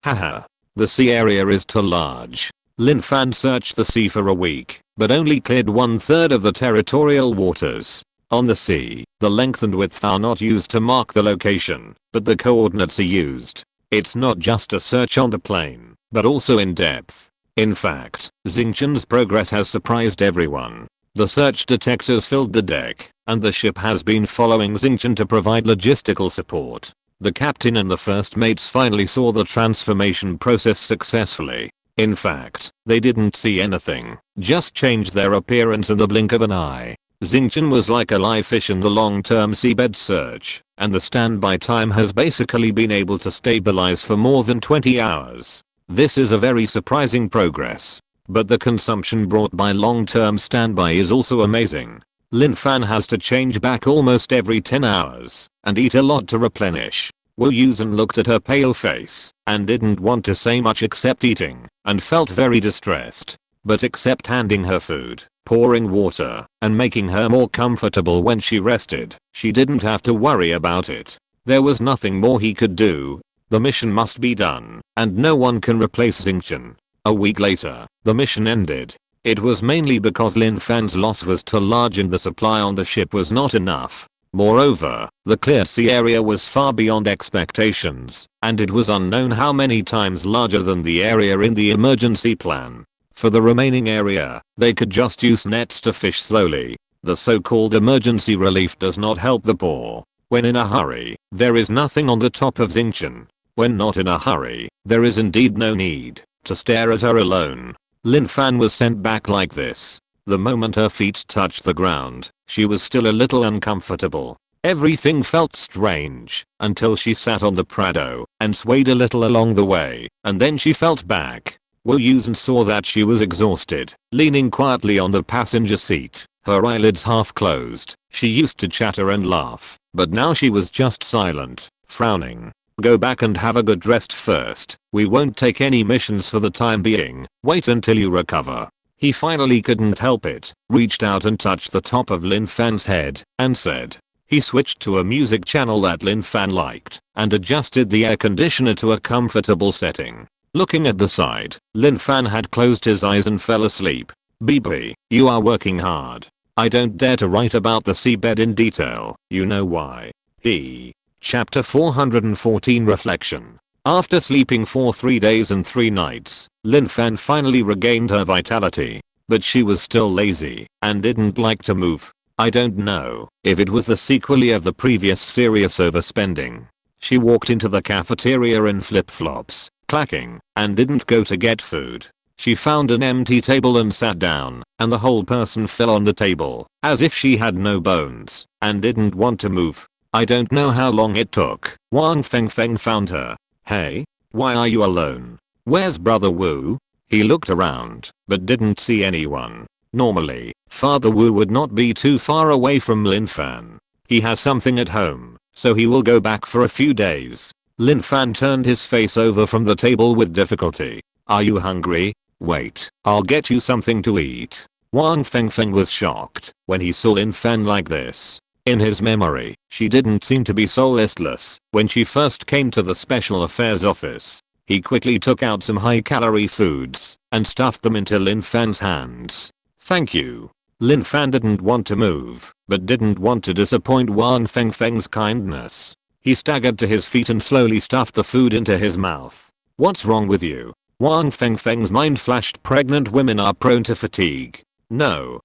Speaker 1: Haha. The sea area is too large. Lin Fan searched the sea for a week, but only cleared 1/3 of the territorial waters. On the sea, the length and width are not used to mark the location, but the coordinates are used. It's not just a search on the plane, but also in depth. In fact, Xingqian's progress has surprised everyone. The search detectors filled the deck, and the ship has been following Xingqian to provide logistical support. The captain and the first mates finally saw the transformation process successfully. In fact, they didn't see anything, just changed their appearance in the blink of an eye. Xingqian was like a live fish in the long-term seabed search, and the standby time has basically been able to stabilize for more than 20 hours. This is a very surprising progress. But the consumption brought by long-term standby is also amazing. Lin Fan has to change back almost every 10 hours, and eat a lot to replenish. Wu Yusen looked at her pale face, and didn't want to say much except eating, and felt very distressed. But except handing her food, pouring water, and making her more comfortable when she rested, she didn't have to worry about it. There was nothing more he could do. The mission must be done, and no one can replace Xingqian. A week later, the mission ended. It was mainly because Lin Fan's loss was too large and the supply on the ship was not enough. Moreover, the cleared sea area was far beyond expectations, and it was unknown how many times larger than the area in the emergency plan. For the remaining area, they could just use nets to fish slowly. The so-called emergency relief does not help the poor. When in a hurry, there is nothing on the top of Xingqian. When not in a hurry, there is indeed no need to stare at her alone. Lin Fan was sent back like this. The moment her feet touched the ground, she was still a little uncomfortable. Everything felt strange until she sat on the Prado and swayed a little along the way, and then she felt back. Wu Yusen saw that she was exhausted, leaning quietly on the passenger seat, her eyelids half closed. She used to chatter and laugh, but now she was just silent, frowning. Go back and have a good rest first. We won't take any missions for the time being. Wait until you recover. He finally couldn't help it, reached out and touched the top of Lin Fan's head, and said. He switched to a music channel that Lin Fan liked, and adjusted the air conditioner to a comfortable setting. Looking at the side, Lin Fan had closed his eyes and fell asleep. BB, you are working hard. I don't dare to write about the seabed in detail, you know why. Chapter 414 Reflection. After sleeping for 3 days and 3 nights, Lin Fan finally regained her vitality. But she was still lazy, and didn't like to move. I don't know if it was the sequel of the previous serious overspending. She walked into the cafeteria in flip-flops, clacking, and didn't go to get food. She found an empty table and sat down, and the whole person fell on the table, as if she had no bones, and didn't want to move. I don't know how long it took. Wang Fengfeng found her. Hey, why are you alone? Where's brother Wu? He looked around, but didn't see anyone. Normally, Father Wu would not be too far away from Lin Fan. He has something at home, so he will go back for a few days. Lin Fan turned his face over from the table with difficulty. Are you hungry? Wait, I'll get you something to eat. Wang Fengfeng was shocked when he saw Lin Fan like this. In his memory, she didn't seem to be so listless when she first came to the special affairs office. He quickly took out some high-calorie foods and stuffed them into Lin Fan's hands. Thank you. Lin Fan didn't want to move, but didn't want to disappoint Wang Fengfeng's kindness. He staggered to his feet and slowly stuffed the food into his mouth. What's wrong with you? Wang Fengfeng's mind flashed. Pregnant women are prone to fatigue. No.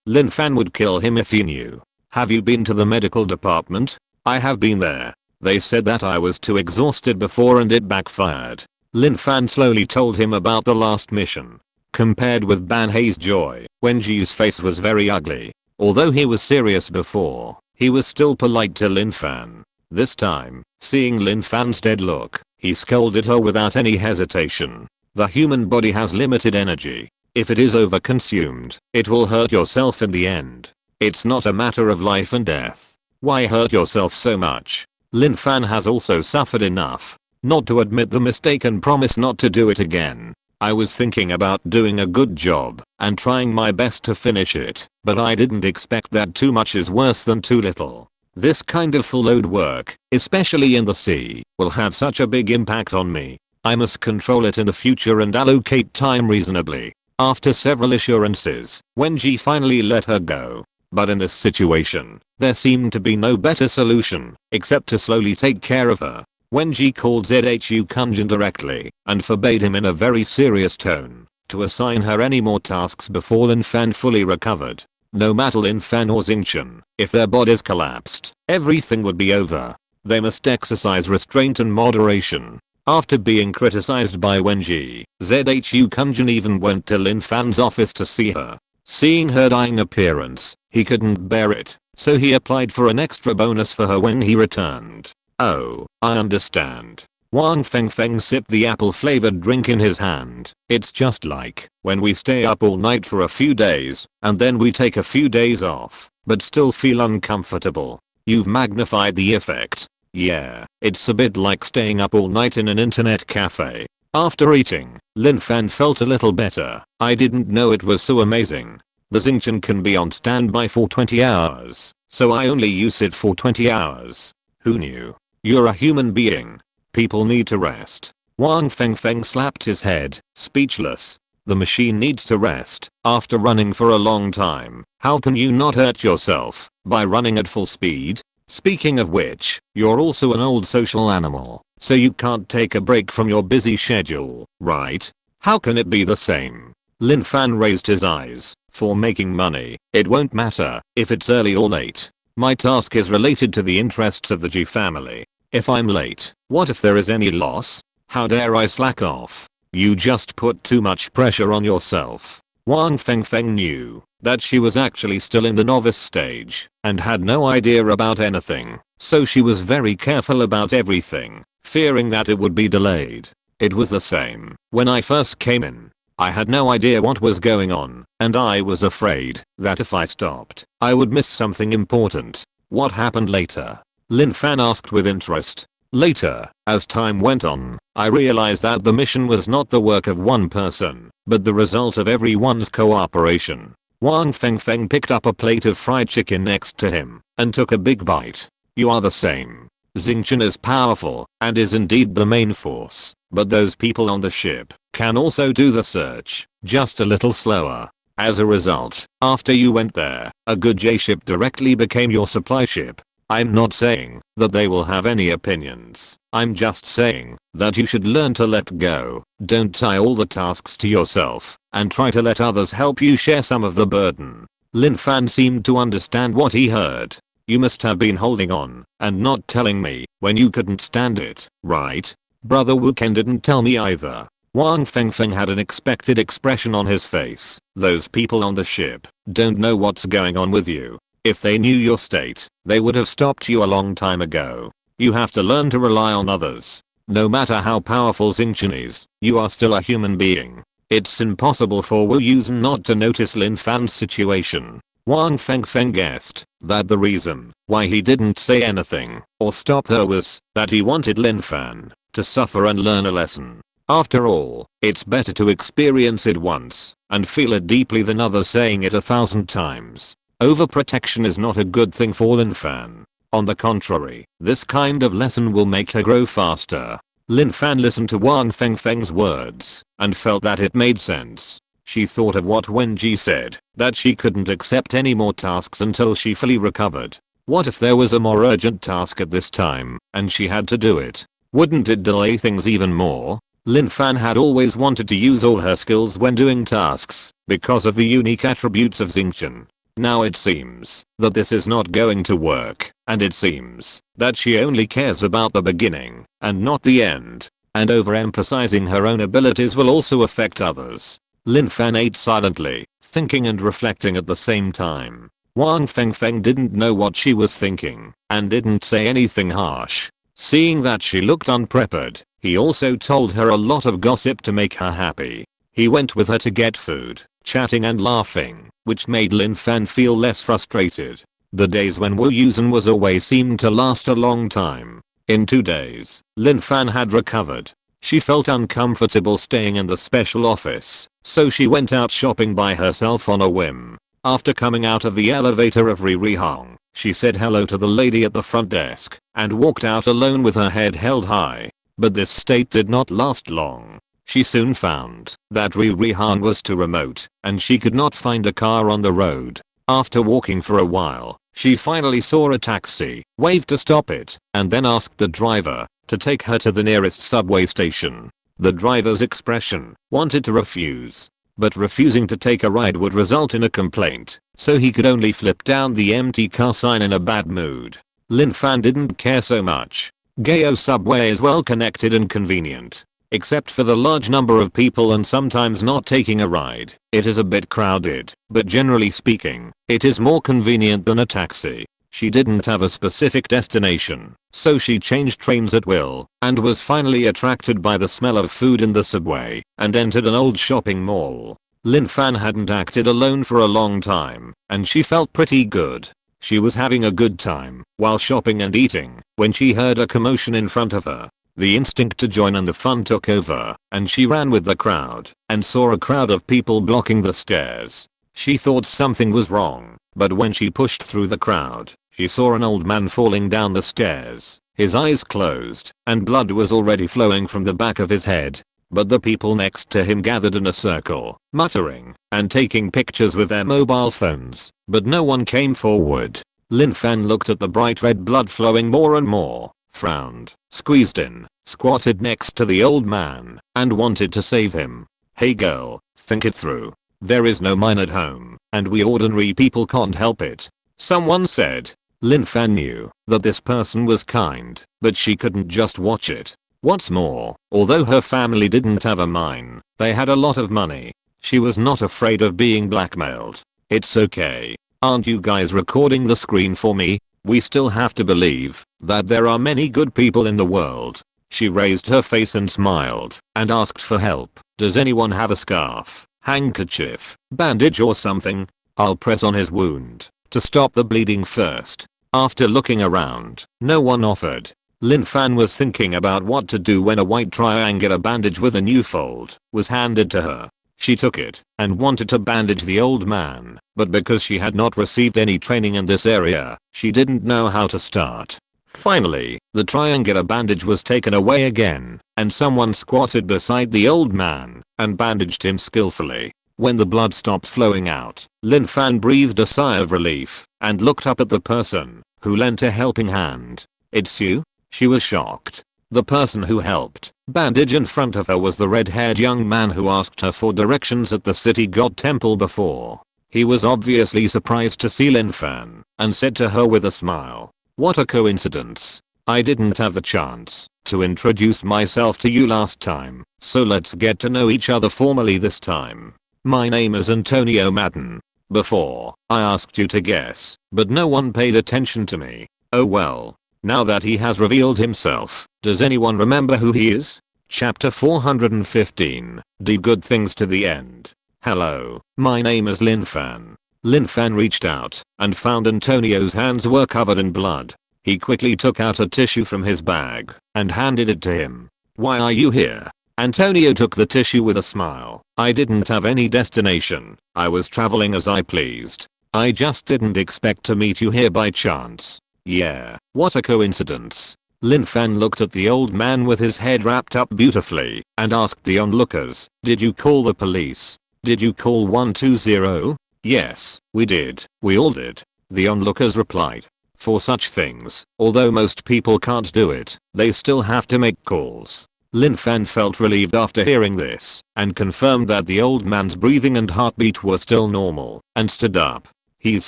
Speaker 1: Lin Fan would kill him if he knew. Have you been to the medical department? I have been there. They said that I was too exhausted before and it backfired. Lin Fan slowly told him about the last mission. Compared with Banhei's joy, Wenji's face was very ugly. Although he was serious before, he was still polite to Lin Fan. This time, seeing Lin Fan's dead look, he scolded her without any hesitation. The human body has limited energy. If it is overconsumed, it will hurt yourself in the end. It's not a matter of life and death. Why hurt yourself so much? Lin Fan has also suffered enough not to admit the mistake and promise not to do it again. I was thinking about doing a good job and trying my best to finish it, but I didn't expect that too much is worse than too little. This kind of full load work, especially in the sea, will have such a big impact on me. I must control it in the future and allocate time reasonably. After several assurances, Wenji finally let her go. But in this situation, there seemed to be no better solution except to slowly take care of her. Wenji called Zhu Kunjin directly and forbade him in a very serious tone to assign her any more tasks before Lin Fan fully recovered. No matter Lin Fan or Xingqian, if their bodies collapsed, everything would be over. They must exercise restraint and moderation. After being criticized by Wenji, Zhu Kunjin even went to Lin Fan's office to see her. Seeing her dying appearance, he couldn't bear it, so he applied for an extra bonus for her when he returned. Oh, I understand. Wang Fengfeng sipped the apple-flavored drink in his hand. It's just like when we stay up all night for a few days, and then we take a few days off, but still feel uncomfortable. You've magnified the effect. Yeah, it's a bit like staying up all night in an internet cafe. After eating, Lin Fan felt a little better. I didn't know it was so amazing. The Xingqian can be on standby for 20 hours, so I only use it for 20 hours. Who knew? You're a human being. People need to rest. Wang Fengfeng slapped his head, speechless. The machine needs to rest after running for a long time. How can you not hurt yourself by running at full speed? Speaking of which, you're also an old social animal, so you can't take a break from your busy schedule, right? How can it be the same? Lin Fan raised his eyes. For making money, it won't matter if it's early or late. My task is related to the interests of the Ji family. If I'm late, what if there is any loss? How dare I slack off? You just put too much pressure on yourself. Wang Fengfeng knew that she was actually still in the novice stage and had no idea about anything, so she was very careful about everything, fearing that it would be delayed. It was the same when I first came in. I had no idea what was going on, and I was afraid that if I stopped, I would miss something important. What happened later? Lin Fan asked with interest. Later, as time went on, I realized that the mission was not the work of one person, but the result of everyone's cooperation. Wang Fengfeng picked up a plate of fried chicken next to him and took a big bite. You are the same. Xingqian is powerful and is indeed the main force, but those people on the ship can also do the search, just a little slower. As a result, after you went there, a good J-ship directly became your supply ship. I'm not saying that they will have any opinions. I'm just saying that you should learn to let go. Don't tie all the tasks to yourself and try to let others help you share some of the burden. Lin Fan seemed to understand what he heard. You must have been holding on and not telling me when you couldn't stand it, right? Brother Wu Ken didn't tell me either. Wang Fengfeng had an expected expression on his face. Those people on the ship don't know what's going on with you. If they knew your state, they would have stopped you a long time ago. You have to learn to rely on others. No matter how powerful Xingqian is, you are still a human being. It's impossible for Wu Yusen not to notice Lin Fan's situation. Wang Fengfeng guessed that the reason why he didn't say anything or stop her was that he wanted Lin Fan to suffer and learn a lesson. After all, it's better to experience it once and feel it deeply than others saying it 1,000 times. Overprotection is not a good thing for Lin Fan. On the contrary, this kind of lesson will make her grow faster. Lin Fan listened to Wang Fengfeng's words and felt that it made sense. She thought of what Wenji said, that she couldn't accept any more tasks until she fully recovered. What if there was a more urgent task at this time and she had to do it? Wouldn't it delay things even more? Lin Fan had always wanted to use all her skills when doing tasks because of the unique attributes of Xingqian. Now it seems that this is not going to work, and it seems that she only cares about the beginning and not the end, and overemphasizing her own abilities will also affect others. Lin Fan ate silently, thinking and reflecting at the same time. Wang Fengfeng didn't know what she was thinking and didn't say anything harsh. Seeing that she looked unprepared, he also told her a lot of gossip to make her happy. He went with her to get food, chatting and laughing, which made Lin Fan feel less frustrated. The days when Wu Yusen was away seemed to last a long time. In 2 days, Lin Fan had recovered. She felt uncomfortable staying in the special office, so she went out shopping by herself on a whim. After coming out of the elevator of Ririhong, she said hello to the lady at the front desk and walked out alone with her head held high. But this state did not last long. She soon found that Ririhong was too remote and she could not find a car on the road. After walking for a while, she finally saw a taxi, waved to stop it, and then asked the driver to take her to the nearest subway station. The driver's expression wanted to refuse, but refusing to take a ride would result in a complaint, so he could only flip down the empty car sign in a bad mood. Lin Fan didn't care so much. Gao subway is well connected and convenient. Except for the large number of people and sometimes not taking a ride, it is a bit crowded, but generally speaking, it is more convenient than a taxi. She didn't have a specific destination, so she changed trains at will, and was finally attracted by the smell of food in the subway, and entered an old shopping mall. Lin Fan hadn't acted alone for a long time, and she felt pretty good. She was having a good time while shopping and eating when she heard a commotion in front of her. The instinct to join in the fun took over, and she ran with the crowd and saw a crowd of people blocking the stairs. She thought something was wrong, but when she pushed through the crowd, she saw an old man falling down the stairs. His eyes closed, and blood was already flowing from the back of his head. But the people next to him gathered in a circle, muttering and taking pictures with their mobile phones, but no one came forward. Lin Fan looked at the bright red blood flowing more and more, frowned, squeezed in, squatted next to the old man, and wanted to save him. Hey girl, think it through. There is no mine at home, and we ordinary people can't help it. Someone said. Lin Fan knew that this person was kind, but she couldn't just watch it. What's more, although her family didn't have a mine, they had a lot of money. She was not afraid of being blackmailed. It's okay. Aren't you guys recording the screen for me? We still have to believe that there are many good people in the world. She raised her face and smiled and asked for help. Does anyone have a scarf, handkerchief, bandage or something? I'll press on his wound to stop the bleeding first. After looking around, no one offered. Lin Fan was thinking about what to do when a white triangular bandage with a new fold was handed to her. She took it and wanted to bandage the old man, but because she had not received any training in this area, she didn't know how to start. Finally, the triangular bandage was taken away again, and someone squatted beside the old man and bandaged him skillfully. When the blood stopped flowing out, Lin Fan breathed a sigh of relief and looked up at the person who lent a helping hand. It's you? She was shocked. The person who helped bandage in front of her was the red-haired young man who asked her for directions at the city god temple before. He was obviously surprised to see Lin Fan and said to her with a smile, "What a coincidence. I didn't have the chance to introduce myself to you last time, so let's get to know each other formally this time. My name is Antonio Madden. Before, I asked you to guess, but no one paid attention to me. Oh well. Now that he has revealed himself, does anyone remember who he is?" Chapter 415. Do good things to the end. Hello, my name is Lin Fan. Lin Fan reached out and found Antonio's hands were covered in blood. He quickly took out a tissue from his bag and handed it to him. "Why are you here?" Antonio took the tissue with a smile. "I didn't have any destination. I was traveling as I pleased. I just didn't expect to meet you here by chance." "Yeah, what a coincidence." Lin Fan looked at the old man with his head wrapped up beautifully and asked the onlookers, "Did you call the police? Did you call 120? "Yes, we did. We all did," the onlookers replied. For such things, although most people can't do it, they still have to make calls. Lin Fan felt relieved after hearing this and confirmed that the old man's breathing and heartbeat were still normal and stood up. He's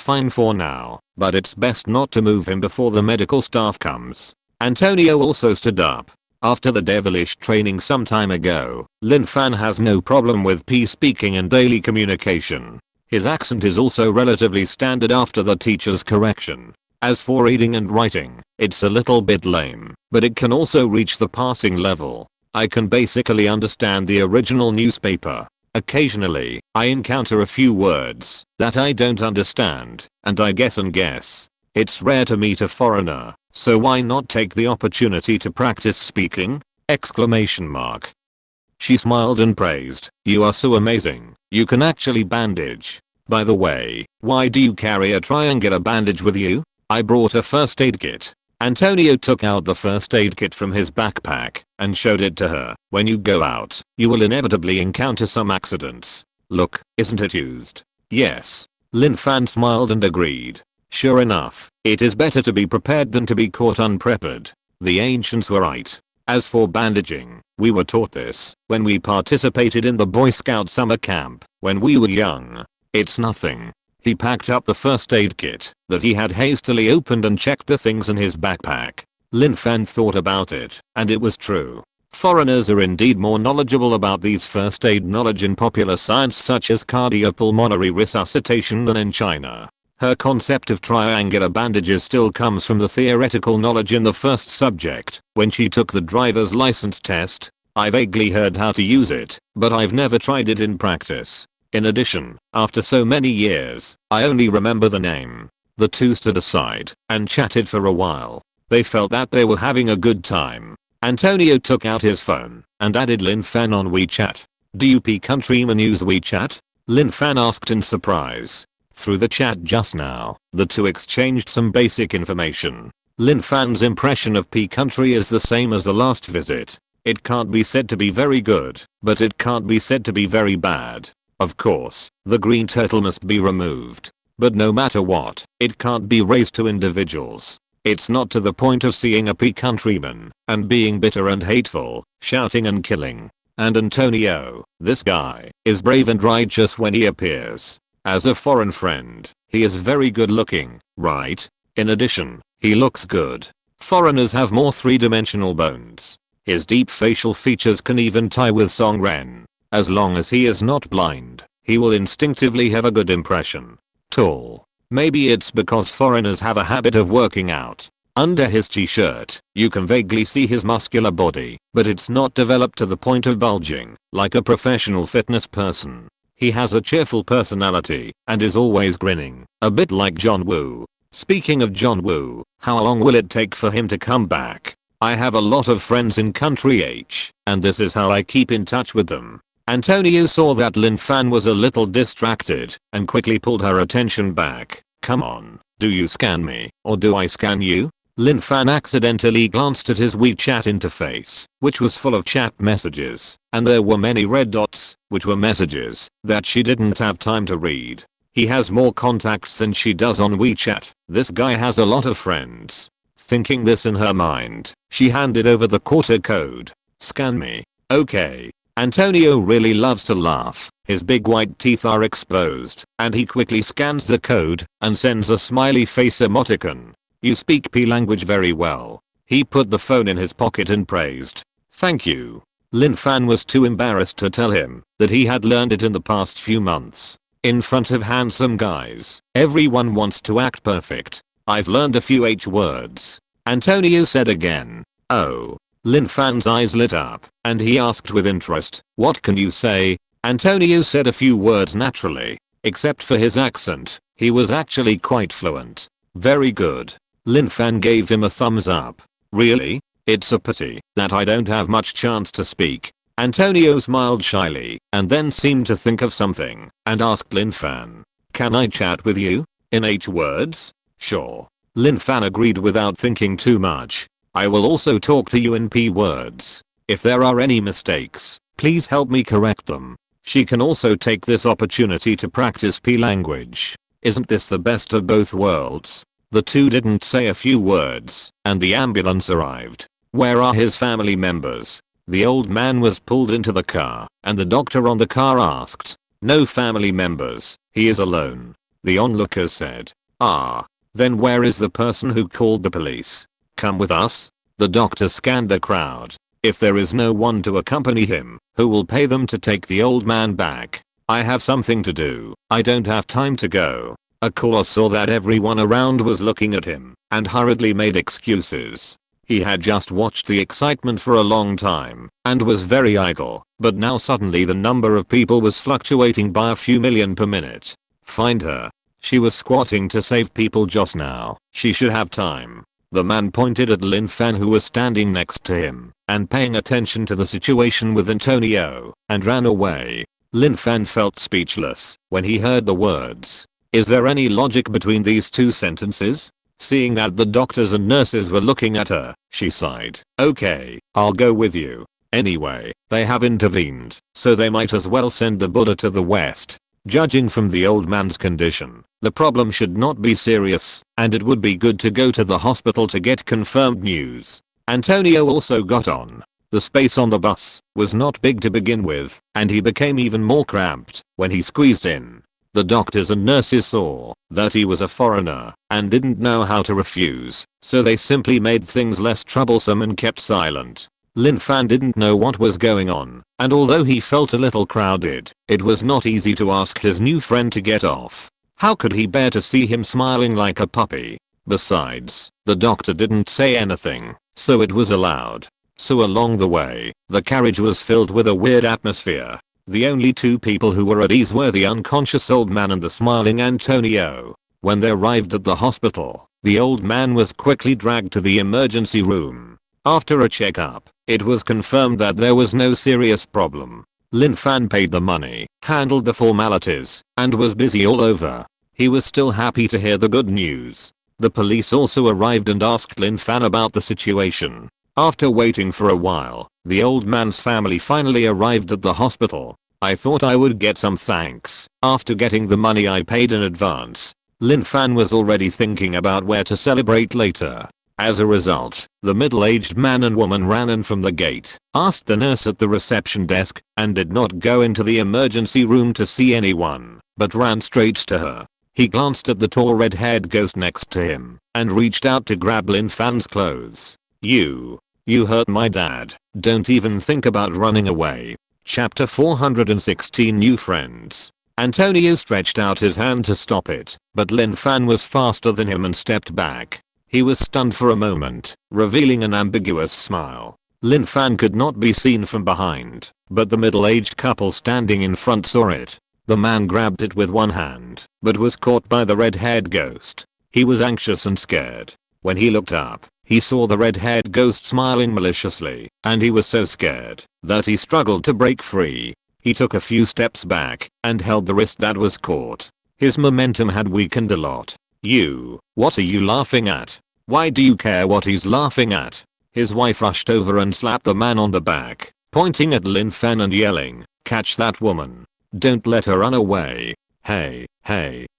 Speaker 1: fine for now, but it's best not to move him before the medical staff comes. Antonio also stood up. After the devilish training some time ago, Lin Fan has no problem with P speaking in daily communication. His accent is also relatively standard after the teacher's correction. As for reading and writing, it's a little bit lame, but it can also reach the passing level. I can basically understand the original newspaper. Occasionally, I encounter a few words that I don't understand, and I guess and guess. It's rare to meet a foreigner, so why not take the opportunity to practice speaking? Exclamation mark. She smiled and praised, "You are so amazing, you can actually bandage. By the way, why do you carry a triangular bandage with you?" "I brought a first aid kit." Antonio took out the first aid kit from his backpack and showed it to her. "When you go out, you will inevitably encounter some accidents. Look, isn't it used?" "Yes." Lin Fan smiled and agreed. Sure enough, it is better to be prepared than to be caught unprepared. The ancients were right. As for bandaging, we were taught this when we participated in the Boy Scout summer camp when we were young. It's nothing. He packed up the first aid kit that he had hastily opened and checked the things in his backpack. Lin Fan thought about it, and it was true. Foreigners are indeed more knowledgeable about these first aid knowledge in popular science such as cardiopulmonary resuscitation than in China. Her concept of triangular bandages still comes from the theoretical knowledge in the first subject when she took the driver's license test. I vaguely heard how to use it, but I've never tried it in practice. In addition, after so many years, I only remember the name. The two stood aside and chatted for a while. They felt that they were having a good time. Antonio took out his phone and added Lin Fan on WeChat. "Do you countrymen use WeChat?" Lin Fan asked in surprise. Through the chat just now, the two exchanged some basic information. Lin Fan's impression of country is the same as the last visit. It can't be said to be very good, but it can't be said to be very bad. Of course, the green turtle must be removed. But no matter what, it can't be raised to individuals. It's not to the point of seeing a countryman and being bitter and hateful, shouting and killing. And Antonio, this guy, is brave and righteous when he appears. As a foreign friend, he is very good looking, right? In addition, he looks good. Foreigners have more three-dimensional bones. His deep facial features can even tie with Song Ren. As long as he is not blind, he will instinctively have a good impression. Tall. Maybe it's because foreigners have a habit of working out. Under his t-shirt, you can vaguely see his muscular body, but it's not developed to the point of bulging, like a professional fitness person. He has a cheerful personality and is always grinning, a bit like John Woo. Speaking of John Woo, how long will it take for him to come back? I have a lot of friends in country H, and this is how I keep in touch with them. Antonio saw that Lin Fan was a little distracted and quickly pulled her attention back. "Come on, do you scan me, or do I scan you?" Lin Fan accidentally glanced at his WeChat interface, which was full of chat messages, and there were many red dots, which were messages that she didn't have time to read. He has more contacts than she does on WeChat. This guy has a lot of friends. Thinking this in her mind, she handed over the quarter code. "Scan me." "Okay." Antonio really loves to laugh. His big white teeth are exposed, and he quickly scans the code and sends a smiley face emoticon. "You speak P language very well." He put the phone in his pocket and praised. "Thank you." Lin Fan was too embarrassed to tell him that he had learned it in the past few months. In front of handsome guys, everyone wants to act perfect. "I've learned a few H words," Antonio said again. "Oh." Lin Fan's eyes lit up, and he asked with interest, "What can you say?" Antonio said a few words naturally. Except for his accent, he was actually quite fluent. "Very good." Lin Fan gave him a thumbs up. "Really? It's a pity that I don't have much chance to speak." Antonio smiled shyly and then seemed to think of something and asked Lin Fan, "Can I chat with you? In H words?" "Sure." Lin Fan agreed without thinking too much. "I will also talk to you in P words. If there are any mistakes, please help me correct them." She can also take this opportunity to practice P language. Isn't this the best of both worlds? The two didn't say a few words, and the ambulance arrived. "Where are his family members?" The old man was pulled into the car, and the doctor on the car asked. "No family members, he is alone," the onlooker said. "Ah. Then where is the person who called the police?" "Come with us." The doctor scanned the crowd. If there is no one to accompany him, who will pay them to take the old man back? I have something to do. I don't have time to go. A caller saw that everyone around was looking at him and hurriedly made excuses. He had just watched the excitement for a long time and was very idle, but now suddenly the number of people was fluctuating by a few million per minute. Find her. She was squatting to save people just now. She should have time. The man pointed at Lin Fan, who was standing next to him and paying attention to the situation with Antonio, and ran away. Lin Fan felt speechless when he heard the words. Is there any logic between these two sentences? Seeing that the doctors and nurses were looking at her, she sighed. Okay, I'll go with you. Anyway, they have intervened, so they might as well send the Buddha to the West. Judging from the old man's condition, the problem should not be serious, and it would be good to go to the hospital to get confirmed news. Antonio also got on. The space on the bus was not big to begin with, and he became even more cramped when he squeezed in. The doctors and nurses saw that he was a foreigner and didn't know how to refuse, so they simply made things less troublesome and kept silent. Lin Fan didn't know what was going on, and although he felt a little crowded, it was not easy to ask his new friend to get off. How could he bear to see him smiling like a puppy? Besides, the doctor didn't say anything, so it was allowed. So along the way, the carriage was filled with a weird atmosphere. The only two people who were at ease were the unconscious old man and the smiling Antonio. When they arrived at the hospital, the old man was quickly dragged to the emergency room. After a checkup, it was confirmed that there was no serious problem. Lin Fan paid the money, handled the formalities, and was busy all over. He was still happy to hear the good news. The police also arrived and asked Lin Fan about the situation. After waiting for a while, the old man's family finally arrived at the hospital. I thought I would get some thanks after getting the money I paid in advance. Lin Fan was already thinking about where to celebrate later. As a result, the middle-aged man and woman ran in from the gate, asked the nurse at the reception desk, and did not go into the emergency room to see anyone, but ran straight to her. He glanced at the tall red-haired ghost next to him, and reached out to grab Lin Fan's clothes. You hurt my dad. Don't even think about running away. Chapter 416 New Friends. Antonio stretched out his hand to stop it, but Lin Fan was faster than him and stepped back. He was stunned for a moment, revealing an ambiguous smile. Lin Fan could not be seen from behind, but the middle-aged couple standing in front saw it. The man grabbed it with one hand, but was caught by the red-haired ghost. He was anxious and scared. When he looked up, he saw the red-haired ghost smiling maliciously, and he was so scared that he struggled to break free. He took a few steps back and held the wrist that was caught. His momentum had weakened a lot. What are you laughing at? Why do you care what he's laughing at? His wife rushed over and slapped the man on the back, pointing at Lin Fan and yelling, "Catch that woman. Don't let her run away. Hey,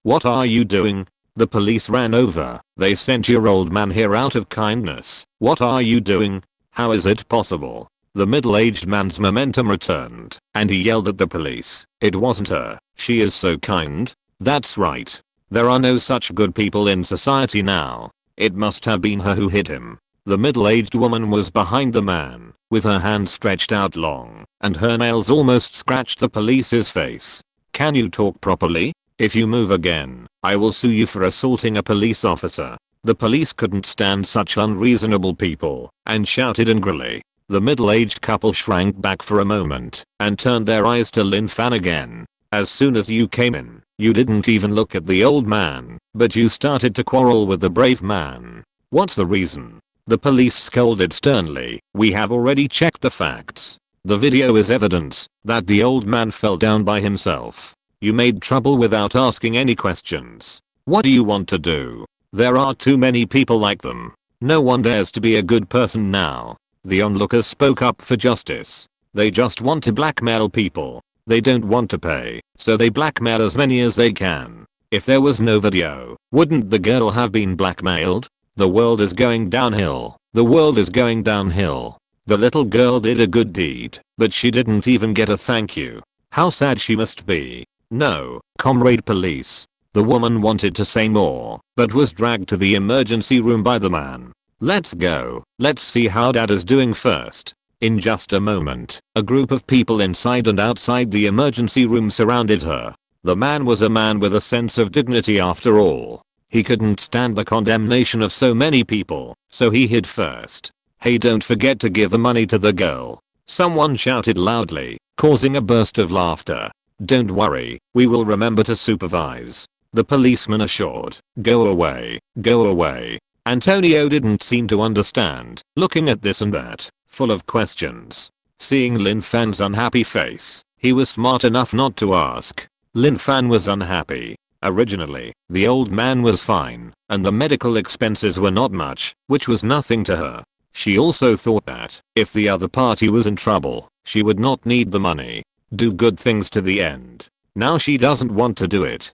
Speaker 1: what are you doing?" The police ran over. "They sent your old man here out of kindness. What are you doing? How is it possible?" The middle-aged man's momentum returned, and he yelled at the police. "It wasn't her. She is so kind." "That's right. There are no such good people in society now. It must have been her who hit him." The middle-aged woman was behind the man, with her hand stretched out long, and her nails almost scratched the police's face. "Can you talk properly? If you move again, I will sue you for assaulting a police officer." The police couldn't stand such unreasonable people, and shouted angrily. The middle-aged couple shrank back for a moment, and turned their eyes to Lin Fan again. "As soon as you came in, you didn't even look at the old man, but you started to quarrel with the brave man. What's the reason?" The police scolded sternly. "We have already checked the facts. The video is evidence that the old man fell down by himself. You made trouble without asking any questions. What do you want to do? There are too many people like them. No one dares to be a good person now." The onlookers spoke up for justice. "They just want to blackmail people. They don't want to pay, so they blackmail as many as they can. If there was no video, wouldn't the girl have been blackmailed? The world is going downhill. The world is going downhill. The little girl did a good deed, but she didn't even get a thank you. How sad she must be." "No, comrade police." The woman wanted to say more, but was dragged to the emergency room by the man. "Let's go. Let's see how dad is doing first." In just a moment, a group of people inside and outside the emergency room surrounded her. The man was a man with a sense of dignity after all. He couldn't stand the condemnation of so many people, so he hid first. "Hey, don't forget to give the money to the girl," someone shouted loudly, causing a burst of laughter. "Don't worry, we will remember to supervise," the policeman assured. Go away, go away." Antonio didn't seem to understand, looking at this and that, full of questions. Seeing Lin Fan's unhappy face, he was smart enough not to ask. Lin Fan was unhappy. Originally, the old man was fine, and the medical expenses were not much, which was nothing to her. She also thought that, if the other party was in trouble, she would not need the money. Do good things to the end. Now she doesn't want to do it.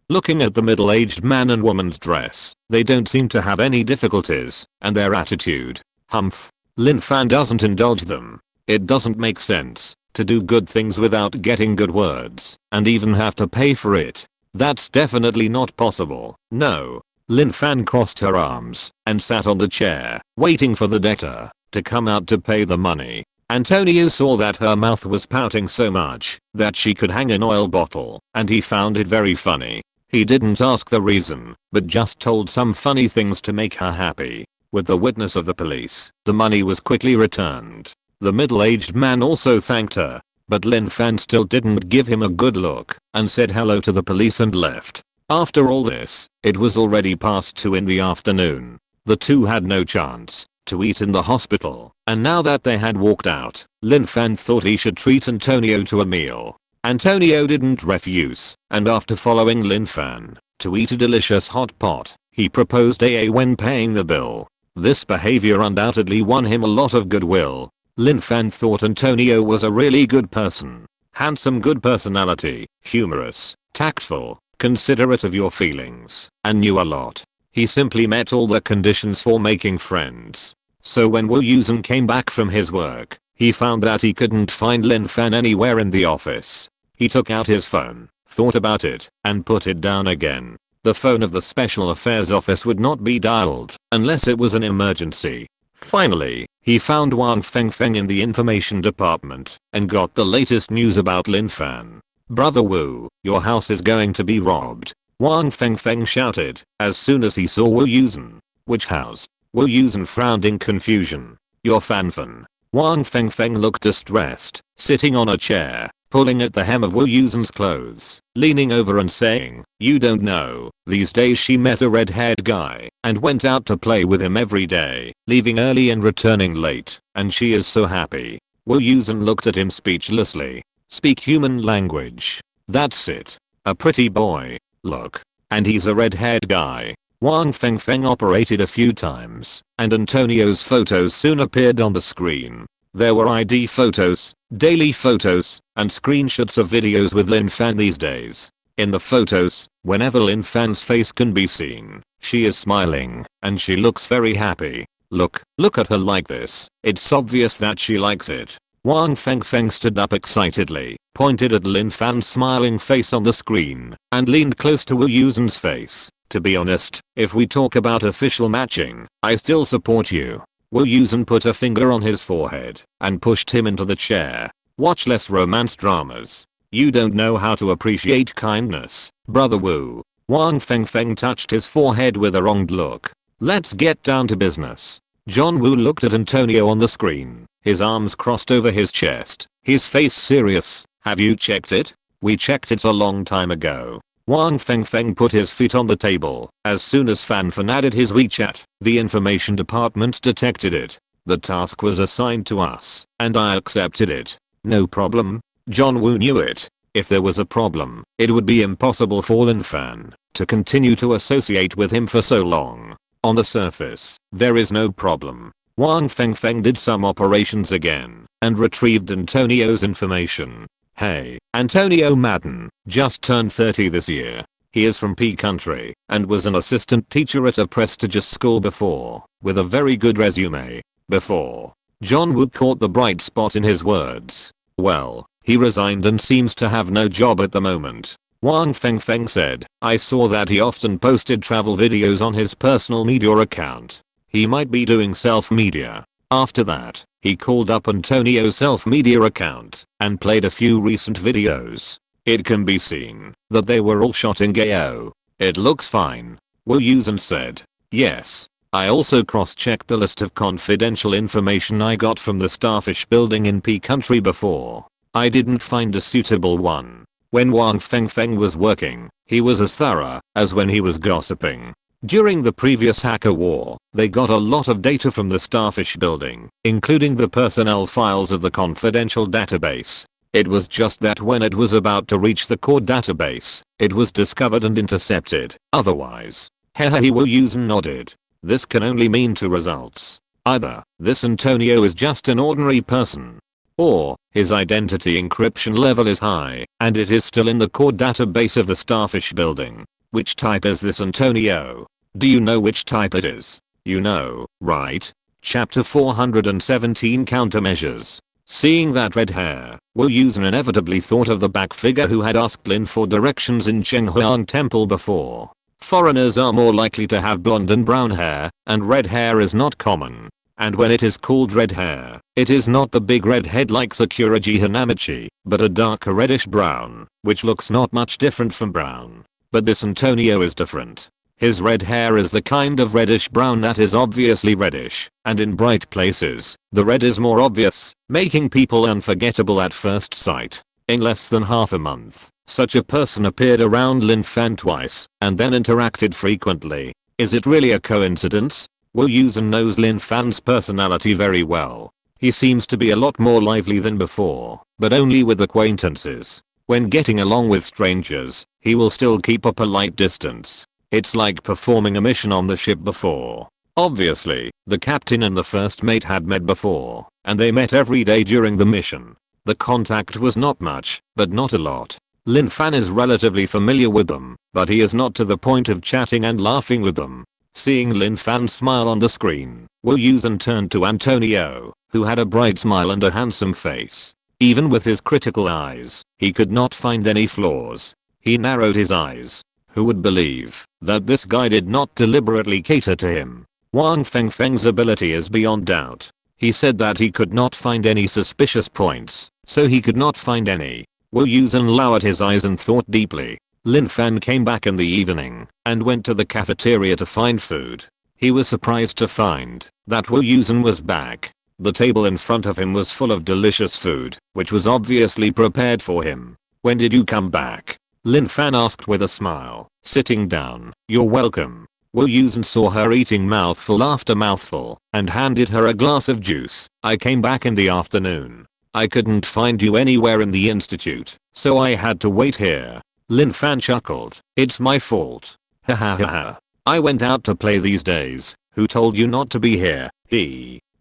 Speaker 1: Looking at the middle-aged man and woman's dress, they don't seem to have any difficulties, and their attitude. Humph. Lin Fan doesn't indulge them. It doesn't make sense to do good things without getting good words, and even have to pay for it. That's definitely not possible. No. Lin Fan crossed her arms and sat on the chair, waiting for the debtor to come out to pay the money. Antonio saw that her mouth was pouting so much that she could hang an oil bottle, and he found it very funny. He didn't ask the reason, but just told some funny things to make her happy. With the witness of the police, the money was quickly returned. The middle-aged man also thanked her, but Lin Fan still didn't give him a good look and said hello to the police and left. After all this, it was already past 2 in the afternoon. The two had no chance to eat in the hospital, and now that they had walked out, Lin Fan thought he should treat Antonio to a meal. Antonio didn't refuse, and after following Lin Fan to eat a delicious hot pot, he proposed AA when paying the bill. This behavior undoubtedly won him a lot of goodwill. Lin Fan thought Antonio was a really good person. Handsome, good personality, humorous, tactful, considerate of your feelings, and knew a lot. He simply met all the conditions for making friends. So when Wu Yusen came back from his work, he found that he couldn't find Lin Fan anywhere in the office. He took out his phone, thought about it, and put it down again. The phone of the Special Affairs Office would not be dialed unless it was an emergency. Finally, he found Wang Fengfeng in the information department and got the latest news about Lin Fan. "Brother Wu, your house is going to be robbed," Wang Fengfeng shouted as soon as he saw Wu Yusen. "Which house?" Wu Yusen frowned in confusion. "Your Fanfan." Wang Fengfeng looked distressed, sitting on a chair, pulling at the hem of Wu Yusen's clothes, leaning over and saying, "You don't know, these days she met a red-haired guy and went out to play with him every day, leaving early and returning late, and she is so happy." Wu Yusen looked at him speechlessly. "Speak human language. That's it. A pretty boy. Look. And he's a red-haired guy." Wang Fengfeng operated a few times, and Antonio's photos soon appeared on the screen. There were ID photos, daily photos, and screenshots of videos with Lin Fan these days. In the photos, whenever Lin Fan's face can be seen, she is smiling, and she looks very happy. Look at her like this. It's obvious that she likes it." Wang Fengfeng stood up excitedly, pointed at Lin Fan's smiling face on the screen, and leaned close to Wu Yusen's face. "To be honest, if we talk about official matching, I still support you." Wu Yusen put a finger on his forehead and pushed him into the chair. "Watch less romance dramas. You don't know how to appreciate kindness, brother Wu." Wang Fengfeng touched his forehead with a wronged look. "Let's get down to business." John Wu looked at Antonio on the screen, his arms crossed over his chest, his face serious. "Have you checked it?" "We checked it a long time ago." Wang Fengfeng put his feet on the table. "As soon as Fanfan added his WeChat, the information department detected it. The task was assigned to us, and I accepted it. No problem." John Woo knew it. If there was a problem, it would be impossible for Lin Fan to continue to associate with him for so long. On the surface, there is no problem. Wang Fengfeng did some operations again and retrieved Antonio's information. "Hey, Antonio Madden, just turned 30 this year. He is from P country and was an assistant teacher at a prestigious school before, with a very good resume." Before. John Wood caught the bright spot in his words. "Well, he resigned and seems to have no job at the moment." Wang Fengfeng said, "I saw that he often posted travel videos on his personal media account. He might be doing self-media." After that, he called up Antonio's self-media account and played a few recent videos. It can be seen that they were all shot in Gao. It looks fine. Wu Yusen said. Yes. I also cross-checked the list of confidential information I got from the Starfish building in P country before. I didn't find a suitable one. When Wang Fengfeng was working, he was as thorough as when he was gossiping. During the previous hacker war, they got a lot of data from the Starfish building, including the personnel files of the confidential database. It was just that when it was about to reach the core database, it was discovered and intercepted. Otherwise, Hehe Wu Yusen nodded. This can only mean two results. Either this Antonio is just an ordinary person, or his identity encryption level is high and it is still in the core database of the Starfish building. Which type is this Antonio? Do you know which type it is? You know, right? Chapter 417 Countermeasures. Seeing that red hair, Wu Yusen inevitably thought of the back figure who had asked Lin for directions in Chenghuang Temple before. Foreigners are more likely to have blonde and brown hair, and red hair is not common. And when it is called red hair, it is not the big red head like Sakuragi Hanamichi, but a darker reddish brown, which looks not much different from brown. But this Antonio is different. His red hair is the kind of reddish brown that is obviously reddish, and in bright places, the red is more obvious, making people unforgettable at first sight. In less than half a month, such a person appeared around Lin Fan twice, and then interacted frequently. Is it really a coincidence? Wu Yusen knows Lin Fan's personality very well. He seems to be a lot more lively than before, but only with acquaintances. When getting along with strangers, he will still keep a polite distance. It's like performing a mission on the ship before. Obviously, the captain and the first mate had met before, and they met every day during the mission. The contact was not much, but not a lot. Lin Fan is relatively familiar with them, but he is not to the point of chatting and laughing with them. Seeing Lin Fan smile on the screen, Wu Yusen turned to Antonio, who had a bright smile and a handsome face. Even with his critical eyes, he could not find any flaws. He narrowed his eyes. Who would believe that this guy did not deliberately cater to him? Wang Fengfeng's ability is beyond doubt. He said that he could not find any suspicious points, so he could not find any. Wu Yusen lowered his eyes and thought deeply. Lin Fan came back in the evening and went to the cafeteria to find food. He was surprised to find that Wu Yusen was back. The table in front of him was full of delicious food, which was obviously prepared for him. When did you come back? Lin Fan asked with a smile, sitting down. You're welcome. Wu Yusen saw her eating mouthful after mouthful and handed her a glass of juice. I came back in the afternoon. I couldn't find you anywhere in the institute, so I had to wait here. Lin Fan chuckled. It's my fault. Ha ha ha ha. I went out to play these days. Who told you not to be here?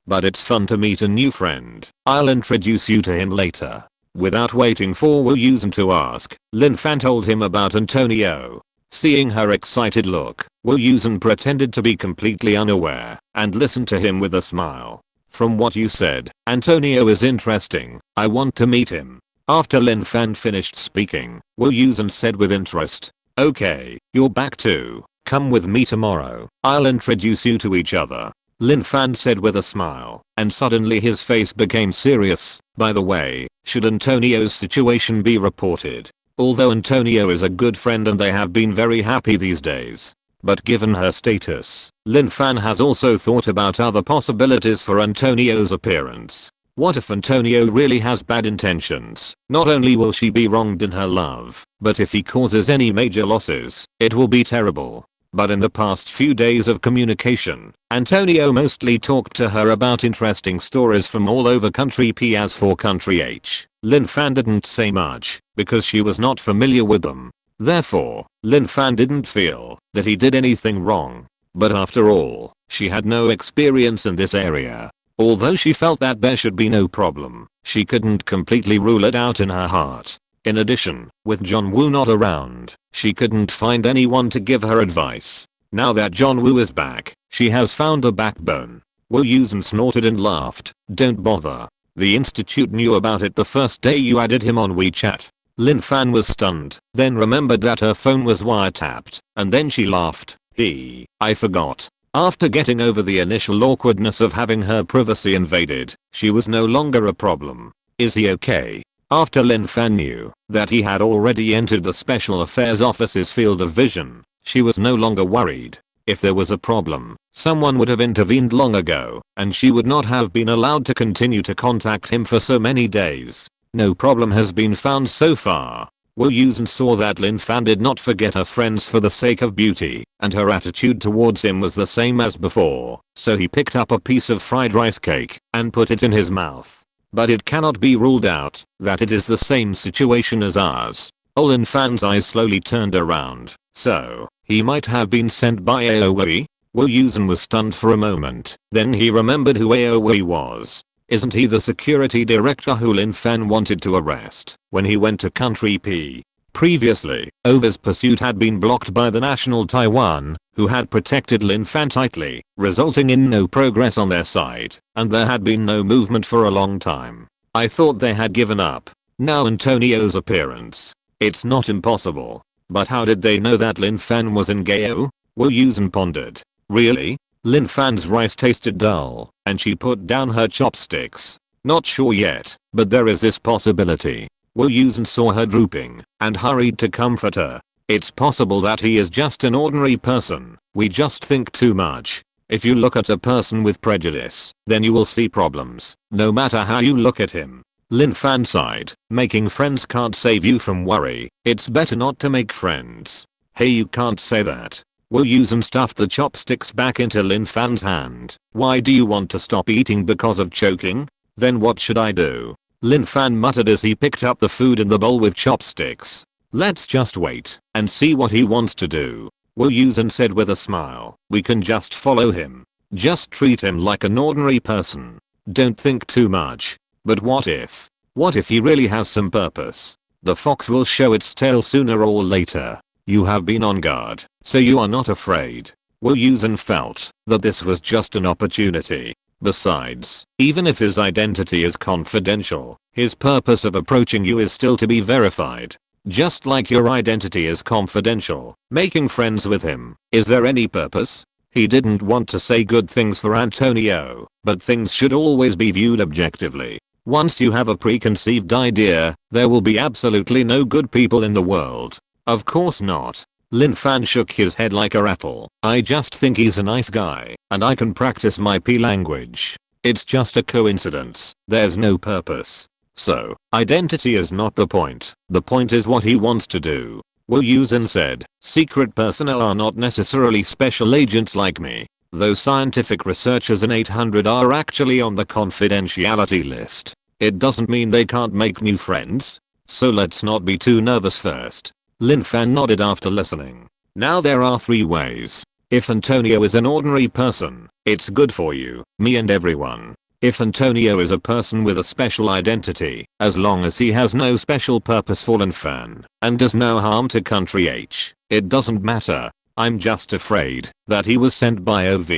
Speaker 1: But it's fun to meet a new friend. I'll introduce you to him later. Without waiting for Wu Yusen to ask, Lin Fan told him about Antonio. Seeing her excited look, Wu Yusen pretended to be completely unaware and listened to him with a smile. From what you said, Antonio is interesting. I want to meet him. After Lin Fan finished speaking, Wu Yusen said with interest. Okay, you're back too. Come with me tomorrow. I'll introduce you to each other. Lin Fan said with a smile, and suddenly his face became serious. By the way, should Antonio's situation be reported? Although Antonio is a good friend and they have been very happy these days. But given her status, Lin Fan has also thought about other possibilities for Antonio's appearance. What if Antonio really has bad intentions? Not only will she be wronged in her love, but if he causes any major losses, it will be terrible. But in the past few days of communication, Antonio mostly talked to her about interesting stories from all over country P. As for country H, Lin Fan didn't say much, because she was not familiar with them. Therefore, Lin Fan didn't feel that he did anything wrong. But after all, she had no experience in this area. Although she felt that there should be no problem, she couldn't completely rule it out in her heart. In addition, with John Woo not around, she couldn't find anyone to give her advice. Now that John Woo is back, she has found a backbone. Wu Yusen snorted and laughed. Don't bother. The institute knew about it the first day you added him on WeChat. Lin Fan was stunned, then remembered that her phone was wiretapped, and then she laughed. I forgot. After getting over the initial awkwardness of having her privacy invaded, she was no longer a problem. Is he okay? After Lin Fan knew that he had already entered the Special Affairs Office's field of vision, she was no longer worried. If there was a problem, someone would have intervened long ago, and she would not have been allowed to continue to contact him for so many days. No problem has been found so far. Wu Yusen saw that Lin Fan did not forget her friends for the sake of beauty, and her attitude towards him was the same as before, so he picked up a piece of fried rice cake and put it in his mouth. But it cannot be ruled out that it is the same situation as ours. Lin Fan's eyes slowly turned around, so he might have been sent by Aoi? Wu Yusen was stunned for a moment, then he remembered who Aoi was. Isn't he the security director who Lin Fan wanted to arrest when he went to Country P? Previously, Over's pursuit had been blocked by the National Taiwan, who had protected Lin Fan tightly, resulting in no progress on their side, and there had been no movement for a long time. I thought they had given up. Now Antonio's appearance. It's not impossible. But how did they know that Lin Fan was in Gao? Wu Yusen pondered. Really? Lin Fan's rice tasted dull, and she put down her chopsticks. Not sure yet, but there is this possibility. Wu Yusen saw her drooping, and hurried to comfort her. It's possible that he is just an ordinary person. We just think too much. If you look at a person with prejudice, then you will see problems, no matter how you look at him. Lin Fan sighed. Making friends can't save you from worry. It's better not to make friends. Hey, you can't say that. Wu Yusen stuffed the chopsticks back into Lin Fan's hand. Why do you want to stop eating because of choking? Then what should I do? Lin Fan muttered as he picked up the food in the bowl with chopsticks. Let's just wait and see what he wants to do. Wu Yusen said with a smile. We can just follow him. Just treat him like an ordinary person. Don't think too much. But what if? What if he really has some purpose? The fox will show its tail sooner or later. You have been on guard, so you are not afraid. Wu Yusen felt that this was just an opportunity. Besides, even if his identity is confidential, his purpose of approaching you is still to be verified. Just like your identity is confidential, making friends with him, is there any purpose? He didn't want to say good things for Antonio, but things should always be viewed objectively. Once you have a preconceived idea, there will be absolutely no good people in the world. Of course not. Lin Fan shook his head like a rattle. I just think he's a nice guy, and I can practice my P language. It's just a coincidence. There's no purpose. So, identity is not the point. The point is what he wants to do. Wu Yusen said, secret personnel are not necessarily special agents like me. Those scientific researchers in 800 are actually on the confidentiality list. It doesn't mean they can't make new friends. So let's not be too nervous first. Lin Fan nodded after listening. Now there are 3 ways. If Antonio is an ordinary person, it's good for you, me and everyone. If Antonio is a person with a special identity, as long as he has no special purpose for Lin Fan, and does no harm to Country H, it doesn't matter. I'm just afraid that he was sent by OV.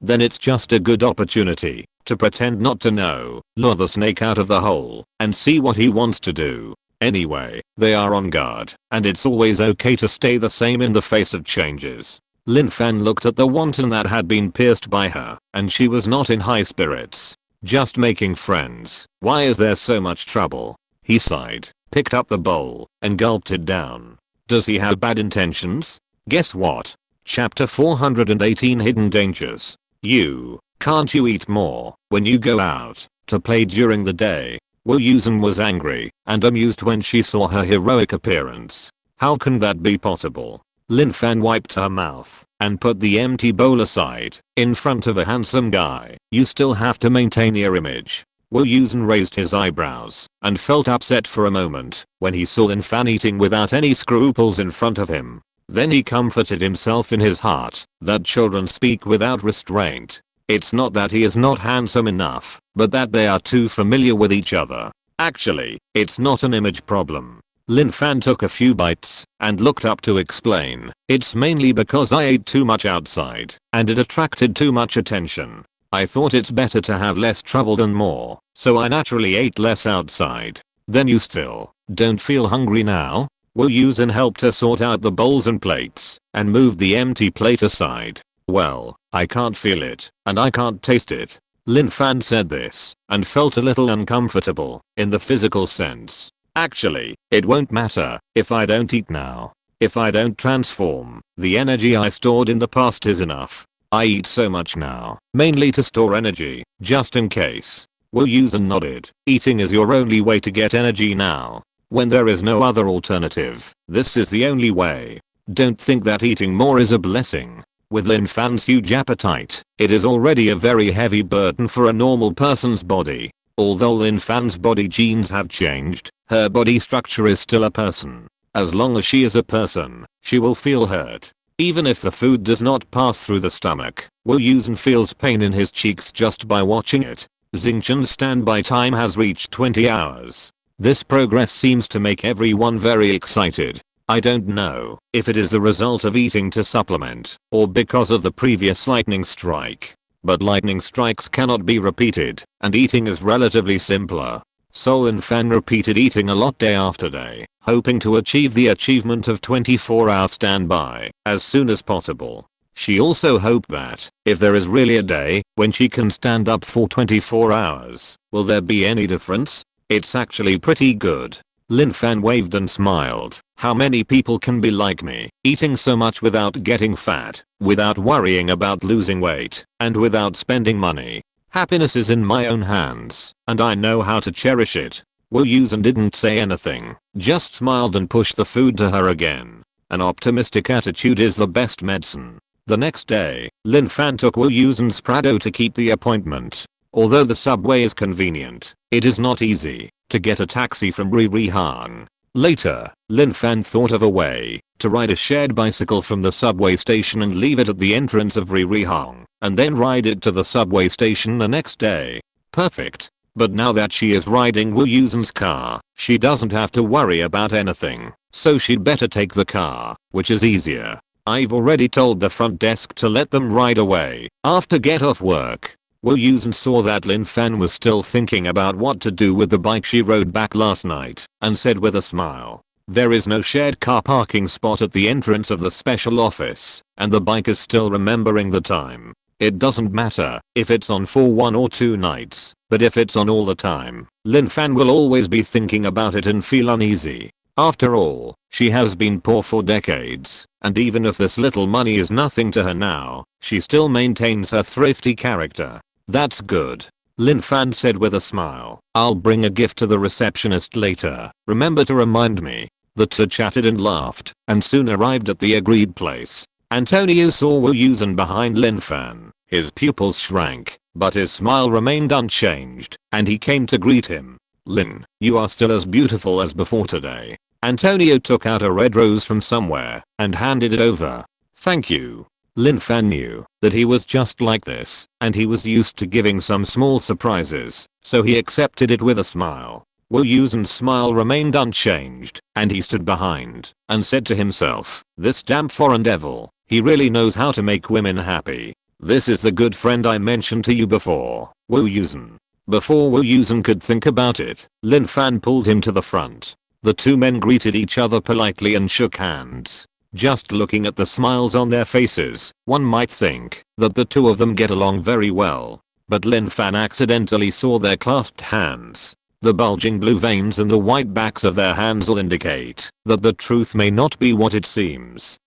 Speaker 1: Then it's just a good opportunity to pretend not to know, lure the snake out of the hole, and see what he wants to do. Anyway, they are on guard, and it's always okay to stay the same in the face of changes. Lin Fan looked at the wonton that had been pierced by her, and she was not in high spirits. Just making friends. Why is there so much trouble? He sighed, picked up the bowl, and gulped it down. Does he have bad intentions? Guess what? Chapter 418 Hidden Dangers. Can't you eat more when you go out to play during the day? Wu Yusen was angry and amused when she saw her heroic appearance. How can that be possible? Lin Fan wiped her mouth and put the empty bowl aside. In front of a handsome guy, you still have to maintain your image. Wu Yusen raised his eyebrows and felt upset for a moment when he saw Lin Fan eating without any scruples in front of him. Then he comforted himself in his heart that children speak without restraint. It's not that he is not handsome enough, but that they are too familiar with each other. Actually, it's not an image problem. Lin Fan took a few bites and looked up to explain. It's mainly because I ate too much outside and it attracted too much attention. I thought it's better to have less trouble than more, so I naturally ate less outside. Then you still don't feel hungry now? Wu Yusen helped her sort out the bowls and plates and moved the empty plate aside. Well, I can't feel it, and I can't taste it. Lin Fan said this, and felt a little uncomfortable, in the physical sense. Actually, it won't matter, if I don't eat now. If I don't transform, the energy I stored in the past is enough. I eat so much now, mainly to store energy, just in case. Wu Yusen nodded. Eating is your only way to get energy now. When there is no other alternative, this is the only way. Don't think that eating more is a blessing. With Lin Fan's huge appetite, it is already a very heavy burden for a normal person's body. Although Lin Fan's body genes have changed, her body structure is still a person. As long as she is a person, she will feel hurt. Even if the food does not pass through the stomach, Wu Yusen feels pain in his cheeks just by watching it. Xingqian's standby time has reached 20 hours. This progress seems to make everyone very excited. I don't know if it is the result of eating to supplement or because of the previous lightning strike. But lightning strikes cannot be repeated, and eating is relatively simpler. So Lin Fan repeated eating a lot day after day, hoping to achieve the achievement of 24-hour standby as soon as possible. She also hoped that, if there is really a day when she can stand up for 24 hours, will there be any difference? It's actually pretty good. Lin Fan waved and smiled. How many people can be like me, eating so much without getting fat, without worrying about losing weight, and without spending money? Happiness is in my own hands, and I know how to cherish it. Wu Yusen didn't say anything, just smiled and pushed the food to her again. An optimistic attitude is the best medicine. The next day, Lin Fan took Wu Yusen's Prado to keep the appointment. Although the subway is convenient, it is not easy to get a taxi from Ririhang. Later, Lin Fan thought of a way to ride a shared bicycle from the subway station and leave it at the entrance of Ririhang, and then ride it to the subway station the next day. Perfect. But now that she is riding Wu Yusen's car, she doesn't have to worry about anything, so she'd better take the car, which is easier. I've already told the front desk to let them ride away after get off work. Wu Yusen saw that Lin Fan was still thinking about what to do with the bike she rode back last night, and said with a smile, "There is no shared car parking spot at the entrance of the special office, and the bike is still remembering the time. It doesn't matter if it's on for 1 or 2 nights, but if it's on all the time, Lin Fan will always be thinking about it and feel uneasy. After all, she has been poor for decades, and even if this little money is nothing to her now, she still maintains her thrifty character. That's good." Lin Fan said with a smile. "I'll bring a gift to the receptionist later. Remember to remind me." The two chatted and laughed, and soon arrived at the agreed place. Antonio saw Wu Yusen behind Lin Fan. His pupils shrank, but his smile remained unchanged, and he came to greet him. "Lin, you are still as beautiful as before today." Antonio took out a red rose from somewhere, and handed it over. "Thank you." Lin Fan knew that he was just like this, and he was used to giving some small surprises, so he accepted it with a smile. Wu Yusen's smile remained unchanged, and he stood behind, and said to himself, "This damn foreign devil, he really knows how to make women happy. This is the good friend I mentioned to you before, Wu Yusen." Before Wu Yusen could think about it, Lin Fan pulled him to the front. The two men greeted each other politely and shook hands. Just looking at the smiles on their faces, one might think that the two of them get along very well. But Lin Fan accidentally saw their clasped hands. The bulging blue veins in the white backs of their hands will indicate that the truth may not be what it seems.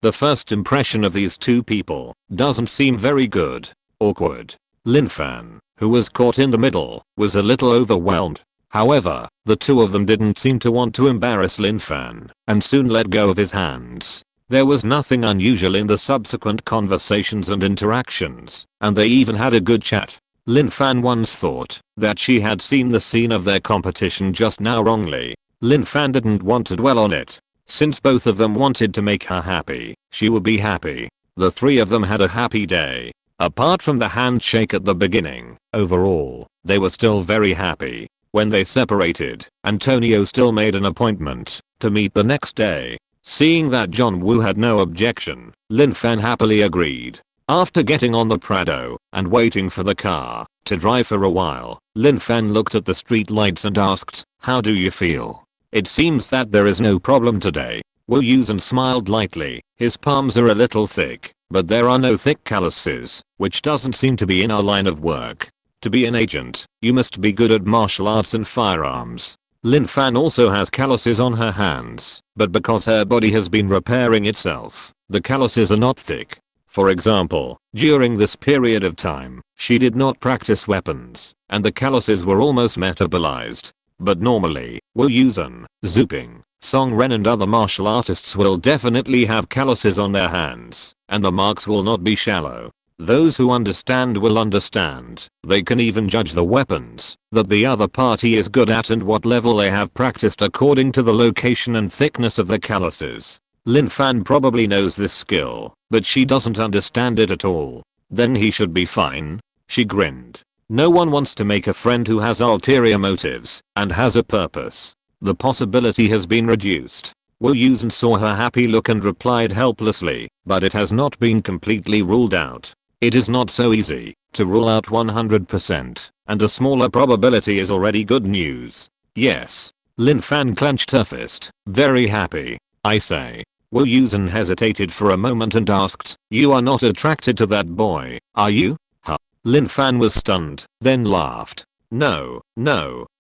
Speaker 1: The first impression of these two people doesn't seem very good. Awkward. Lin Fan, who was caught in the middle, was a little overwhelmed. However, the two of them didn't seem to want to embarrass Lin Fan, and soon let go of his hands. There was nothing unusual in the subsequent conversations and interactions, and they even had a good chat. Lin Fan once thought that she had seen the scene of their competition just now wrongly. Lin Fan didn't want to dwell on it. Since both of them wanted to make her happy, she would be happy. The three of them had a happy day. Apart from the handshake at the beginning, overall, they were still very happy. When they separated, Antonio still made an appointment to meet the next day. Seeing that John Woo had no objection, Lin Fan happily agreed. After getting on the Prado and waiting for the car to drive for a while, Lin Fan looked at the street lights and asked, "How do you feel?" "It seems that there is no problem today." Wu Yusen smiled lightly. "His palms are a little thick, but there are no thick calluses, which doesn't seem to be in our line of work. To be an agent, you must be good at martial arts and firearms. Lin Fan also has calluses on her hands, but because her body has been repairing itself, the calluses are not thick. For example, during this period of time, she did not practice weapons, and the calluses were almost metabolized. But normally, Wu Yusen, Zuping, Song Ren and other martial artists will definitely have calluses on their hands, and the marks will not be shallow. Those who understand will understand. They can even judge the weapons that the other party is good at and what level they have practiced according to the location and thickness of the calluses. Lin Fan probably knows this skill, but she doesn't understand it at all. Then he should be fine. She grinned. No one wants to make a friend who has ulterior motives and has a purpose. The possibility has been reduced. Wu Yusen saw her happy look and replied helplessly, but it has not been completely ruled out. It is not so easy to rule out 100%, and a smaller probability is already good news. Yes. Lin Fan clenched her fist, very happy. I say. Wu Yusen hesitated for a moment and asked, you are not attracted to that boy, are you? Huh. Lin Fan was stunned, then laughed. No,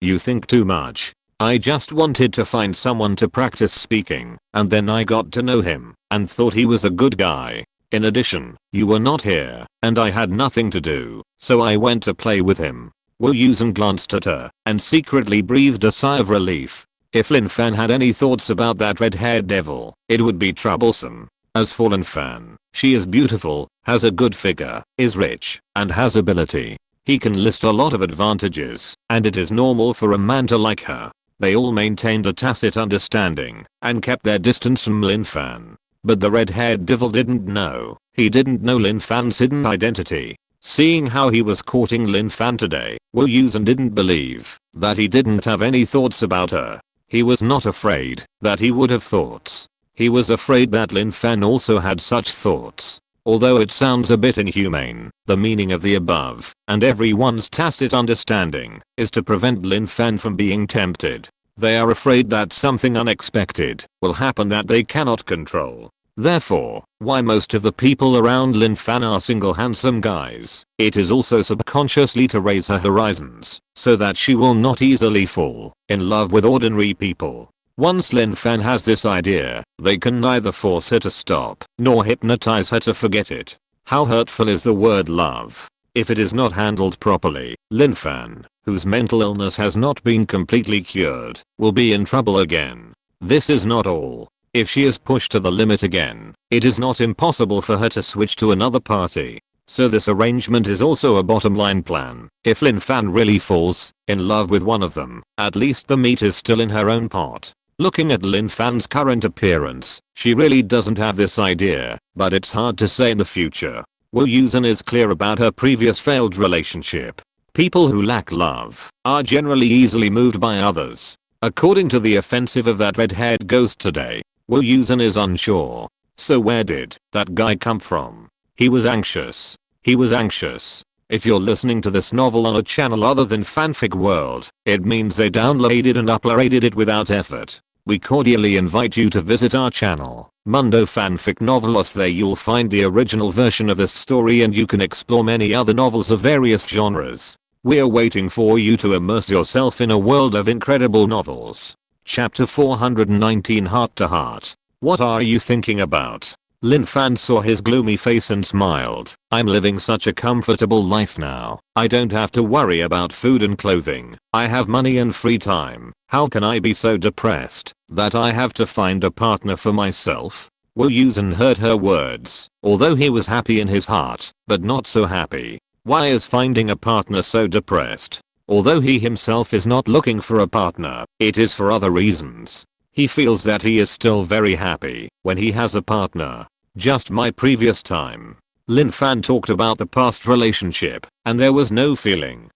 Speaker 1: you think too much. I just wanted to find someone to practice speaking, and then I got to know him, and thought he was a good guy. In addition, you were not here, and I had nothing to do, so I went to play with him. Wu Yusen glanced at her, and secretly breathed a sigh of relief. If Lin Fan had any thoughts about that red-haired devil, it would be troublesome. As for Lin Fan, she is beautiful, has a good figure, is rich, and has ability. He can list a lot of advantages, and it is normal for a man to like her. They all maintained a tacit understanding, and kept their distance from Lin Fan. But the red-haired devil didn't know. He didn't know Lin Fan's hidden identity. Seeing how he was courting Lin Fan today, Wu Yusen didn't believe that he didn't have any thoughts about her. He was not afraid that he would have thoughts. He was afraid that Lin Fan also had such thoughts. Although it sounds a bit inhumane, the meaning of the above, and everyone's tacit understanding, is to prevent Lin Fan from being tempted. They are afraid that something unexpected will happen that they cannot control. Therefore, why most of the people around Lin Fan are single handsome guys. It is also subconsciously to raise her horizons, so that she will not easily fall in love with ordinary people. Once Lin Fan has this idea, they can neither force her to stop, nor hypnotize her to forget it. How hurtful is the word love? If it is not handled properly, Lin Fan, whose mental illness has not been completely cured, will be in trouble again. This is not all. If she is pushed to the limit again, it is not impossible for her to switch to another party. So this arrangement is also a bottom line plan. If Lin Fan really falls in love with one of them, at least the meat is still in her own pot. Looking at Lin Fan's current appearance, she really doesn't have this idea, but it's hard to say in the future. Wu Yusen is clear about her previous failed relationship. People who lack love are generally easily moved by others. According to the offensive of that red-haired ghost today, Wu Yusen is unsure. So where did that guy come from? He was anxious. If you're listening to this novel on a channel other than Fanfic World, it means they downloaded and uploaded it without effort. We cordially invite you to visit our channel, Mundo Fanfic Novelos. There you'll find the original version of this story and you can explore many other novels of various genres. We're waiting for you to immerse yourself in a world of incredible novels. Chapter 419 Heart to Heart. What are you thinking about? Lin Fan saw his gloomy face and smiled. I'm living such a comfortable life now. I don't have to worry about food and clothing. I have money and free time. How can I be so depressed that I have to find a partner for myself? Wu Yusen heard her words, although he was happy in his heart, but not so happy. Why is finding a partner so depressed? Although he himself is not looking for a partner, it is for other reasons. He feels that he is still very happy when he has a partner. Just my previous time. Lin Fan talked about the past relationship, and there was no feeling,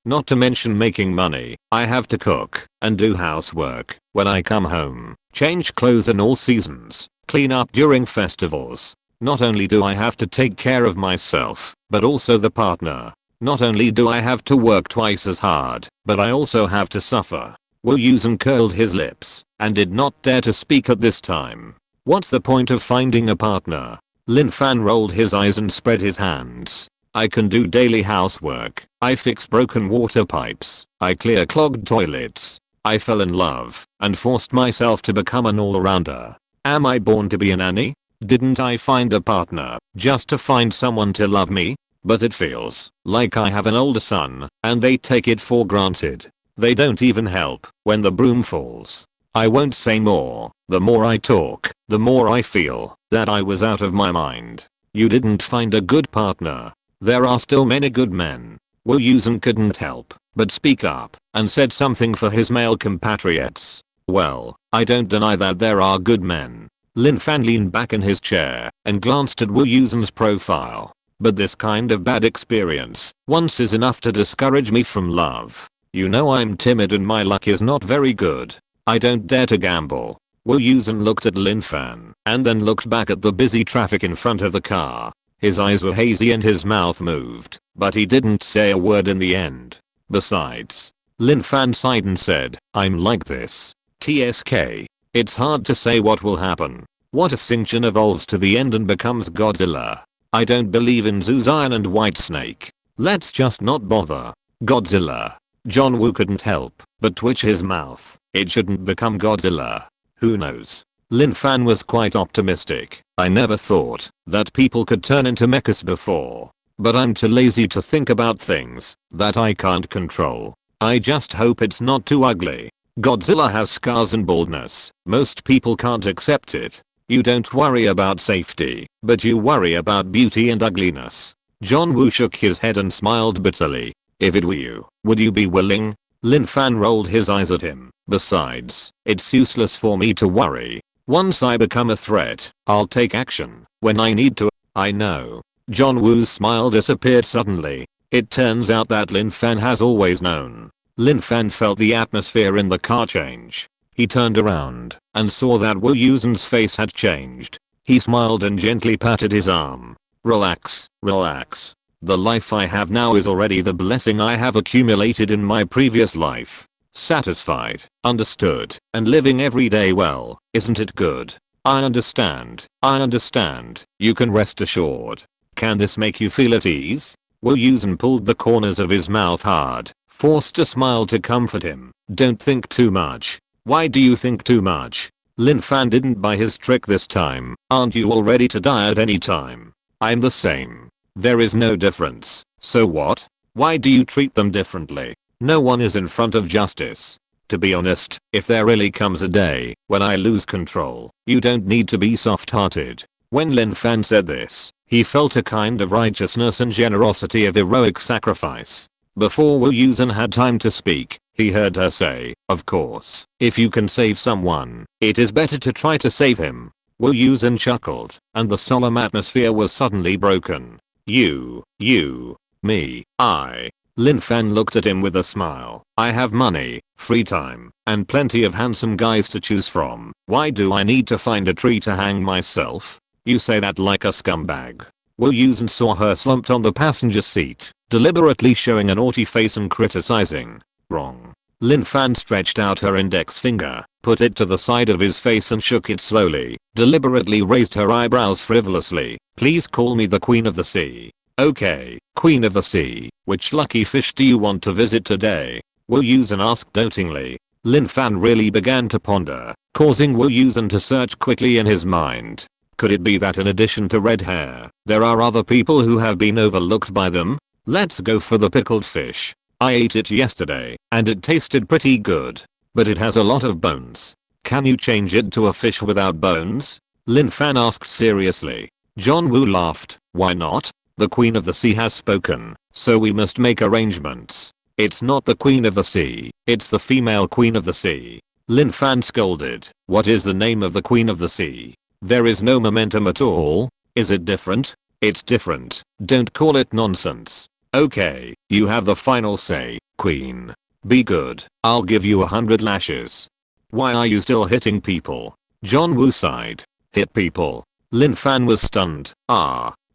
Speaker 1: not to mention making money. I have to cook and do housework when I come home, change clothes in all seasons, clean up during festivals. Not only do I have to take care of myself, but also the partner. Not only do I have to work twice as hard, but I also have to suffer. Wu Yusen curled his lips and did not dare to speak at this time. What's the point of finding a partner Lin Fan rolled his eyes and spread his hands. I can do daily housework. I fix broken water pipes. I clear clogged toilets. I fell in love and forced myself to become an all-rounder. Am I born to be a nanny? Didn't I find a partner just to find someone to love me? But it feels like I have an older son and they take it for granted. They don't even help when the broom falls. I won't say more. The more I talk, the more I feel that I was out of my mind. You didn't find a good partner. There are still many good men. Wu Yusen couldn't help but speak up and said something for his male compatriots. Well, I don't deny that there are good men. Lin Fan leaned back in his chair and glanced at Wu Yusen's profile. But this kind of bad experience once is enough to discourage me from love. You know I'm timid and my luck is not very good. I don't dare to gamble. Wu Yusen looked at Lin Fan and then looked back at the busy traffic in front of the car. His eyes were hazy and his mouth moved, but he didn't say a word in the end. Besides, Lin Fan sighed and said, I'm like this. TSK. It's hard to say what will happen. What if Xingqian evolves to the end and becomes Godzilla? I don't believe in Zoo's Iron and White Snake. Let's just not bother. Godzilla. John Woo couldn't help but twitch his mouth. It shouldn't become Godzilla. Who knows? Lin Fan was quite optimistic. I never thought that people could turn into mechas before. But I'm too lazy to think about things that I can't control. I just hope it's not too ugly. Godzilla has scars and baldness. Most people can't accept it. You don't worry about safety, but you worry about beauty and ugliness. John Woo shook his head and smiled bitterly. If it were you, would you be willing? Lin Fan rolled his eyes at him. Besides, it's useless for me to worry. Once I become a threat, I'll take action when I need to. I know. John Woo's smile disappeared suddenly. It turns out that Lin Fan has always known. Lin Fan felt the atmosphere in the car change. He turned around and saw that Wu Yusen's face had changed. He smiled and gently patted his arm. Relax, relax. The life I have now is already the blessing I have accumulated in my previous life. Satisfied, understood, and living every day well, isn't it good? I understand. You can rest assured. Can this make you feel at ease? Wu Yusen pulled the corners of his mouth hard, forced a smile to comfort him. Don't think too much. Why do you think too much? Lin Fan didn't buy his trick this time. Aren't you all ready to die at any time? I'm the same. There is no difference. So what? Why do you treat them differently? No one is in front of justice. To be honest, if there really comes a day when I lose control, you don't need to be soft-hearted. When Lin Fan said this, he felt a kind of righteousness and generosity of heroic sacrifice. Before Wu Yusen had time to speak, he heard her say, of course, if you can save someone, it is better to try to save him. Wu Yusen chuckled, and the solemn atmosphere was suddenly broken. You, me, I. Lin Fan looked at him with a smile. I have money, free time, and plenty of handsome guys to choose from. Why do I need to find a tree to hang myself? You say that like a scumbag. Wu Yusen saw her slumped on the passenger seat, deliberately showing a naughty face and criticizing. Wrong. Lin Fan stretched out her index finger, put it to the side of his face and shook it slowly, deliberately raised her eyebrows frivolously. Please call me the Queen of the Sea. Okay, Queen of the Sea, which lucky fish do you want to visit today? Wu Yusen asked doubtingly. Lin Fan really began to ponder, causing Wu Yusen to search quickly in his mind. Could it be that in addition to red hair, there are other people who have been overlooked by them? Let's go for the pickled fish. I ate it yesterday, and it tasted pretty good. But it has a lot of bones. Can you change it to a fish without bones? Lin Fan asked seriously. John Woo laughed. Why not? The Queen of the Sea has spoken, so we must make arrangements. It's not the Queen of the Sea, it's the female Queen of the Sea. Lin Fan scolded. What is the name of the Queen of the Sea? There is no momentum at all. Is it different? It's different. Don't call it nonsense. Okay, you have the final say, Queen. Be good. I'll give you 100 lashes. Why are you still hitting people? John Woo sighed. Hit people? Lin Fan was stunned.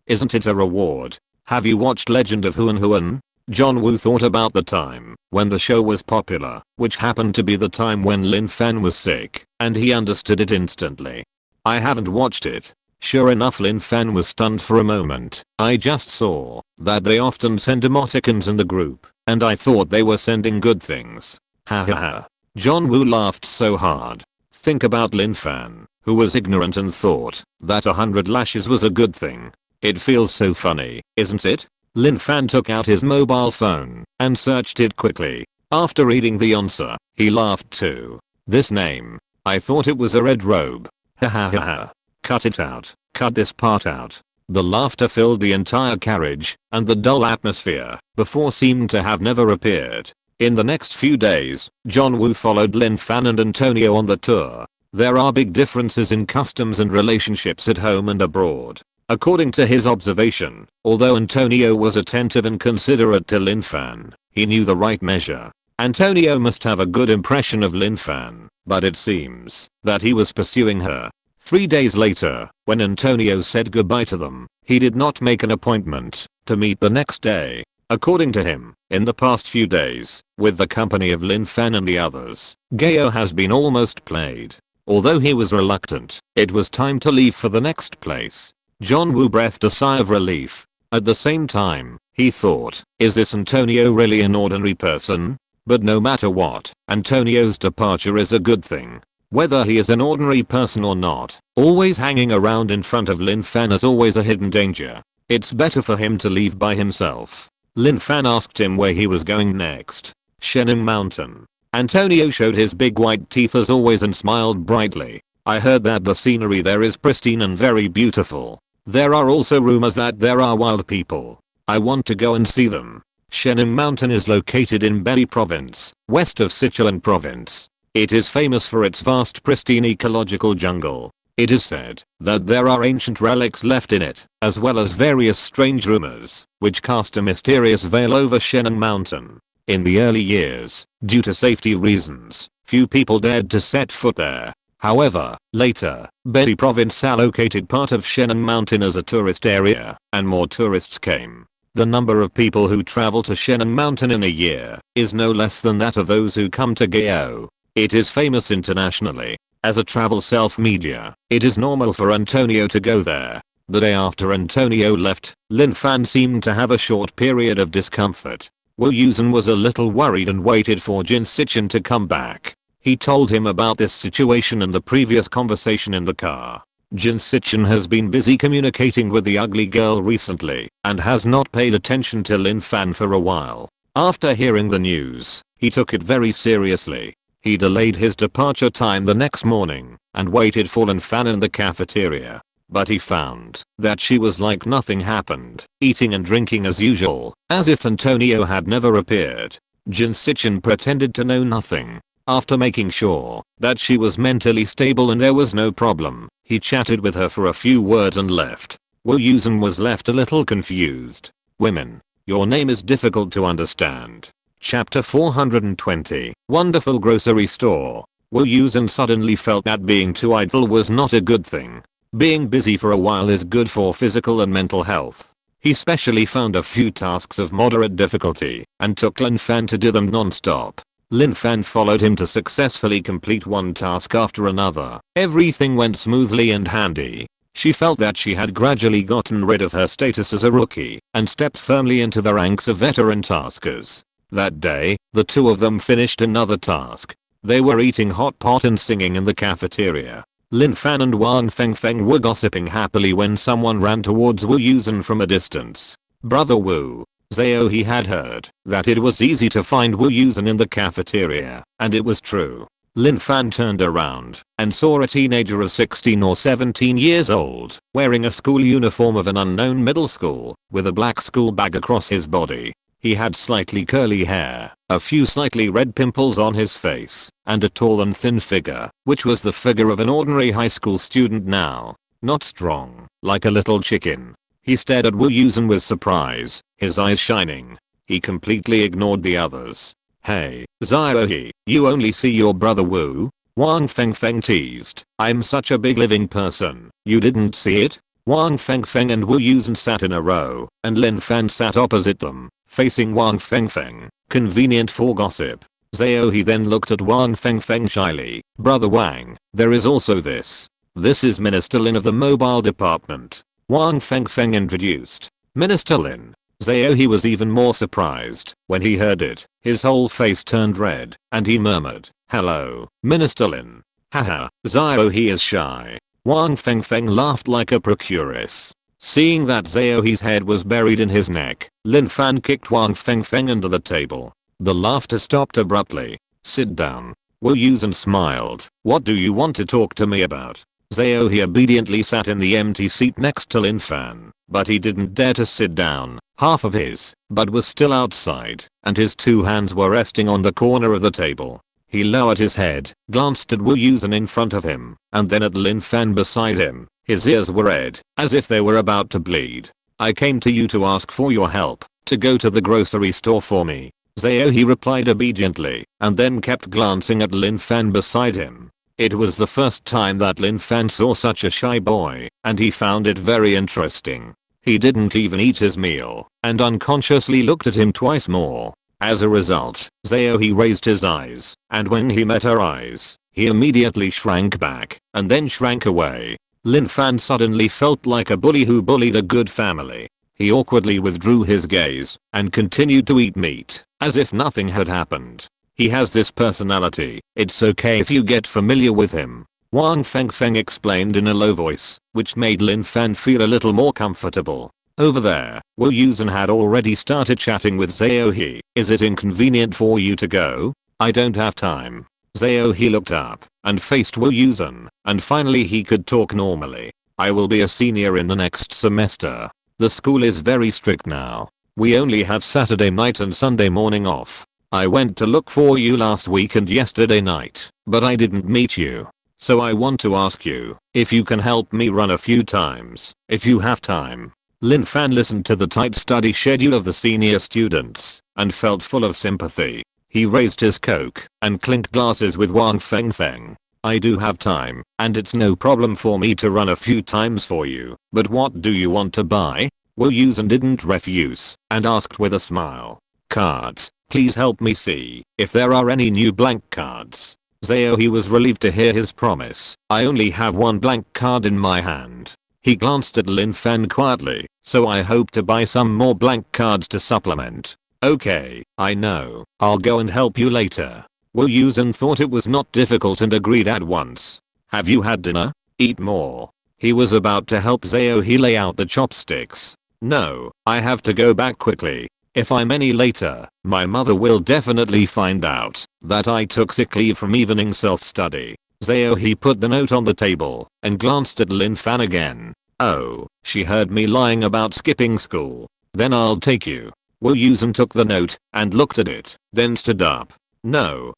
Speaker 1: Isn't it a reward? Have you watched Legend of Huan Huan? John Woo thought about the time when the show was popular, which happened to be the time when Lin Fan was sick, and he understood it instantly. I haven't watched it. Sure enough, Lin Fan was stunned for a moment. I just saw that they often send emoticons in the group, and I thought they were sending good things. Ha ha ha. John Woo laughed so hard. Think about Lin Fan, who was ignorant and thought that 100 lashes was a good thing. It feels so funny, isn't it? Lin Fan took out his mobile phone and searched it quickly. After reading the answer, he laughed too. This name. I thought it was a red robe. Ha ha ha ha. Cut it out. Cut this part out. The laughter filled the entire carriage, and the dull atmosphere before seemed to have never appeared. In the next few days, John Woo followed Lin Fan and Antonio on the tour. There are big differences in customs and relationships at home and abroad. According to his observation, although Antonio was attentive and considerate to Lin Fan, he knew the right measure. Antonio must have a good impression of Lin Fan, but it seems that he was pursuing her. 3 days later, when Antonio said goodbye to them, he did not make an appointment to meet the next day. According to him, in the past few days, with the company of Lin Fan and the others, Gao has been almost played. Although he was reluctant, it was time to leave for the next place. John Woo breathed a sigh of relief. At the same time, he thought, is this Antonio really an ordinary person? But no matter what, Antonio's departure is a good thing. Whether he is an ordinary person or not, always hanging around in front of Lin Fan is always a hidden danger. It's better for him to leave by himself. Lin Fan asked him where he was going next. Shening Mountain. Antonio showed his big white teeth as always and smiled brightly. I heard that the scenery there is pristine and very beautiful. There are also rumors that there are wild people. I want to go and see them. Shening Mountain is located in Beri Province, west of Sichuan Province. It is famous for its vast pristine ecological jungle. It is said that there are ancient relics left in it, as well as various strange rumors, which cast a mysterious veil over Shening Mountain. In the early years, due to safety reasons, few people dared to set foot there. However, later, Beri Province allocated part of Shening Mountain as a tourist area, and more tourists came. The number of people who travel to Shening Mountain in a year is no less than that of those who come to Gao. It is famous internationally. As a travel self-media, it is normal for Antonio to go there. The day after Antonio left, Lin Fan seemed to have a short period of discomfort. Wu Yusen was a little worried and waited for Jin Sichin to come back. He told him about this situation and the previous conversation in the car. Jin Sichin has been busy communicating with the ugly girl recently and has not paid attention to Lin Fan for a while. After hearing the news, he took it very seriously. He delayed his departure time the next morning and waited for Lin Fan in the cafeteria. But he found that she was like nothing happened, eating and drinking as usual, as if Antonio had never appeared. Jin Sichin pretended to know nothing. After making sure that she was mentally stable and there was no problem, he chatted with her for a few words and left. Wu Yusen was left a little confused. Women, your name is difficult to understand. Chapter 420, Wonderful Grocery Store. Wu Yusen suddenly felt that being too idle was not a good thing. Being busy for a while is good for physical and mental health. He specially found a few tasks of moderate difficulty and took Lin Fan to do them non-stop. Lin Fan followed him to successfully complete one task after another. Everything went smoothly and handy. She felt that she had gradually gotten rid of her status as a rookie and stepped firmly into the ranks of veteran taskers. That day, the two of them finished another task. They were eating hot pot and singing in the cafeteria. Lin Fan and Wang Fengfeng were gossiping happily when someone ran towards Wu Yusen from a distance. Brother Wu. Zhao, he had heard that it was easy to find Wu Yusen in the cafeteria, and it was true. Lin Fan turned around and saw a teenager of 16 or 17 years old, wearing a school uniform of an unknown middle school, with a black school bag across his body. He had slightly curly hair, a few slightly red pimples on his face, and a tall and thin figure, which was the figure of an ordinary high school student now. Not strong, like a little chicken. He stared at Wu Yusen with surprise, his eyes shining. He completely ignored the others. Hey, Zhao, you only see your brother Wu? Wang Fengfeng teased. I'm such a big living person, you didn't see it? Wang Fengfeng and Wu Yusen sat in a row, and Lin Fan sat opposite them, facing Wang Fengfeng, convenient for gossip. Zhao, he then looked at Wang Fengfeng shyly. Brother Wang, there is also this. This is Minister Lin of the mobile department. Wang Fengfeng introduced. Minister Lin. Zhao he was even more surprised when he heard it. His whole face turned red and he murmured, "Hello, Minister Lin." Haha, Zhao he is shy. Wang Fengfeng laughed like a procuress. Seeing that Zhao he's head was buried in his neck, Lin Fan kicked Wang Fengfeng under the table. The laughter stopped abruptly. "Sit down." Wu Yusen smiled. "What do you want to talk to me about?" Zhao he obediently sat in the empty seat next to Lin Fan, but he didn't dare to sit down. Half of his butt was still outside, and his two hands were resting on the corner of the table. He lowered his head, glanced at Wu Yusen in front of him, and then at Lin Fan beside him. His ears were red, as if they were about to bleed. "I came to you to ask for your help, to go to the grocery store for me." Zhao he replied obediently, and then kept glancing at Lin Fan beside him. It was the first time that Lin Fan saw such a shy boy, and he found it very interesting. He didn't even eat his meal, and unconsciously looked at him twice more. As a result, Zhao he raised his eyes, and when he met her eyes, he immediately shrank back, and then shrank away. Lin Fan suddenly felt like a bully who bullied a good family. He awkwardly withdrew his gaze, and continued to eat meat, as if nothing had happened. He has this personality, it's okay if you get familiar with him. Wang Fengfeng explained in a low voice, which made Lin Fan feel a little more comfortable. Over there, Wu Yusen had already started chatting with Zhao he. "Is it inconvenient for you to go?" "I don't have time." Zhao he looked up and faced Wu Yusen, and finally he could talk normally. "I will be a senior in the next semester. The school is very strict now. We only have Saturday night and Sunday morning off. I went to look for you last week and yesterday night, but I didn't meet you. So I want to ask you if you can help me run a few times, if you have time." Lin Fan listened to the tight study schedule of the senior students and felt full of sympathy. He raised his coke and clinked glasses with Wang Fengfeng. "I do have time, and it's no problem for me to run a few times for you, but what do you want to buy?" Wu Yusen didn't refuse and asked with a smile. "Cards. Please help me see if there are any new blank cards." Zhao he was relieved to hear his promise. "I only have one blank card in my hand." He glanced at Lin Fan quietly, "So I hope to buy some more blank cards to supplement." "Okay, I know. I'll go and help you later." Wu Yusen thought it was not difficult and agreed at once. "Have you had dinner? Eat more." He was about to help Zhao he lay out the chopsticks. "No, I have to go back quickly. If I'm any later, my mother will definitely find out that I took sick leave from evening self-study." Zhao he put the note on the table and glanced at Lin Fan again. "Oh, she heard me lying about skipping school. Then I'll take you." Wu Yusen took the note and looked at it, then stood up. No,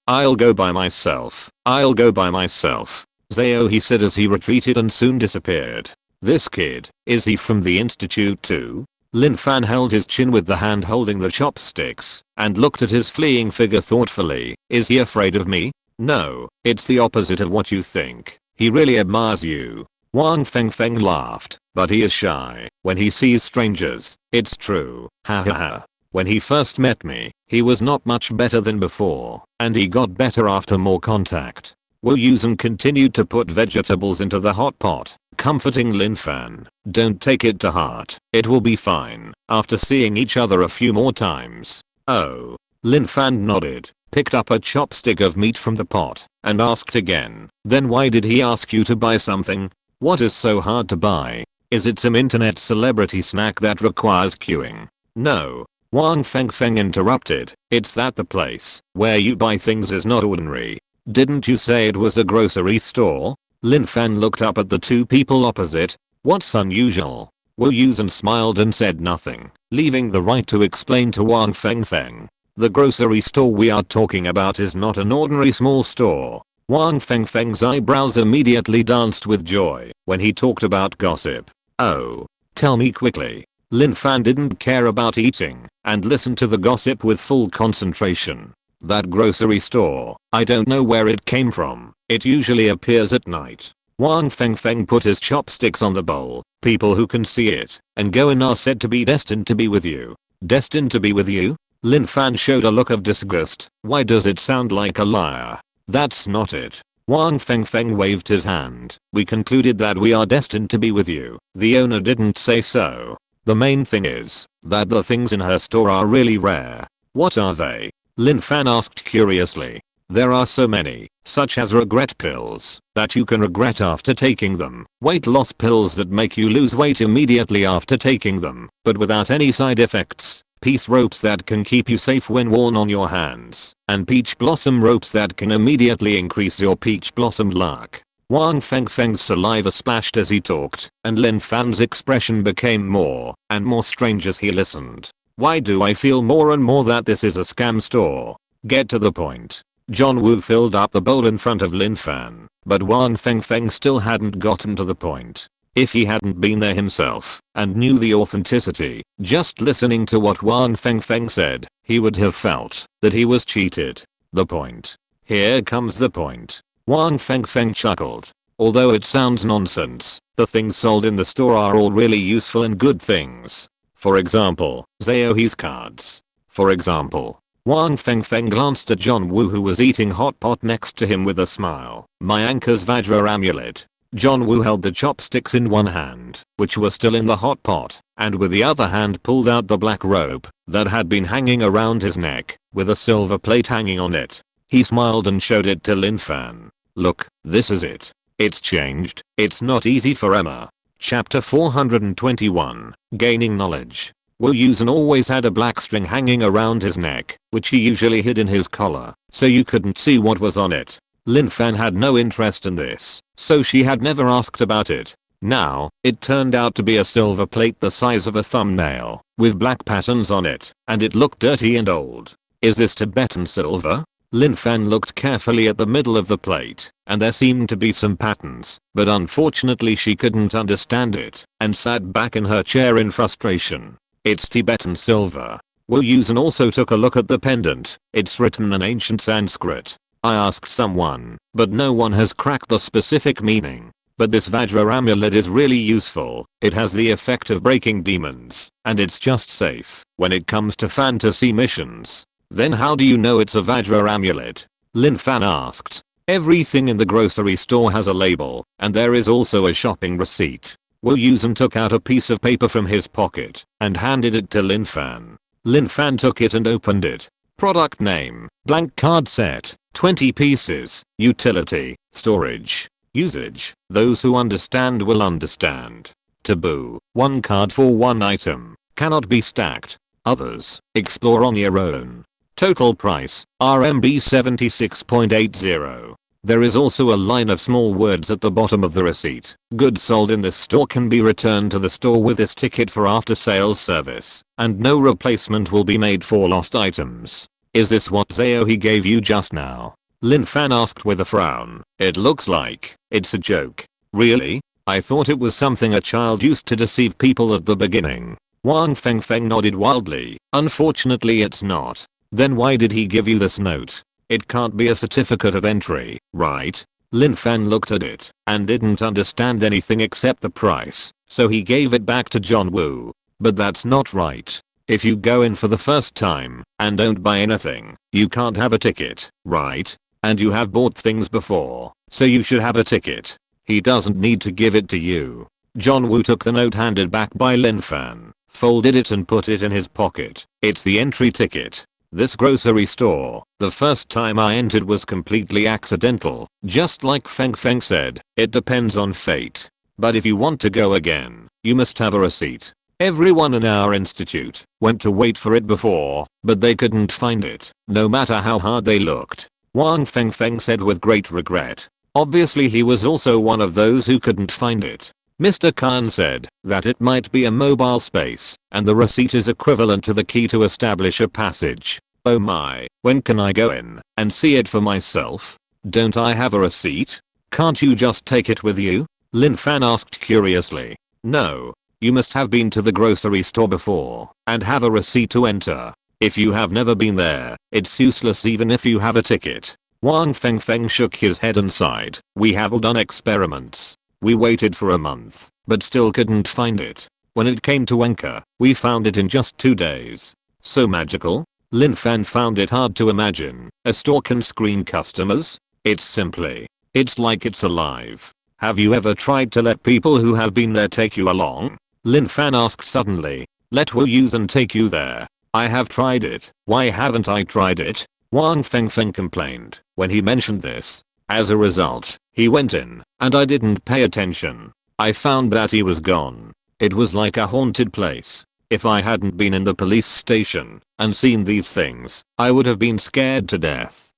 Speaker 1: I'll go by myself. I'll go by myself." Zhao he said as he retreated and soon disappeared. "This kid, is he from the institute too?" Lin Fan held his chin with the hand holding the chopsticks and looked at his fleeing figure thoughtfully. "Is he afraid of me?" "No, it's the opposite of what you think. He really admires you." Wang Fengfeng laughed, "But he is shy when he sees strangers. It's true. Ha ha ha. When he first met me, he was not much better than before, and he got better after more contact." Wu Yusen continued to put vegetables into the hot pot, comforting Lin Fan. "Don't take it to heart. It will be fine after seeing each other a few more times." "Oh." Lin Fan nodded, picked up a chopstick of meat from the pot, and asked again, "Then why did he ask you to buy something? What is so hard to buy? Is it some internet celebrity snack that requires queuing?" "No." Wang Fengfeng interrupted, "It's that the place where you buy things is not ordinary. Didn't you say it was a grocery store?" Lin Fan looked up at the two people opposite. "What's unusual?" Wu Yusen smiled and said nothing, leaving the right to explain to Wang Fengfeng. "The grocery store we are talking about is not an ordinary small store." Wang Fengfeng's eyebrows immediately danced with joy when he talked about gossip. "Oh, tell me quickly." Lin Fan didn't care about eating and listened to the gossip with full concentration. "That grocery store, I don't know where it came from. It usually appears at night." Wang Fengfeng put his chopsticks on the bowl. "People who can see it and go in are said to be destined to be with you." "Destined to be with you?" Lin Fan showed a look of disgust. "Why does it sound like a liar?" "That's not it. Wang Fengfeng waved his hand. We concluded that we are destined to be with you. The owner didn't say so. The main thing is that the things in her store are really rare. What are they? Lin Fan asked curiously. There are so many, such as regret pills that you can regret after taking them, weight loss pills that make you lose weight immediately after taking them, but without any side effects, peace ropes that can keep you safe when worn on your hands, and peach blossom ropes that can immediately increase your peach blossom luck. Wang Fengfeng's saliva splashed as he talked, and Lin Fan's expression became more and more strange as he listened. Why do I feel more and more that this is a scam store? Get to the point. John Woo filled up the bowl in front of Lin Fan, but Wang Fengfeng still hadn't gotten to the point. If he hadn't been there himself and knew the authenticity, just listening to what Wang Fengfeng said, he would have felt that he was cheated. The point. Here comes the point. Wang Fengfeng chuckled. Although it sounds nonsense, the things sold in the store are all really useful and good things. For example, Zaohe's cards. For example. Wang Fengfeng glanced at John Woo who was eating hot pot next to him with a smile. My Anka's Vajra amulet. John Woo held the chopsticks in one hand, which were still in the hot pot, and with the other hand pulled out the black robe that had been hanging around his neck, with a silver plate hanging on it. He smiled and showed it to Lin Fan. Look, this is it. It's changed. It's not easy for Emma. Chapter 421, Gaining Knowledge. Wu Yusen always had a black string hanging around his neck, which he usually hid in his collar, so you couldn't see what was on it. Lin Fan had no interest in this, so she had never asked about it. Now, it turned out to be a silver plate the size of a thumbnail, with black patterns on it, and it looked dirty and old. Is this Tibetan silver? Lin Fan looked carefully at the middle of the plate, and there seemed to be some patterns, but unfortunately she couldn't understand it, and sat back in her chair in frustration. It's Tibetan silver. Wu Yusen also took a look at the pendant. It's written in ancient Sanskrit. I asked someone, but no one has cracked the specific meaning. But this Vajra amulet is really useful. It has the effect of breaking demons, and it's just safe when it comes to fantasy missions. Then how do you know it's a Vajra amulet? Lin Fan asked. Everything in the grocery store has a label, and there is also a shopping receipt. Wu Yusen took out a piece of paper from his pocket and handed it to Lin Fan. Lin Fan took it and opened it. Product name, blank card set, 20 pieces, utility, storage, usage, those who understand will understand. Taboo, 1 card for 1 item, cannot be stacked. Others, explore on your own. Total price, RMB 76.80. There is also a line of small words at the bottom of the receipt. Goods sold in this store can be returned to the store with this ticket for after sales service, and no replacement will be made for lost items. Is this what Zaohe gave you just now? Lin Fan asked with a frown. It looks like it's a joke. Really? I thought it was something a child used to deceive people at the beginning. Wang Fengfeng nodded wildly. Unfortunately it's not. Then why did he give you this note? It can't be a certificate of entry, right? Lin Fan looked at it and didn't understand anything except the price, so he gave it back to John Woo. But that's not right. If you go in for the first time and don't buy anything, you can't have a ticket, right? And you have bought things before, so you should have a ticket. He doesn't need to give it to you. John Woo took the note handed back by Lin Fan, folded it and put it in his pocket. It's the entry ticket. This grocery store, the first time I entered was completely accidental. Just like Fengfeng said, it depends on fate. But if you want to go again, you must have a receipt. Everyone in our institute went to wait for it before, but they couldn't find it, no matter how hard they looked. Wang Fengfeng said with great regret. Obviously he was also one of those who couldn't find it. Mr. Khan said that it might be a mobile space, and the receipt is equivalent to the key to establish a passage. Oh my, when can I go in and see it for myself? Don't I have a receipt? Can't you just take it with you? Lin Fan asked curiously. No, you must have been to the grocery store before and have a receipt to enter. If you have never been there, it's useless even if you have a ticket. Wang Fengfeng shook his head and sighed. We have all done experiments. We waited for a month, but still couldn't find it. When it came to Enka, we found it in just 2 days. So magical? Lin Fan found it hard to imagine. A store can screen customers? It's simply It's like it's alive. Have you ever tried to let people who have been there take you along? Lin Fan asked suddenly. Let Wu Yusen take you there. I have tried it. Why haven't I tried it? Wang Fengfeng complained when he mentioned this. As a result, he went in, and I didn't pay attention. I found that he was gone. It was like a haunted place. If I hadn't been in the police station and seen these things, I would have been scared to death.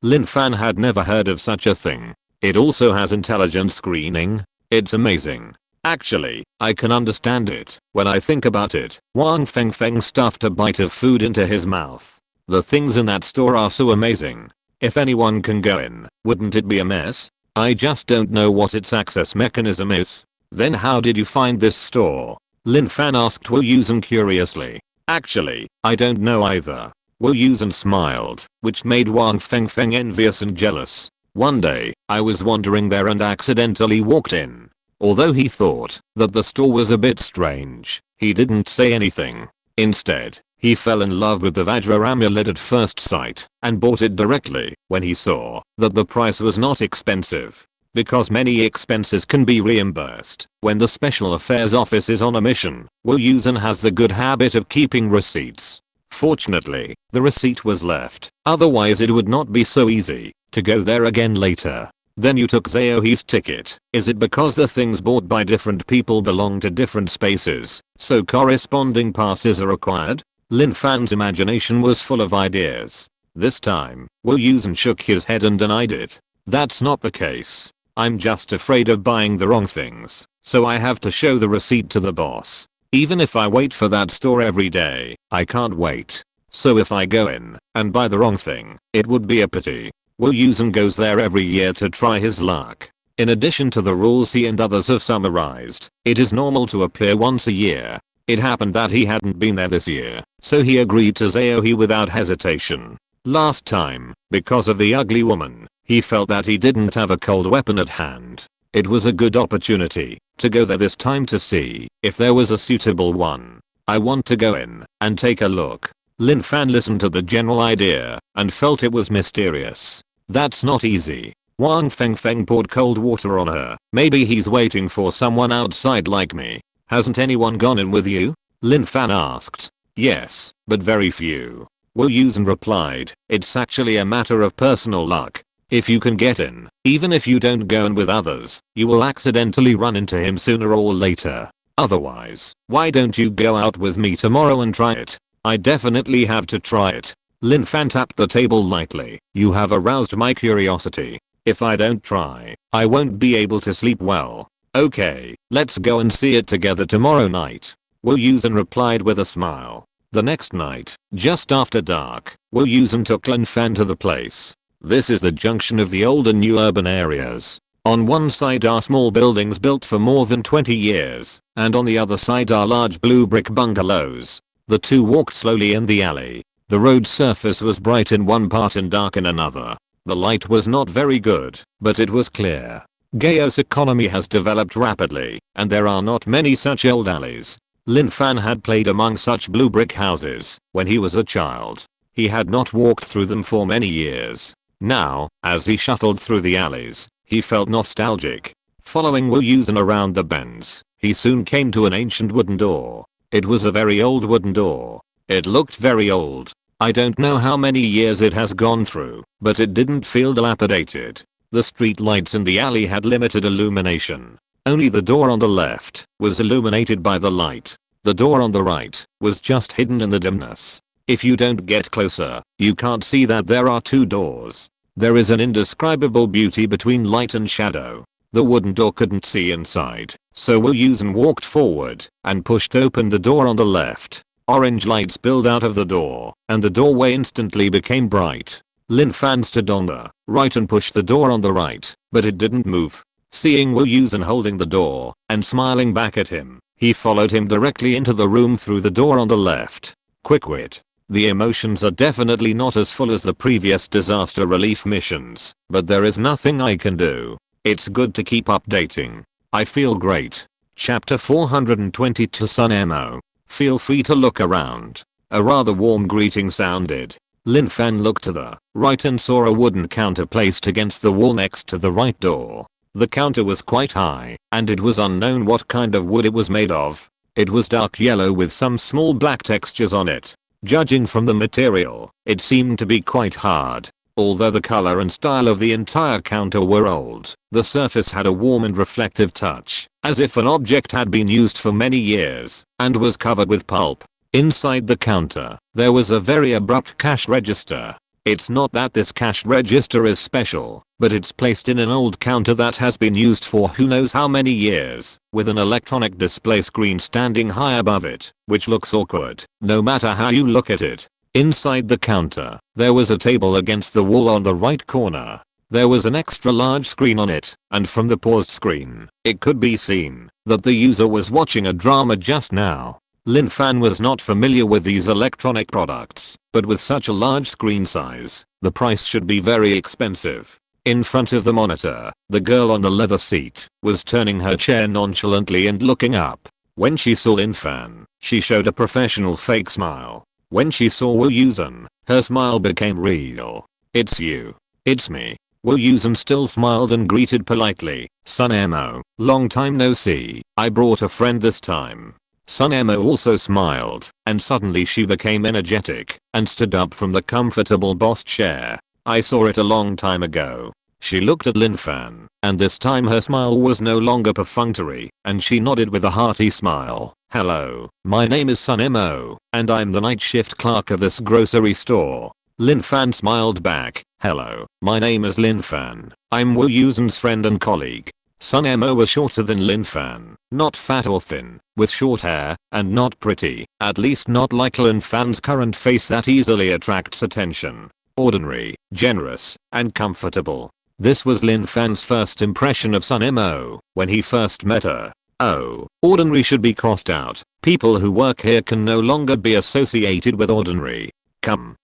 Speaker 1: Lin Fan had never heard of such a thing. It also has intelligence screening. It's amazing. Actually, I can understand it when I think about it. Wang Fengfeng stuffed a bite of food into his mouth. The things in that store are so amazing. If anyone can go in, wouldn't it be a mess? I just don't know what its access mechanism is. Then how did you find this store? Lin Fan asked Wu Yusen curiously. Actually, I don't know either. Wu Yusen smiled, which made Wang Fengfeng envious and jealous. One day, I was wandering there and accidentally walked in. Although he thought that the store was a bit strange, he didn't say anything. Instead, he fell in love with the Vajra amulet at first sight and bought it directly when he saw that the price was not expensive. Because many expenses can be reimbursed when the Special Affairs Office is on a mission, Wu Yusen has the good habit of keeping receipts. Fortunately, the receipt was left, otherwise it would not be so easy to go there again later. Then you took Zaohe's ticket. Is it because the things bought by different people belong to different spaces, so corresponding passes are required? Lin Fan's imagination was full of ideas. This time, Wu Yusen shook his head and denied it. That's not the case. I'm just afraid of buying the wrong things, so I have to show the receipt to the boss. Even if I wait for that store every day, I can't wait. So if I go in and buy the wrong thing, it would be a pity. Wu Yusen goes there every year to try his luck. In addition to the rules he and others have summarized, it is normal to appear once a year. It happened that he hadn't been there this year, so he agreed to Zaohe without hesitation. Last time, because of the ugly woman, he felt that he didn't have a cold weapon at hand. It was a good opportunity to go there this time to see if there was a suitable one. I want to go in and take a look. Lin Fan listened to the general idea and felt it was mysterious. That's not easy. Wang Fengfeng poured cold water on her. Maybe he's waiting for someone outside like me. Hasn't anyone gone in with you? Lin Fan asked. Yes, but very few. Wu Yusen replied. It's actually a matter of personal luck. If you can get in, even if you don't go in with others, you will accidentally run into him sooner or later. Otherwise, why don't you go out with me tomorrow and try it? I definitely have to try it. Lin Fan tapped the table lightly. You have aroused my curiosity. If I don't try, I won't be able to sleep well. Okay, let's go and see it together tomorrow night. Wu Yusen replied with a smile. The next night, just after dark, Wu Yusen took Lin Fan to the place. This is the junction of the old and new urban areas. On one side are small buildings built for more than 20 years, and on the other side are large blue brick bungalows. The two walked slowly in the alley. The road surface was bright in one part and dark in another. The light was not very good, but it was clear. Gao's economy has developed rapidly, and there are not many such old alleys. Lin Fan had played among such blue brick houses when he was a child. He had not walked through them for many years. Now, as he shuffled through the alleys, he felt nostalgic. Following Wu Yusen around the bends, he soon came to an ancient wooden door. It was a very old wooden door. It looked very old. I don't know how many years it has gone through, but it didn't feel dilapidated. The street lights in the alley had limited illumination. Only the door on the left was illuminated by the light. The door on the right was just hidden in the dimness. If you don't get closer, you can't see that there are two doors. There is an indescribable beauty between light and shadow. The wooden door couldn't see inside, so Wu Yusen walked forward and pushed open the door on the left. Orange light spilled out of the door, and the doorway instantly became bright. Lin Fan stood on the right and pushed the door on the right, but it didn't move. Seeing Wu Yusen holding the door and smiling back at him, he followed him directly into the room through the door on the left. Quick wit. The emotions are definitely not as full as the previous disaster relief missions, but there is nothing I can do. It's good to keep updating. I feel great. Chapter 422 Sun Mo. Feel free to look around. A rather warm greeting sounded Lin Fan looked to the right and saw a wooden counter placed against the wall next to the right door. The counter was quite high, and it was unknown what kind of wood it was made of. It was dark yellow with some small black textures on it. Judging from the material, it seemed to be quite hard. Although the color and style of the entire counter were old, the surface had a warm and reflective touch, as if an object had been used for many years, and was covered with pulp. Inside the counter, there was a very abrupt cash register. It's not that this cash register is special, but it's placed in an old counter that has been used for who knows how many years, with an electronic display screen standing high above it, which looks awkward, no matter how you look at it. Inside the counter, there was a table against the wall on the right corner. There was an extra large screen on it, and from the paused screen, it could be seen that the user was watching a drama just now. Lin Fan was not familiar with these electronic products, but with such a large screen size, the price should be very expensive. In front of the monitor, the girl on the leather seat was turning her chair nonchalantly and looking up. When she saw Lin Fan, she showed a professional fake smile. When she saw Wu Yusen, her smile became real. "It's you. It's me." Wu Yusen still smiled and greeted politely. "Sun Emo, long time no see. I brought a friend this time." Sun Emo also smiled, and suddenly she became energetic and stood up from the comfortable boss chair. "I saw it a long time ago." She looked at Lin Fan, and this time her smile was no longer perfunctory, and she nodded with a hearty smile. "Hello, my name is Sun Emo, and I'm the night shift clerk of this grocery store." Lin Fan smiled back. "Hello, my name is Lin Fan. I'm Wu Yusen's friend and colleague." Sun Emo was shorter than Lin Fan, not fat or thin, with short hair, and not pretty, at least not like Lin Fan's current face that easily attracts attention. Ordinary, generous, and comfortable. This was Lin Fan's first impression of Sun Emo when he first met her. Oh, ordinary should be crossed out. People who work here can no longer be associated with ordinary. Come,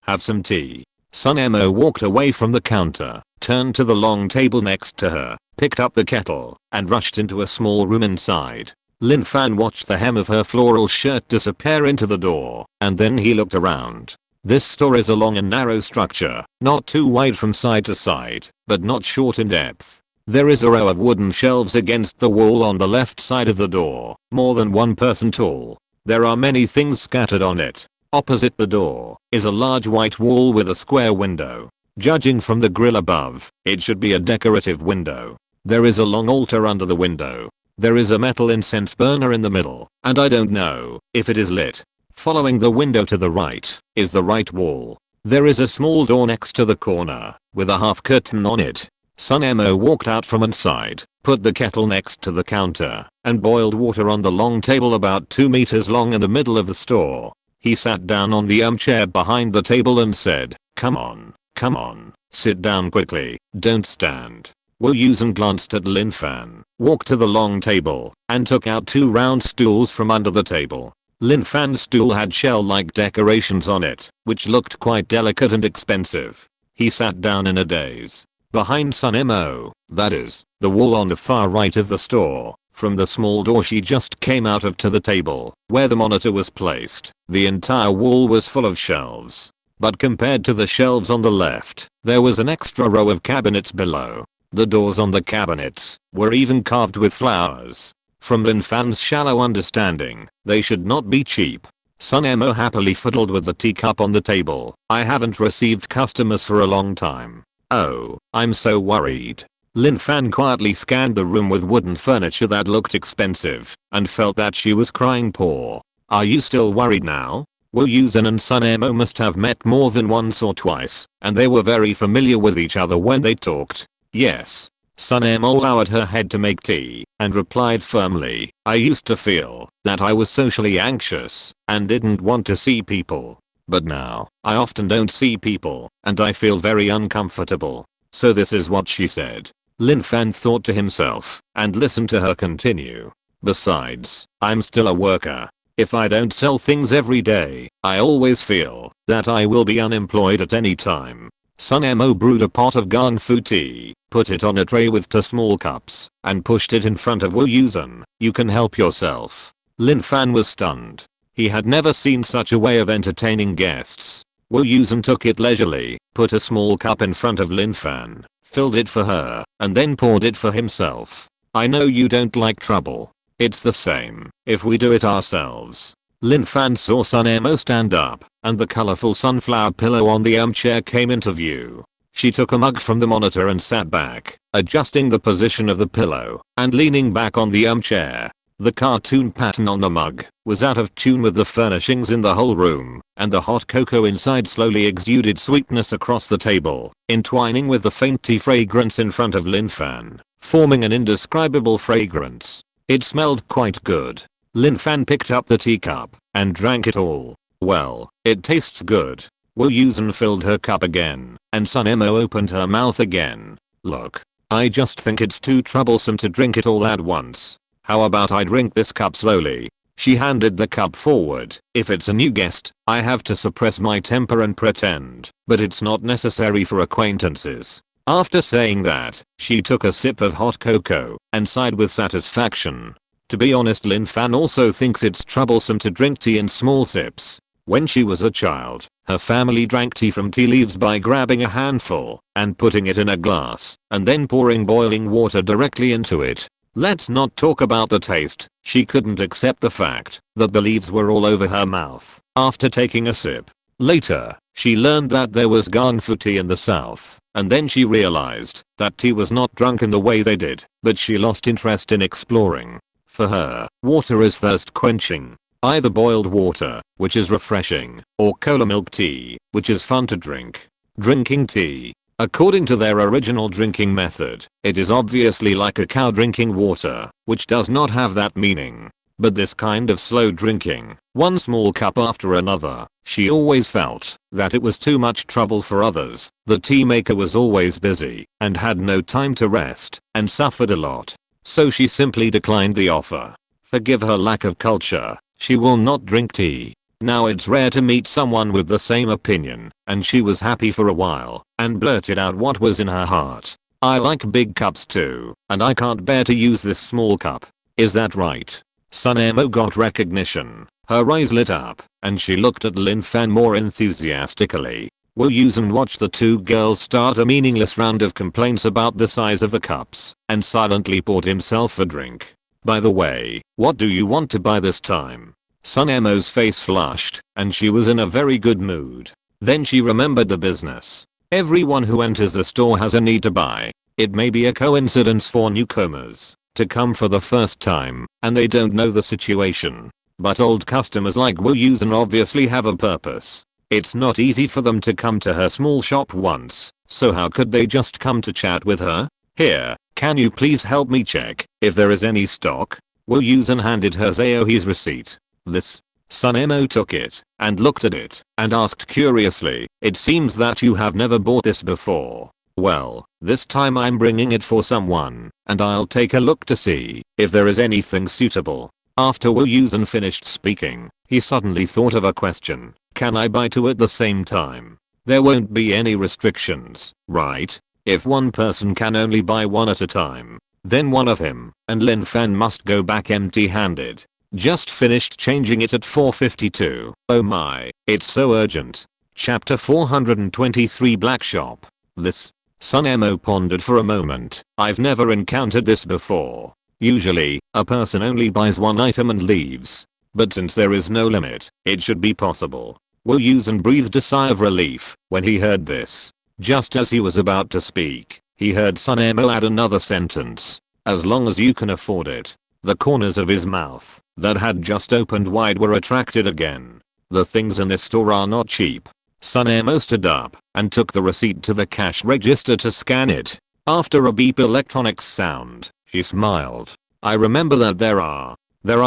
Speaker 1: have some tea." Sun Emo walked away from the counter, turned to the long table next to her, picked up the kettle, and rushed into a small room inside. Lin Fan watched the hem of her floral shirt disappear into the door, and then he looked around. This store is a long and narrow structure, not too wide from side to side, but not short in depth. There is a row of wooden shelves against the wall on the left side of the door, more than one person tall. There are many things scattered on it. Opposite the door is a large white wall with a square window. Judging from the grill above, it should be a decorative window. There is a long altar under the window. There is a metal incense burner in the middle, and I don't know if it is lit. Following the window to the right is the right wall. There is a small door next to the corner with a half curtain on it. Sun Emo walked out from inside, put the kettle next to the counter, and boiled water on the long table about 2 meters long in the middle of the store. He sat down on the armchair behind the table and said, come on, sit down quickly, don't stand." Wu Yusen glanced at Lin Fan, walked to the long table, and took out 2 round stools from under the table. Lin Fan's stool had shell-like decorations on it, which looked quite delicate and expensive. He sat down in a daze. Behind Sun Emo, that is, the wall on the far right of the store, from the small door she just came out of to the table, where the monitor was placed, the entire wall was full of shelves. But compared to the shelves on the left, there was an extra row of cabinets below. The doors on the cabinets were even carved with flowers. From Lin Fan's shallow understanding, they should not be cheap. Sun Emo happily fiddled with the teacup on the table. "I haven't received customers for a long time. Oh, I'm so worried." Lin Fan quietly scanned the room with wooden furniture that looked expensive, and felt that she was crying poor. "Are you still worried now?" Wu Yusen and Sun Emo must have met more than once or twice, and they were very familiar with each other when they talked. "Yes." Sun Emo lowered her head to make tea, and replied firmly, "I used to feel that I was socially anxious, and didn't want to see people. But now, I often don't see people, and I feel very uncomfortable." So this is what she said. Lin Fan thought to himself, and listened to her continue. "Besides, I'm still a worker. If I don't sell things every day, I always feel that I will be unemployed at any time." Sun Emo brewed a pot of Gang Fu tea, put it on a tray with 2 small cups, and pushed it in front of Wu Yusen. "You can help yourself." Lin Fan was stunned. He had never seen such a way of entertaining guests. Wu Yusen took it leisurely, put a small cup in front of Lin Fan, filled it for her, and then poured it for himself. I know you don't like trouble. It's the same if we do it ourselves. Lin Fan saw Sunemo stand up, and the colorful sunflower pillow on the armchair came into view. She took a mug from the monitor and sat back, adjusting the position of the pillow, and leaning back on the armchair. The cartoon pattern on the mug was out of tune with the furnishings in the whole room, and the hot cocoa inside slowly exuded sweetness across the table, entwining with the faint tea fragrance in front of Lin Fan, forming an indescribable fragrance. It smelled quite good. Lin Fan picked up the teacup and drank it all. Well, it tastes good. Wu Yusen filled her cup again, and Sunemo opened her mouth again. Look, I just think it's too troublesome to drink it all at once. How about I drink this cup slowly? She handed the cup forward. If it's a new guest, I have to suppress my temper and pretend, but it's not necessary for acquaintances. After saying that, she took a sip of hot cocoa and sighed with satisfaction. To be honest, Lin Fan also thinks it's troublesome to drink tea in small sips. When she was a child, her family drank tea from tea leaves by grabbing a handful and putting it in a glass, and then pouring boiling water directly into it. Let's not talk about the taste. She couldn't accept the fact that the leaves were all over her mouth after taking a sip. Later, she learned that there was Ganfu tea in the south, and then she realized that tea was not drunk in the way they did, but she lost interest in exploring. For her, water is thirst quenching. Either boiled water, which is refreshing, or cola milk tea, which is fun to drink. Drinking tea. According to their original drinking method, it is obviously like a cow drinking water, which does not have that meaning. But this kind of slow drinking, one small cup after another, she always felt that it was too much trouble for others. The tea maker was always busy and had no time to rest and suffered a lot. So she simply declined the offer. Forgive her lack of culture, she will not drink tea. Now it's rare to meet someone with the same opinion, and she was happy for a while and blurted out what was in her heart. I like big cups too, and I can't bear to use this small cup. Is that right? Sunemo got recognition. Her eyes lit up, and she looked at Lin Fan more enthusiastically. Wu Yusen watched the two girls start a meaningless round of complaints about the size of the cups, and silently poured himself a drink. By the way, what do you want to buy this time? Sunemo's face flushed, and she was in a very good mood. Then she remembered the business. Everyone who enters the store has a need to buy. It may be a coincidence for newcomers to come for the first time, and they don't know the situation. But old customers like Wu Yusen obviously have a purpose. It's not easy for them to come to her small shop once, so how could they just come to chat with her? Here, can you please help me check if there is any stock? Wu Yusen handed her Zaohi's receipt. This. Sunemo took it and looked at it and asked curiously, it seems that you have never bought this before. Well, this time I'm bringing it for someone, and I'll take a look to see if there is anything suitable. After Wu Yusen finished speaking, he suddenly thought of a question. Can I buy two at the same time? There won't be any restrictions, right? If one person can only buy one at a time, then one of him and Lin Fan must go back empty-handed. Just finished changing it at 4:52. Oh my, it's so urgent. Chapter 423 Black Shop. This. Sunemo pondered for a moment. I've never encountered this before. Usually, a person only buys one item and leaves. But since there is no limit, it should be possible. Wu Yusen breathed a sigh of relief when he heard this. Just as he was about to speak, he heard Sunemo add another sentence. As long as you can afford it. The corners of his mouth that had just opened wide were attracted again. The things in this store are not cheap. Sunemo stood up and took the receipt to the cash register to scan it. After a beep electronics sound, she smiled. I remember that there are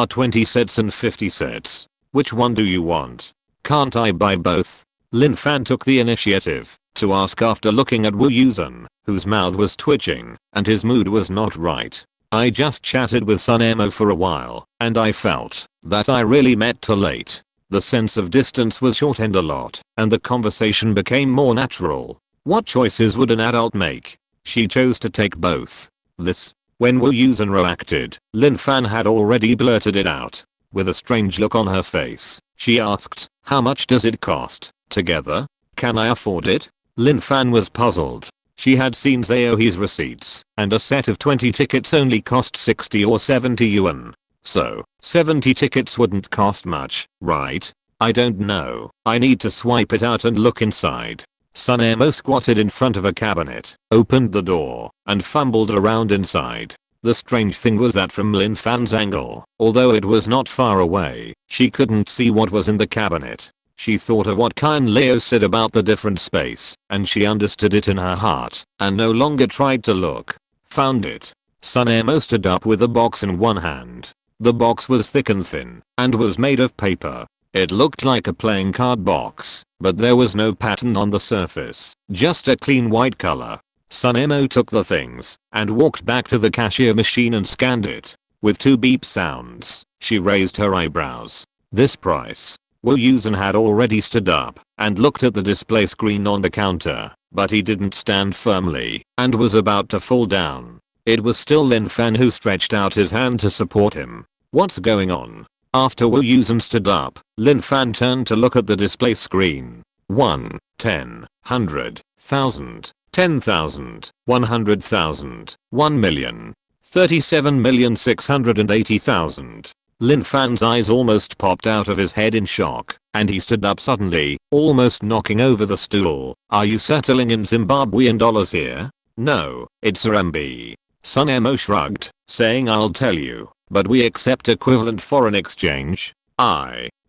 Speaker 1: 20 sets and 50 sets. Which one do you want? Can't I buy both? Lin Fan took the initiative to ask after looking at Wu Yusen, whose mouth was twitching and his mood was not right. I just chatted with Sunemo for a while, and I felt that I really met too late. The sense of distance was shortened a lot, and the conversation became more natural. What choices would an adult make? She chose to take both. This. When Wu Yusen reacted, Lin Fan had already blurted it out. With a strange look on her face, she asked, how much does it cost, together? can I afford it? Lin Fan was puzzled. She had seen Zaohe's receipts, and a set of 20 tickets only cost 60 or 70 yuan. So, 70 tickets wouldn't cost much, right? I don't know. I need to swipe it out and look inside. SYNOPSIS squatted in front of a cabinet, opened the door, and fumbled around inside. The strange thing was that from Lin Fan's angle, although it was not far away, she couldn't see what was in the cabinet. She thought of what Kind Leo said about the different space, and she understood it in her heart, and no longer tried to look. Found it. SYNOPSIS stood up with a box in one hand. The box was thick and thin, and was made of paper. It looked like a playing card box, but there was no pattern on the surface, just a clean white color. SYNOPSIS took the things, and walked back to the cashier machine and scanned it. With 2 beep sounds, she raised her eyebrows. This price. Wu Yusen had already stood up, and looked at the display screen on the counter, but he didn't stand firmly, and was about to fall down. It was still Lin Fan who stretched out his hand to support him. What's going on? After Wu Yusen stood up, Lin Fan turned to look at the display screen. 1, 10, 100, 1000, 10,000, 100,000, 1 million, 37,680,000. Lin Fan's eyes almost popped out of his head in shock, and he stood up suddenly, almost knocking over the stool. Are you settling in Zimbabwean dollars here? No, it's RMB. SYNOPSIS shrugged, saying I'll tell you, but we accept equivalent foreign exchange.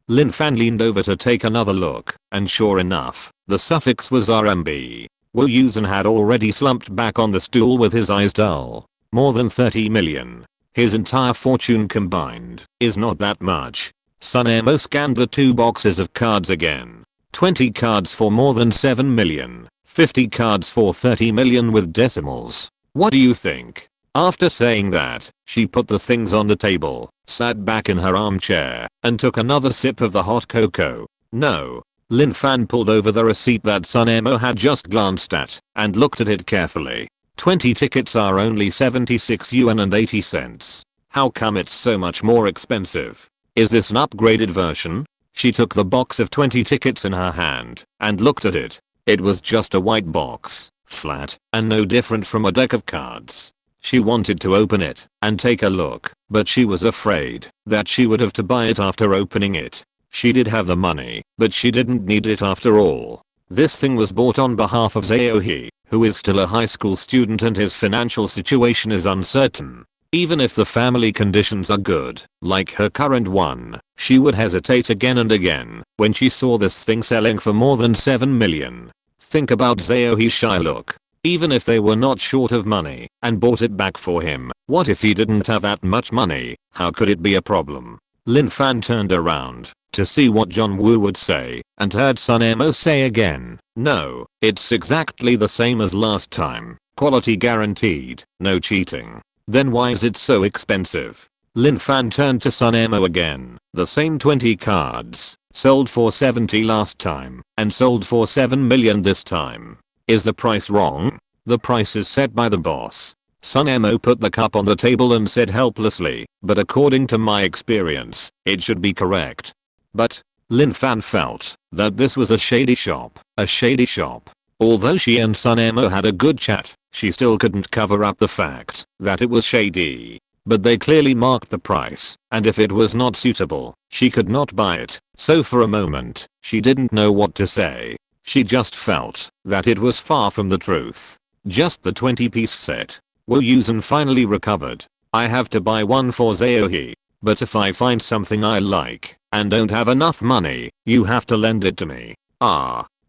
Speaker 1: Lin Fan leaned over to take another look, and sure enough, the suffix was RMB. Wu Yusen had already slumped back on the stool with his eyes dull. More than 30 million. His entire fortune combined is not that much. SYNOPSIS scanned the 2 boxes of cards again. 20 cards for more than 7 million. 50 cards for 30 million with decimals. What do you think? After saying that, she put the things on the table, sat back in her armchair, and took another sip of the hot cocoa. No. Lin Fan pulled over the receipt that SYNOPSIS had just glanced at, and looked at it carefully. 20 tickets are only 76 yuan and 80 cents. How come it's so much more expensive? Is this an upgraded version? She took the box of 20 tickets in her hand, and looked at it. It was just a white box, flat, and no different from a deck of cards. She wanted to open it, and take a look, but she was afraid that she would have to buy it after opening it. She did have the money, but she didn't need it after all. This thing was bought on behalf of Zaohe, who is still a high school student and his financial situation is uncertain. Even if the family conditions are good, like her current one, she would hesitate again and again when she saw this thing selling for more than 7 million. Think about Zaohe's shy look. Even if they were not short of money and bought it back for him, what if he didn't have that much money? How could it be a problem? Lin Fan turned around to see what John Woo would say, and heard SYNOPSIS say again, no, it's exactly the same as last time, quality guaranteed, no cheating. Then why is it so expensive? Lin Fan turned to SYNOPSIS again, the same 20 cards, sold for 70 last time, and sold for 7 million this time. Is the price wrong? The price is set by the boss. SYNOPSIS put the cup on the table and said helplessly, but according to my experience, it should be correct. But, Lin Fan felt that this was a shady shop. Although she and SYNOPSIS had a good chat, she still couldn't cover up the fact that it was shady. But they clearly marked the price, and if it was not suitable, she could not buy it. So for a moment, she didn't know what to say. She just felt that it was far from the truth. Just the 20-piece set. Wu Yusen finally recovered. I have to buy one for Zaohe. But if I find something I like, and don't have enough money, you have to lend it to me.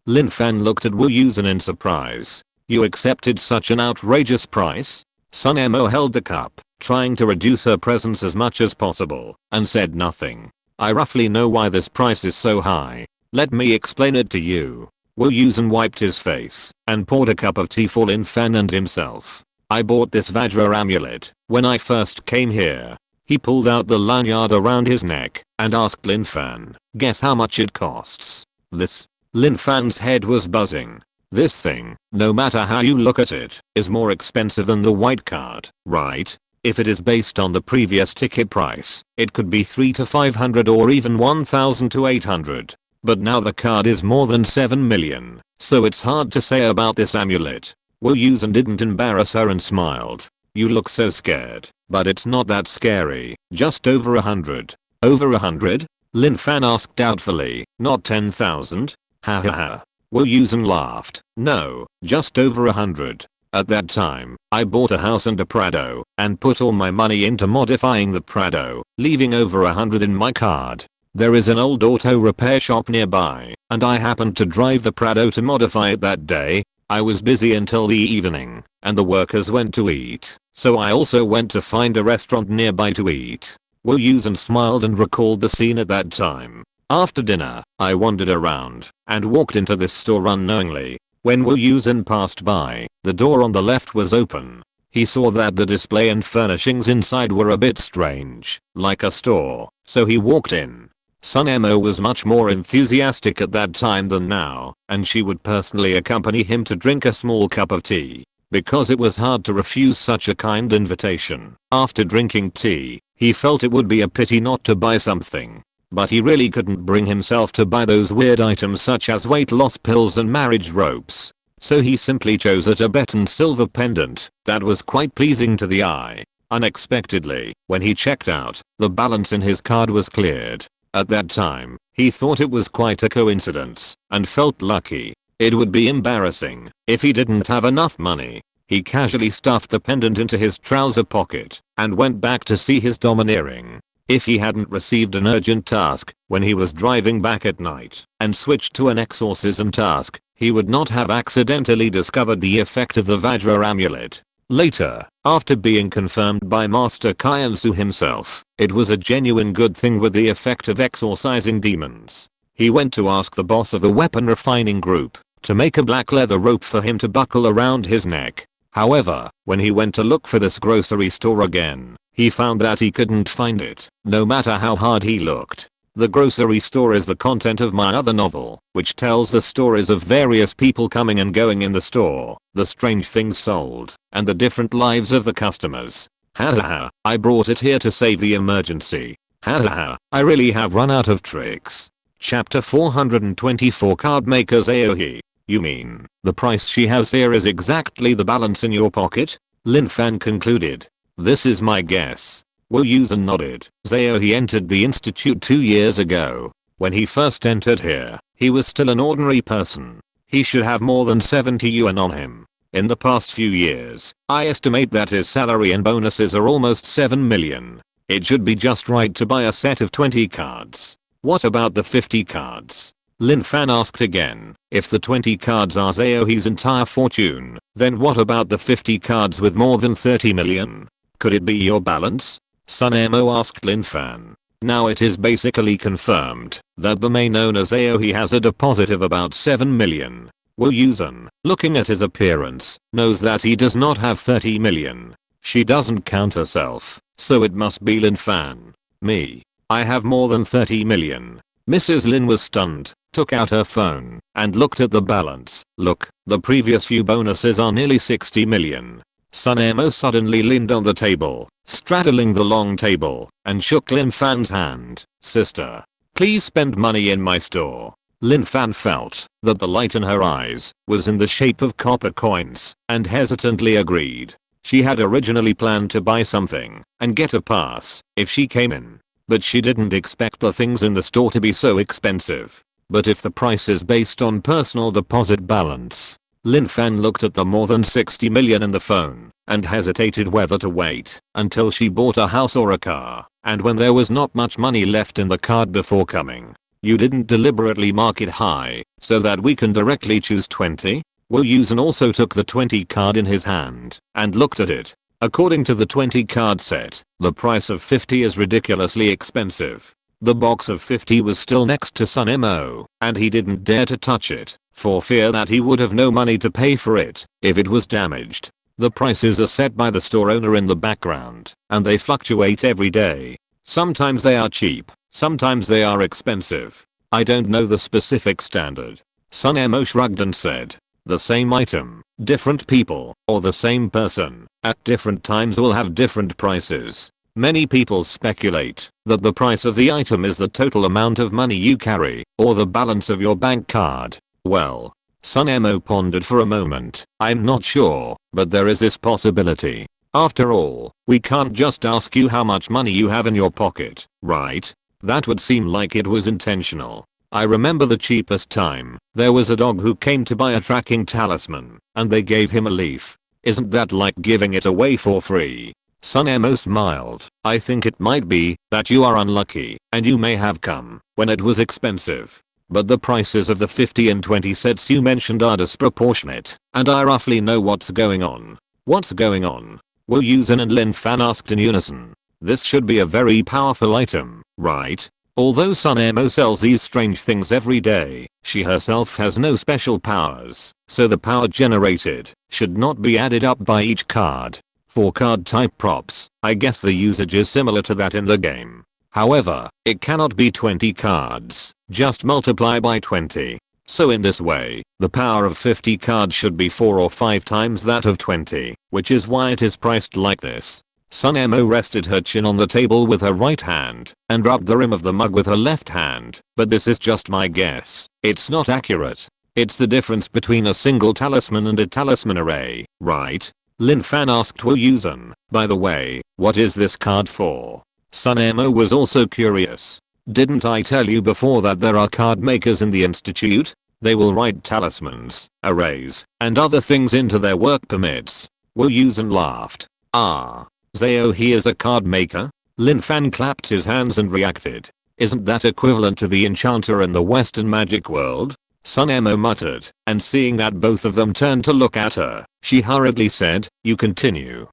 Speaker 1: Lin Fan looked at Wu Yusen in surprise. You accepted such an outrageous price? SYNOPSIS held the cup, trying to reduce her presence as much as possible, and said nothing. I roughly know why this price is so high. Let me explain it to you. Wu Yusen wiped his face, and poured a cup of tea for Lin Fan and himself. I bought this Vajra amulet when I first came here. He pulled out the lanyard around his neck, and asked Lin Fan, guess how much it costs? This? Lin Fan's head was buzzing. This thing, no matter how you look at it, is more expensive than the white card, right? If it is based on the previous ticket price, it could be 300 to 500 or even 1000 to 800. But now the card is more than 7 million. So it's hard to say about this amulet. Wu Yusen didn't embarrass her and smiled. You look so scared, but it's not that scary, just over 100. Over 100? Lin Fan asked doubtfully, not 10,000? Ha ha ha. Wu Yusen laughed. No, just over 100. At that time, I bought a house and a Prado, and put all my money into modifying the Prado, leaving over 100 in my card. There is an old auto repair shop nearby, and I happened to drive the Prado to modify it that day. I was busy until the evening, and the workers went to eat, so I also went to find a restaurant nearby to eat. Wu Yusen smiled and recalled the scene at that time. After dinner, I wandered around, and walked into this store unknowingly. When Wu Yusen passed by, the door on the left was open. He saw that the display and furnishings inside were a bit strange, like a store, so he walked in. Sunemo was much more enthusiastic at that time than now, and she would personally accompany him to drink a small cup of tea, because it was hard to refuse such a kind invitation. After drinking tea, he felt it would be a pity not to buy something. But he really couldn't bring himself to buy those weird items such as weight loss pills and marriage ropes. So he simply chose a Tibetan silver pendant that was quite pleasing to the eye. Unexpectedly, when he checked out, the balance in his card was cleared. At that time, he thought it was quite a coincidence and felt lucky. It would be embarrassing if he didn't have enough money. He casually stuffed the pendant into his trouser pocket and went back to see his domineering. If he hadn't received an urgent task when he was driving back at night and switched to an exorcism task, he would not have accidentally discovered the effect of the Vajra amulet. Later, after being confirmed by Master Kaiensu himself, it was a genuine good thing with the effect of exorcising demons. He went to ask the boss of the weapon refining group to make a black leather rope for him to buckle around his neck. However, when he went to look for this grocery store again, he found that he couldn't find it, no matter how hard he looked. The grocery store is the content of my other novel, which tells the stories of various people coming and going in the store, the strange things sold, and the different lives of the customers. Ha ha ha, I brought it here to save the emergency. Ha ha ha, I really have run out of tricks. Chapter 424 Card Maker's Aohi. You mean, the price she has here is exactly the balance in your pocket? Lin Fan concluded. This is my guess. Wu Yusen nodded. Aohi entered the institute 2 years ago. When he first entered here, he was still an ordinary person. He should have more than 70 yuan on him. In the past few years, I estimate that his salary and bonuses are almost 7 million. It should be just right to buy a set of 20 cards. What about the 50 cards? Lin Fan asked again. If the 20 cards are Aohi's entire fortune, then what about the 50 cards with more than 30 million? Could it be your balance? Sunemo asked Lin Fan. Now it is basically confirmed that the main owner Aohi has a deposit of about 7 million. Wu Yusen, looking at his appearance, knows that he does not have 30 million. She doesn't count herself, so it must be Lin Fan. Me. I have more than 30 million. Mrs. Lin was stunned, took out her phone, and looked at the balance. Look, the previous few bonuses are nearly 60 million. Sunemo suddenly leaned on the table, straddling the long table, and shook Lin Fan's hand. Sister, please spend money in my store. Lin Fan felt that the light in her eyes was in the shape of copper coins, and hesitantly agreed. She had originally planned to buy something and get a pass if she came in. But she didn't expect the things in the store to be so expensive. But if the price is based on personal deposit balance, Lin Fan looked at the more than 60 million in the phone and hesitated whether to wait until she bought a house or a car, and when there was not much money left in the card before coming. You didn't deliberately mark it high so that we can directly choose 20? Wu Yusen also took the 20 card in his hand and looked at it. According to the 20 card set, the price of 50 is ridiculously expensive. The box of 50 was still next to Sunemo, and he didn't dare to touch it, for fear that he would have no money to pay for it if it was damaged. The prices are set by the store owner in the background, and they fluctuate every day. Sometimes they are cheap, sometimes they are expensive. I don't know the specific standard. Sunemo shrugged and said, the same item, different people, or the same person, at different times will have different prices. Many people speculate that the price of the item is the total amount of money you carry, or the balance of your bank card. Well, Sunemo pondered for a moment. I'm not sure, but there is this possibility. After all, we can't just ask you how much money you have in your pocket, right? That would seem like it was intentional. I remember the cheapest time. There was a dog who came to buy a tracking talisman, and they gave him a leaf. Isn't that like giving it away for free? Sunemo smiled. I think it might be that you are unlucky, and you may have come when it was expensive. But the prices of the 50 and 20 sets you mentioned are disproportionate, and I roughly know what's going on. What's going on? Wu Yusen and Lin Fan asked in unison. This should be a very powerful item, right? Although Sunemo sells these strange things every day, she herself has no special powers, so the power generated should not be added up by each card. For card type props, I guess the usage is similar to that in the game. However, it cannot be 20 cards, just multiply by 20. So in this way, the power of 50 cards should be 4 or 5 times that of 20, which is why it is priced like this. Sunemo rested her chin on the table with her right hand and rubbed the rim of the mug with her left hand, but this is just my guess. It's not accurate. It's the difference between a single talisman and a talisman array, right? Lin Fan asked Wu Yusen. By the way, what is this card for? Sunemo was also curious. Didn't I tell you before that there are card makers in the institute? They will write talismans, arrays, and other things into their work permits. Wu Yusen laughed. Ah. Zao he is a card maker? Lin Fan clapped his hands and reacted. Isn't that equivalent to the enchanter in the western magic world? Sunemo muttered, and seeing that both of them turned to look at her, she hurriedly said, you continue.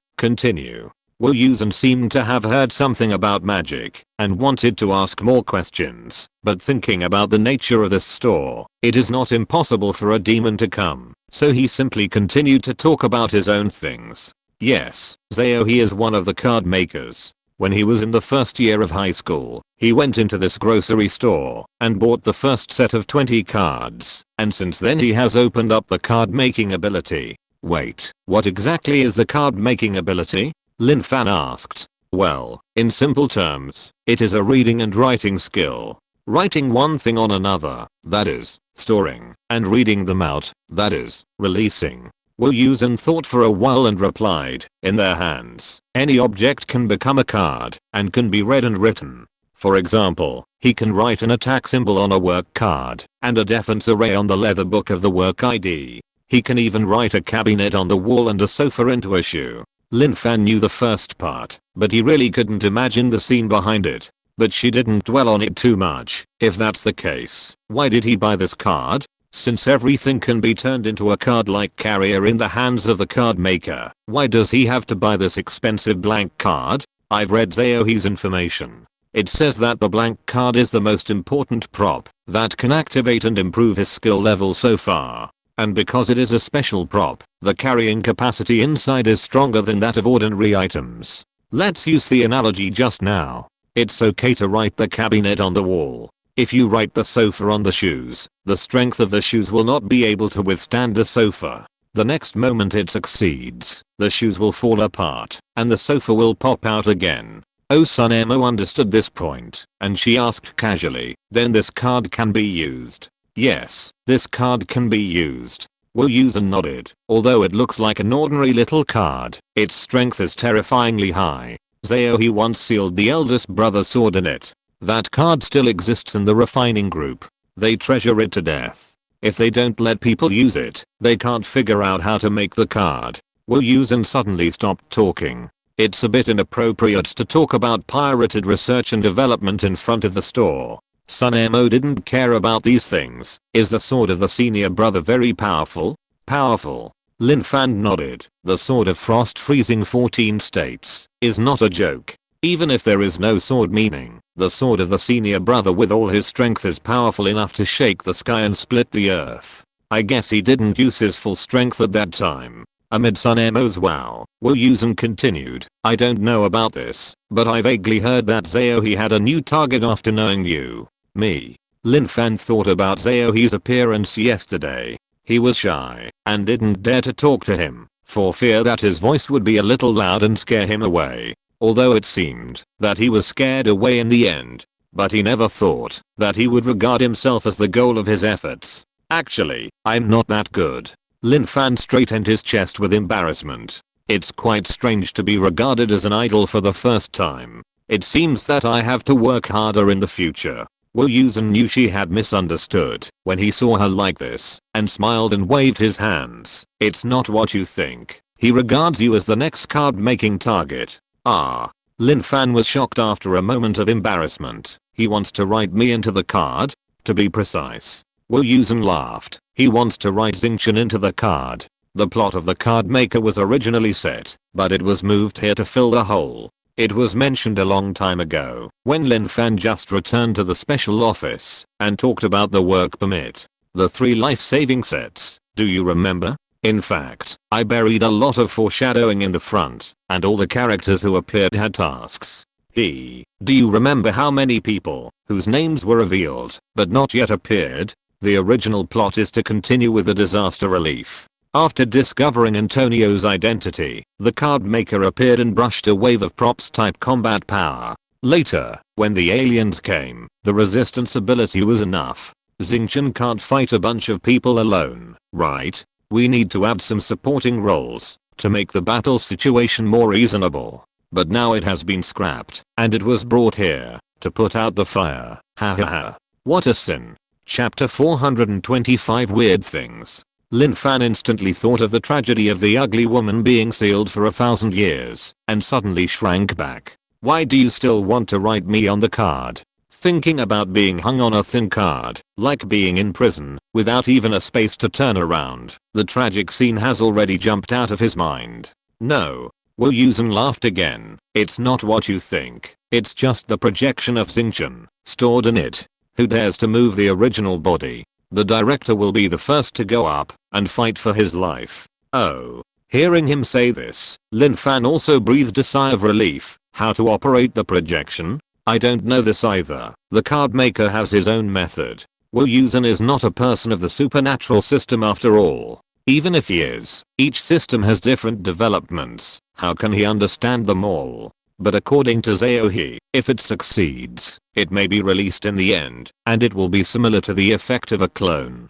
Speaker 1: Wu Yusen seemed to have heard something about magic and wanted to ask more questions, but thinking about the nature of this store, it is not impossible for a demon to come, so he simply continued to talk about his own things. Yes, Zao he is one of the card makers. When he was in the first year of high school, he went into this grocery store and bought the first set of 20 cards, and since then he has opened up the card making ability. Wait, what exactly is the card making ability? Lin Fan asked. Well, in simple terms, it is a reading and writing skill. Writing one thing on another, that is, storing, and reading them out, that is, releasing. Wu Yusen thought for a while and replied, in their hands, any object can become a card and can be read and written. For example, he can write an attack symbol on a work card and a defense array on the leather book of the work ID. He can even write a cabinet on the wall and a sofa into a shoe. Lin Fan knew the first part, but he really couldn't imagine the scene behind it. But she didn't dwell on it too much. If that's the case, why did he buy this card? Since everything can be turned into a card-like carrier in the hands of the card maker, why does he have to buy this expensive blank card? I've read Zaohi's information. It says that the blank card is the most important prop that can activate and improve his skill level so far. And because it is a special prop, the carrying capacity inside is stronger than that of ordinary items. Let's use the analogy just now. It's okay to write the cabinet on the wall. If you write the sofa on the shoes, the strength of the shoes will not be able to withstand the sofa. The next moment it succeeds, the shoes will fall apart, and the sofa will pop out again. Oh, Sunemo understood this point, and she asked casually, then this card can be used? Yes, this card can be used. Wu Yusen nodded. Although it looks like an ordinary little card, its strength is terrifyingly high. Zaohi once sealed the eldest brother's sword in it. That card still exists in the refining group. They treasure it to death. If they don't let people use it, they can't figure out how to make the card. Wu Yusen suddenly stopped talking. It's a bit inappropriate to talk about pirated research and development in front of the store. Sunemo didn't care about these things. Is the sword of the senior brother very powerful? Powerful. Lin Fan nodded. The sword of frost freezing 14 states is not a joke. Even if there is no sword meaning, the sword of the senior brother with all his strength is powerful enough to shake the sky and split the earth. I guess he didn't use his full strength at that time. Amid Sunemo's wow, Wu Yusen continued, I don't know about this, but I vaguely heard that Zaohi had a new target after knowing you. Me. Lin Fan thought about Zaohi's appearance yesterday. He was shy and didn't dare to talk to him, for fear that his voice would be a little loud and scare him away. Although it seemed that he was scared away in the end. But he never thought that he would regard himself as the goal of his efforts. Actually, I'm not that good. Lin Fan straightened his chest with embarrassment. It's quite strange to be regarded as an idol for the first time. It seems that I have to work harder in the future. Wu Yusen knew she had misunderstood when he saw her like this and smiled and waved his hands. It's not what you think. He regards you as the next card making target. Ah. Lin Fan was shocked after a moment of embarrassment. He wants to write me into the card? To be precise. Wu Yusen laughed. He wants to write Xingqian into the card. The plot of the card maker was originally set, but it was moved here to fill the hole. It was mentioned a long time ago when Lin Fan just returned to the special office and talked about the work permit. The 3 life-saving sets, do you remember? In fact, I buried a lot of foreshadowing in the front, and all the characters who appeared had tasks. Do you remember how many people whose names were revealed but not yet appeared? The original plot is to continue with the disaster relief. After discovering Antonio's identity, the card maker appeared and brushed a wave of props type combat power. Later, when the aliens came, the resistance ability was enough. Xingqian can't fight a bunch of people alone, right? We need to add some supporting roles to make the battle situation more reasonable. But now it has been scrapped, and it was brought here to put out the fire. Ha ha ha. What a sin. Chapter 425 Weird Things. Lin Fan instantly thought of the tragedy of the ugly woman being sealed for 1,000 years, and suddenly shrank back. Why do you still want to write me on the card? Thinking about being hung on a thin card, like being in prison, without even a space to turn around. The tragic scene has already jumped out of his mind. No. Wu Yusen laughed again. It's not what you think. It's just the projection of Xingqian, stored in it. Who dares to move the original body? The director will be the first to go up and fight for his life. Oh. Hearing him say this, Lin Fan also breathed a sigh of relief. How to operate the projection? I don't know this either. The card maker has his own method. Wu Yusen is not a person of the supernatural system after all. Even if he is, each system has different developments. How can he understand them all? But according to Zaohi, if it succeeds, it may be released in the end, and it will be similar to the effect of a clone.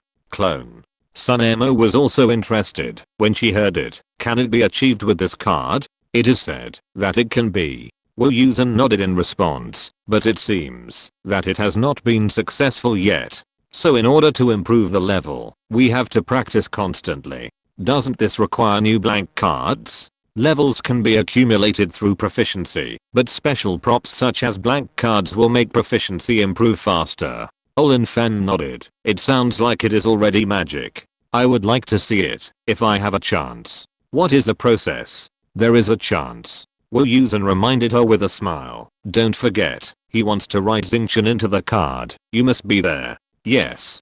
Speaker 1: Sunemo was also interested when she heard it. Can it be achieved with this card? It is said that it can be. Wu Yusen nodded in response, but it seems that it has not been successful yet. So in order to improve the level, we have to practice constantly. Doesn't this require new blank cards? Levels can be accumulated through proficiency, but special props such as blank cards will make proficiency improve faster. Lin Fan nodded. It sounds like it is already magic. I would like to see it, if I have a chance. What is the process? There is a chance. Wu Yusen reminded her with a smile. Don't forget, he wants to write Xingqian into the card. You must be there. Yes.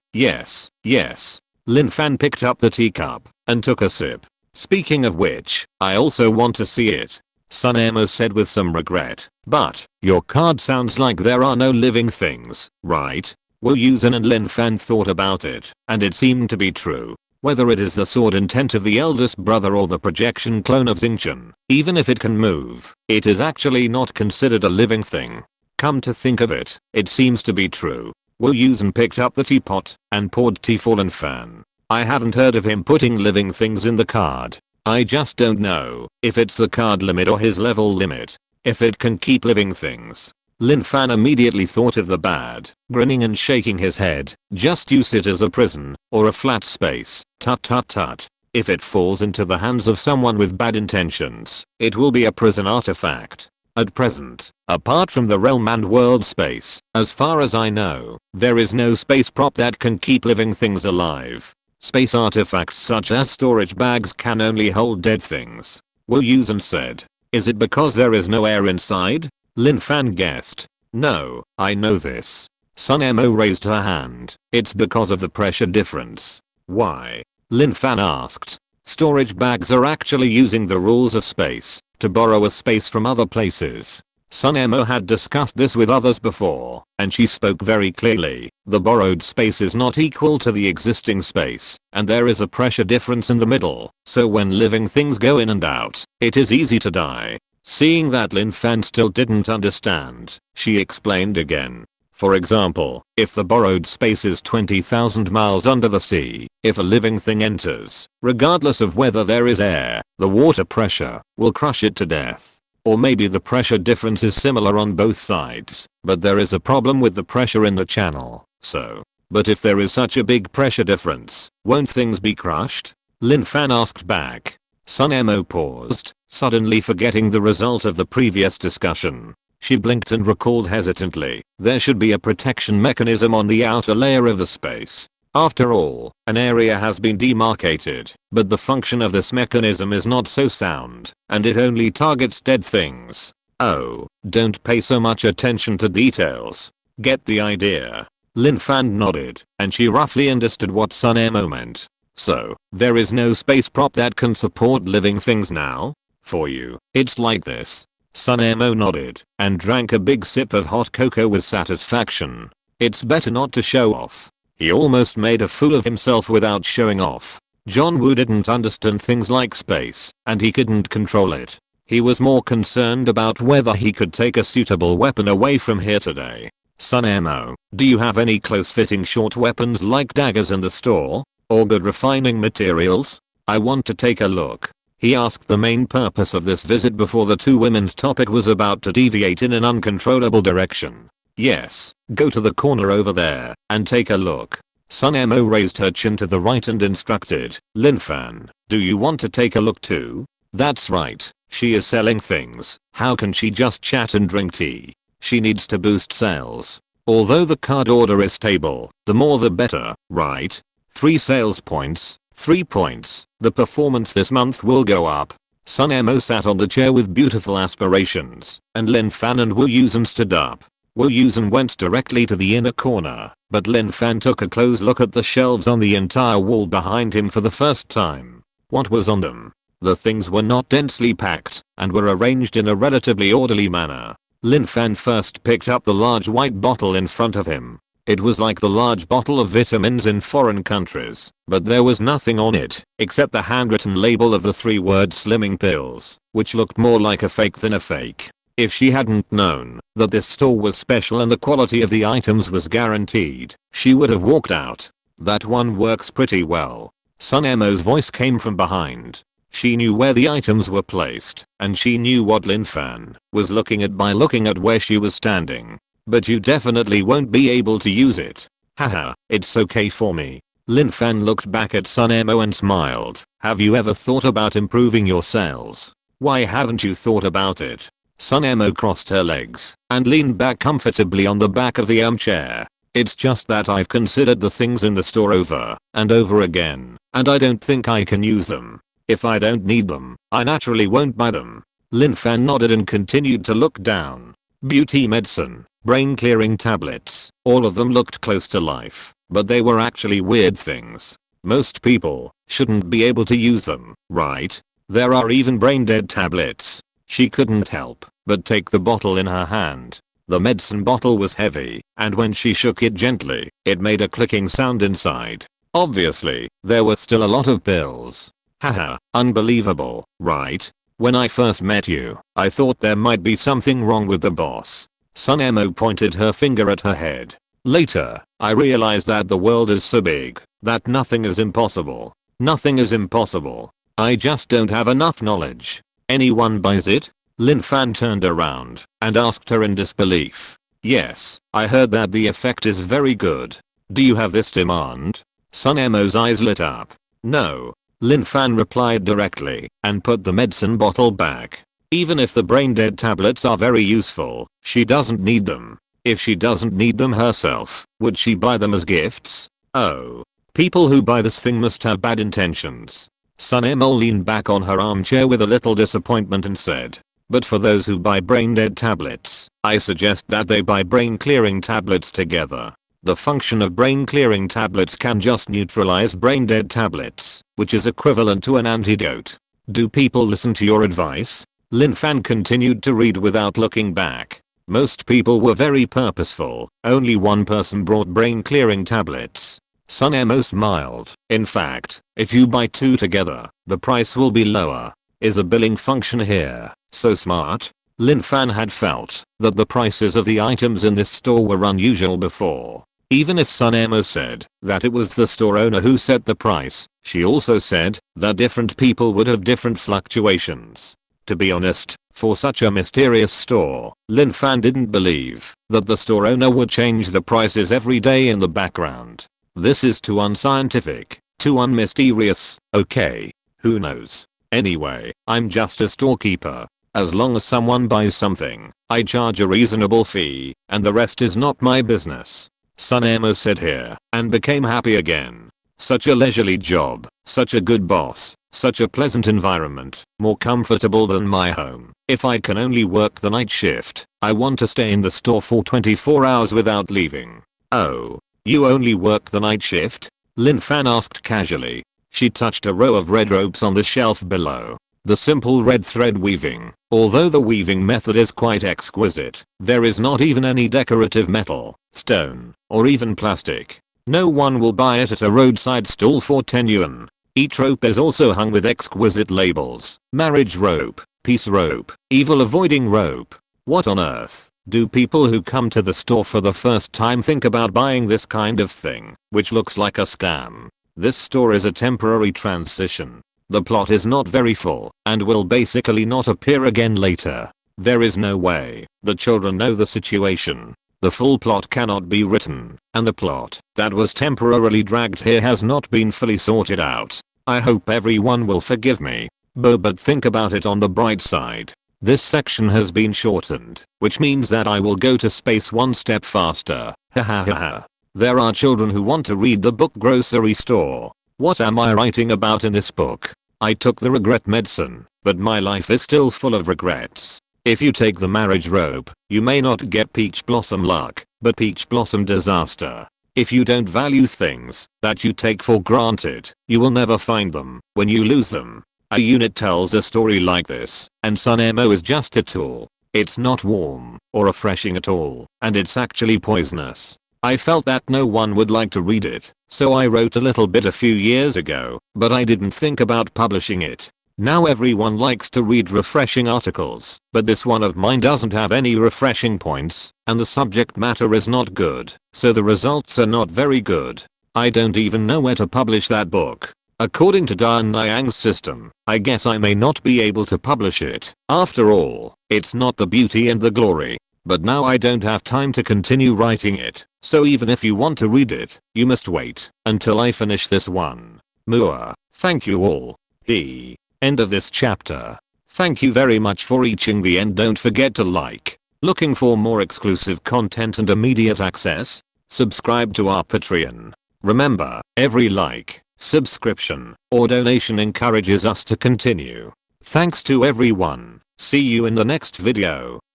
Speaker 1: Lin Fan picked up the teacup and took a sip. Speaking of which, I also want to see it. Sunemo said with some regret. But, your card sounds like there are no living things, right? Wu Yusen and Lin Fan thought about it, and it seemed to be true. Whether it is the sword intent of the eldest brother or the projection clone of Xingqian, even if it can move, it is actually not considered a living thing. Come to think of it, it seems to be true. Wu Yusen picked up the teapot and poured tea for Lin Fan. I haven't heard of him putting living things in the card. I just don't know if it's the card limit or his level limit. If it can keep living things. Lin Fan immediately thought of the bad, grinning and shaking his head. Just use it as a prison or a flat space. Tut tut tut. If it falls into the hands of someone with bad intentions, it will be a prison artifact. At present, apart from the realm and world space, as far as I know, there is no space prop that can keep living things alive. Space artifacts such as storage bags can only hold dead things. Wu Yusen said. Is it because there is no air inside? Lin Fan guessed. No, I know this. Sunemo raised her hand. It's because of the pressure difference. Why? Lin Fan asked. Storage bags are actually using the rules of space to borrow a space from other places. Sunemo had discussed this with others before, and she spoke very clearly. The borrowed space is not equal to the existing space, and there is a pressure difference in the middle, so when living things go in and out, it is easy to die. Seeing that Lin Fan still didn't understand, she explained again. For example, if the borrowed space is 20,000 miles under the sea, if a living thing enters, regardless of whether there is air, the water pressure will crush it to death. Or maybe the pressure difference is similar on both sides, but there is a problem with the pressure in the channel, so. But if there is such a big pressure difference, won't things be crushed? Lin Fan asked back. SYNOPSIS paused, suddenly forgetting the result of the previous discussion. She blinked and recalled hesitantly, there should be a protection mechanism on the outer layer of the space. After all, an area has been demarcated, but the function of this mechanism is not so sound, and it only targets dead things. Oh, don't pay so much attention to details. Get the idea? Lin Fan nodded, and she roughly understood what SYNOPSIS meant. So, there is no space prop that can support living things now? For you, it's like this. SYNOPSIS nodded, and drank a big sip of hot cocoa with satisfaction. It's better not to show off. He almost made a fool of himself without showing off. John Woo didn't understand things like space, and he couldn't control it. He was more concerned about whether he could take a suitable weapon away from here today. SYNOPSIS, do you have any close-fitting short weapons like daggers in the store? Or good refining materials? I want to take a look. He asked the main purpose of this visit before the two women's topic was about to deviate in an uncontrollable direction. Yes, go to the corner over there and take a look. SYNOPSIS raised her chin to the right and instructed, Lin Fan, do you want to take a look too? That's right, she is selling things. How can she just chat and drink tea? She needs to boost sales. Although the card order is stable, the more the better, right? 3 sales points, 3 points. The performance this month will go up. SYNOPSIS sat on the chair with beautiful aspirations, and Lin Fan and Wu Yusen stood up. Wu Yusen went directly to the inner corner, but Lin Fan took a close look at the shelves on the entire wall behind him for the first time. What was on them? The things were not densely packed, and were arranged in a relatively orderly manner. Lin Fan first picked up the large white bottle in front of him. It was like the large bottle of vitamins in foreign countries, but there was nothing on it, except the handwritten label of the 3-word slimming pills, which looked more like a fake than a fake. If she hadn't known that this store was special and the quality of the items was guaranteed, she would have walked out. That one works pretty well. SYNOPSIS' voice came from behind. She knew where the items were placed, and she knew what Lin Fan was looking at by looking at where she was standing. But you definitely won't be able to use it. Haha, it's okay for me. Lin Fan looked back at SYNOPSIS and smiled. Have you ever thought about improving your sales? Why haven't you thought about it? SYNOPSIS crossed her legs and leaned back comfortably on the back of the armchair. It's just that I've considered the things in the store over and over again, and I don't think I can use them. If I don't need them, I naturally won't buy them. Lin Fan nodded and continued to look down. Beauty medicine, brain clearing tablets, all of them looked close to life, but they were actually weird things. Most people shouldn't be able to use them, right? There are even brain dead tablets. She couldn't help but take the bottle in her hand. The medicine bottle was heavy, and when she shook it gently, it made a clicking sound inside. Obviously, there were still a lot of pills. Haha, unbelievable, right? When I first met you, I thought there might be something wrong with the boss. SYNOPSIS pointed her finger at her head. Later, I realized that the world is so big that nothing is impossible. Nothing is impossible. I just don't have enough knowledge. Anyone buys it? Lin Fan turned around and asked her in disbelief. Yes, I heard that the effect is very good. Do you have this demand? SYNOPSIS' eyes lit up. No. Lin Fan replied directly and put the medicine bottle back. Even if the brain dead tablets are very useful, she doesn't need them. If she doesn't need them herself, would she buy them as gifts? Oh. People who buy this thing must have bad intentions. SYNOPSIS leaned back on her armchair with a little disappointment and said, but for those who buy brain dead tablets, I suggest that they buy brain clearing tablets together. The function of brain clearing tablets can just neutralize brain dead tablets, which is equivalent to an antidote. Do people listen to your advice? Lin Fan continued to read without looking back. Most people were very purposeful. Only one person brought brain clearing tablets. SYNOPSIS smiled. In fact, if you buy 2 together, the price will be lower. Is a billing function here so smart? Lin Fan had felt that the prices of the items in this store were unusual before. Even if SYNOPSIS said that it was the store owner who set the price, she also said that different people would have different fluctuations. To be honest, for such a mysterious store, Lin Fan didn't believe that the store owner would change the prices every day in the background. This is too unscientific, too unmysterious. Okay, who knows? Anyway, I'm just a storekeeper. As long as someone buys something, I charge a reasonable fee, and the rest is not my business. SYNOPSIS said here, and became happy again. Such a leisurely job, such a good boss, such a pleasant environment, more comfortable than my home. If I can only work the night shift, I want to stay in the store for 24 hours without leaving. Oh, you only work the night shift? Lin Fan asked casually. She touched a row of red ropes on the shelf below. The simple red thread weaving. Although the weaving method is quite exquisite, there is not even any decorative metal, stone, or even plastic. No one will buy it at a roadside stall for 10 yuan. Each rope is also hung with exquisite labels. Marriage rope, peace rope, evil avoiding rope. What on earth do people who come to the store for the first time think about buying this kind of thing, which looks like a scam? This store is a temporary transition. The plot is not very full and will basically not appear again later. There is no way the children know the situation. The full plot cannot be written, and the plot that was temporarily dragged here has not been fully sorted out. I hope everyone will forgive me. But think about it on the bright side. This section has been shortened, which means that I will go to space one step faster. Hahaha. There are children who want to read the book Grocery Store. What am I writing about in this book? I took the regret medicine, but my life is still full of regrets. If you take the marriage rope, you may not get peach blossom luck, but peach blossom disaster. If you don't value things that you take for granted, you will never find them when you lose them. A unit tells a story like this, and SYNOPSIS is just a tool. It's not warm or refreshing at all, and it's actually poisonous. I felt that no one would like to read it, so I wrote a little bit a few years ago, but I didn't think about publishing it. Now everyone likes to read refreshing articles, but this one of mine doesn't have any refreshing points, and the subject matter is not good, so the results are not very good. I don't even know where to publish that book. According to Dan Nyang's system, I guess I may not be able to publish it. After all, it's not the beauty and the glory. But now I don't have time to continue writing it, so even if you want to read it, you must wait until I finish this one. Mua. Thank you all. The end of this chapter. Thank you very much for reaching the end. Don't forget to like. Looking for more exclusive content and immediate access? Subscribe to our Patreon. Remember, every like, subscription, or donation encourages us to continue. Thanks to everyone. See you in the next video.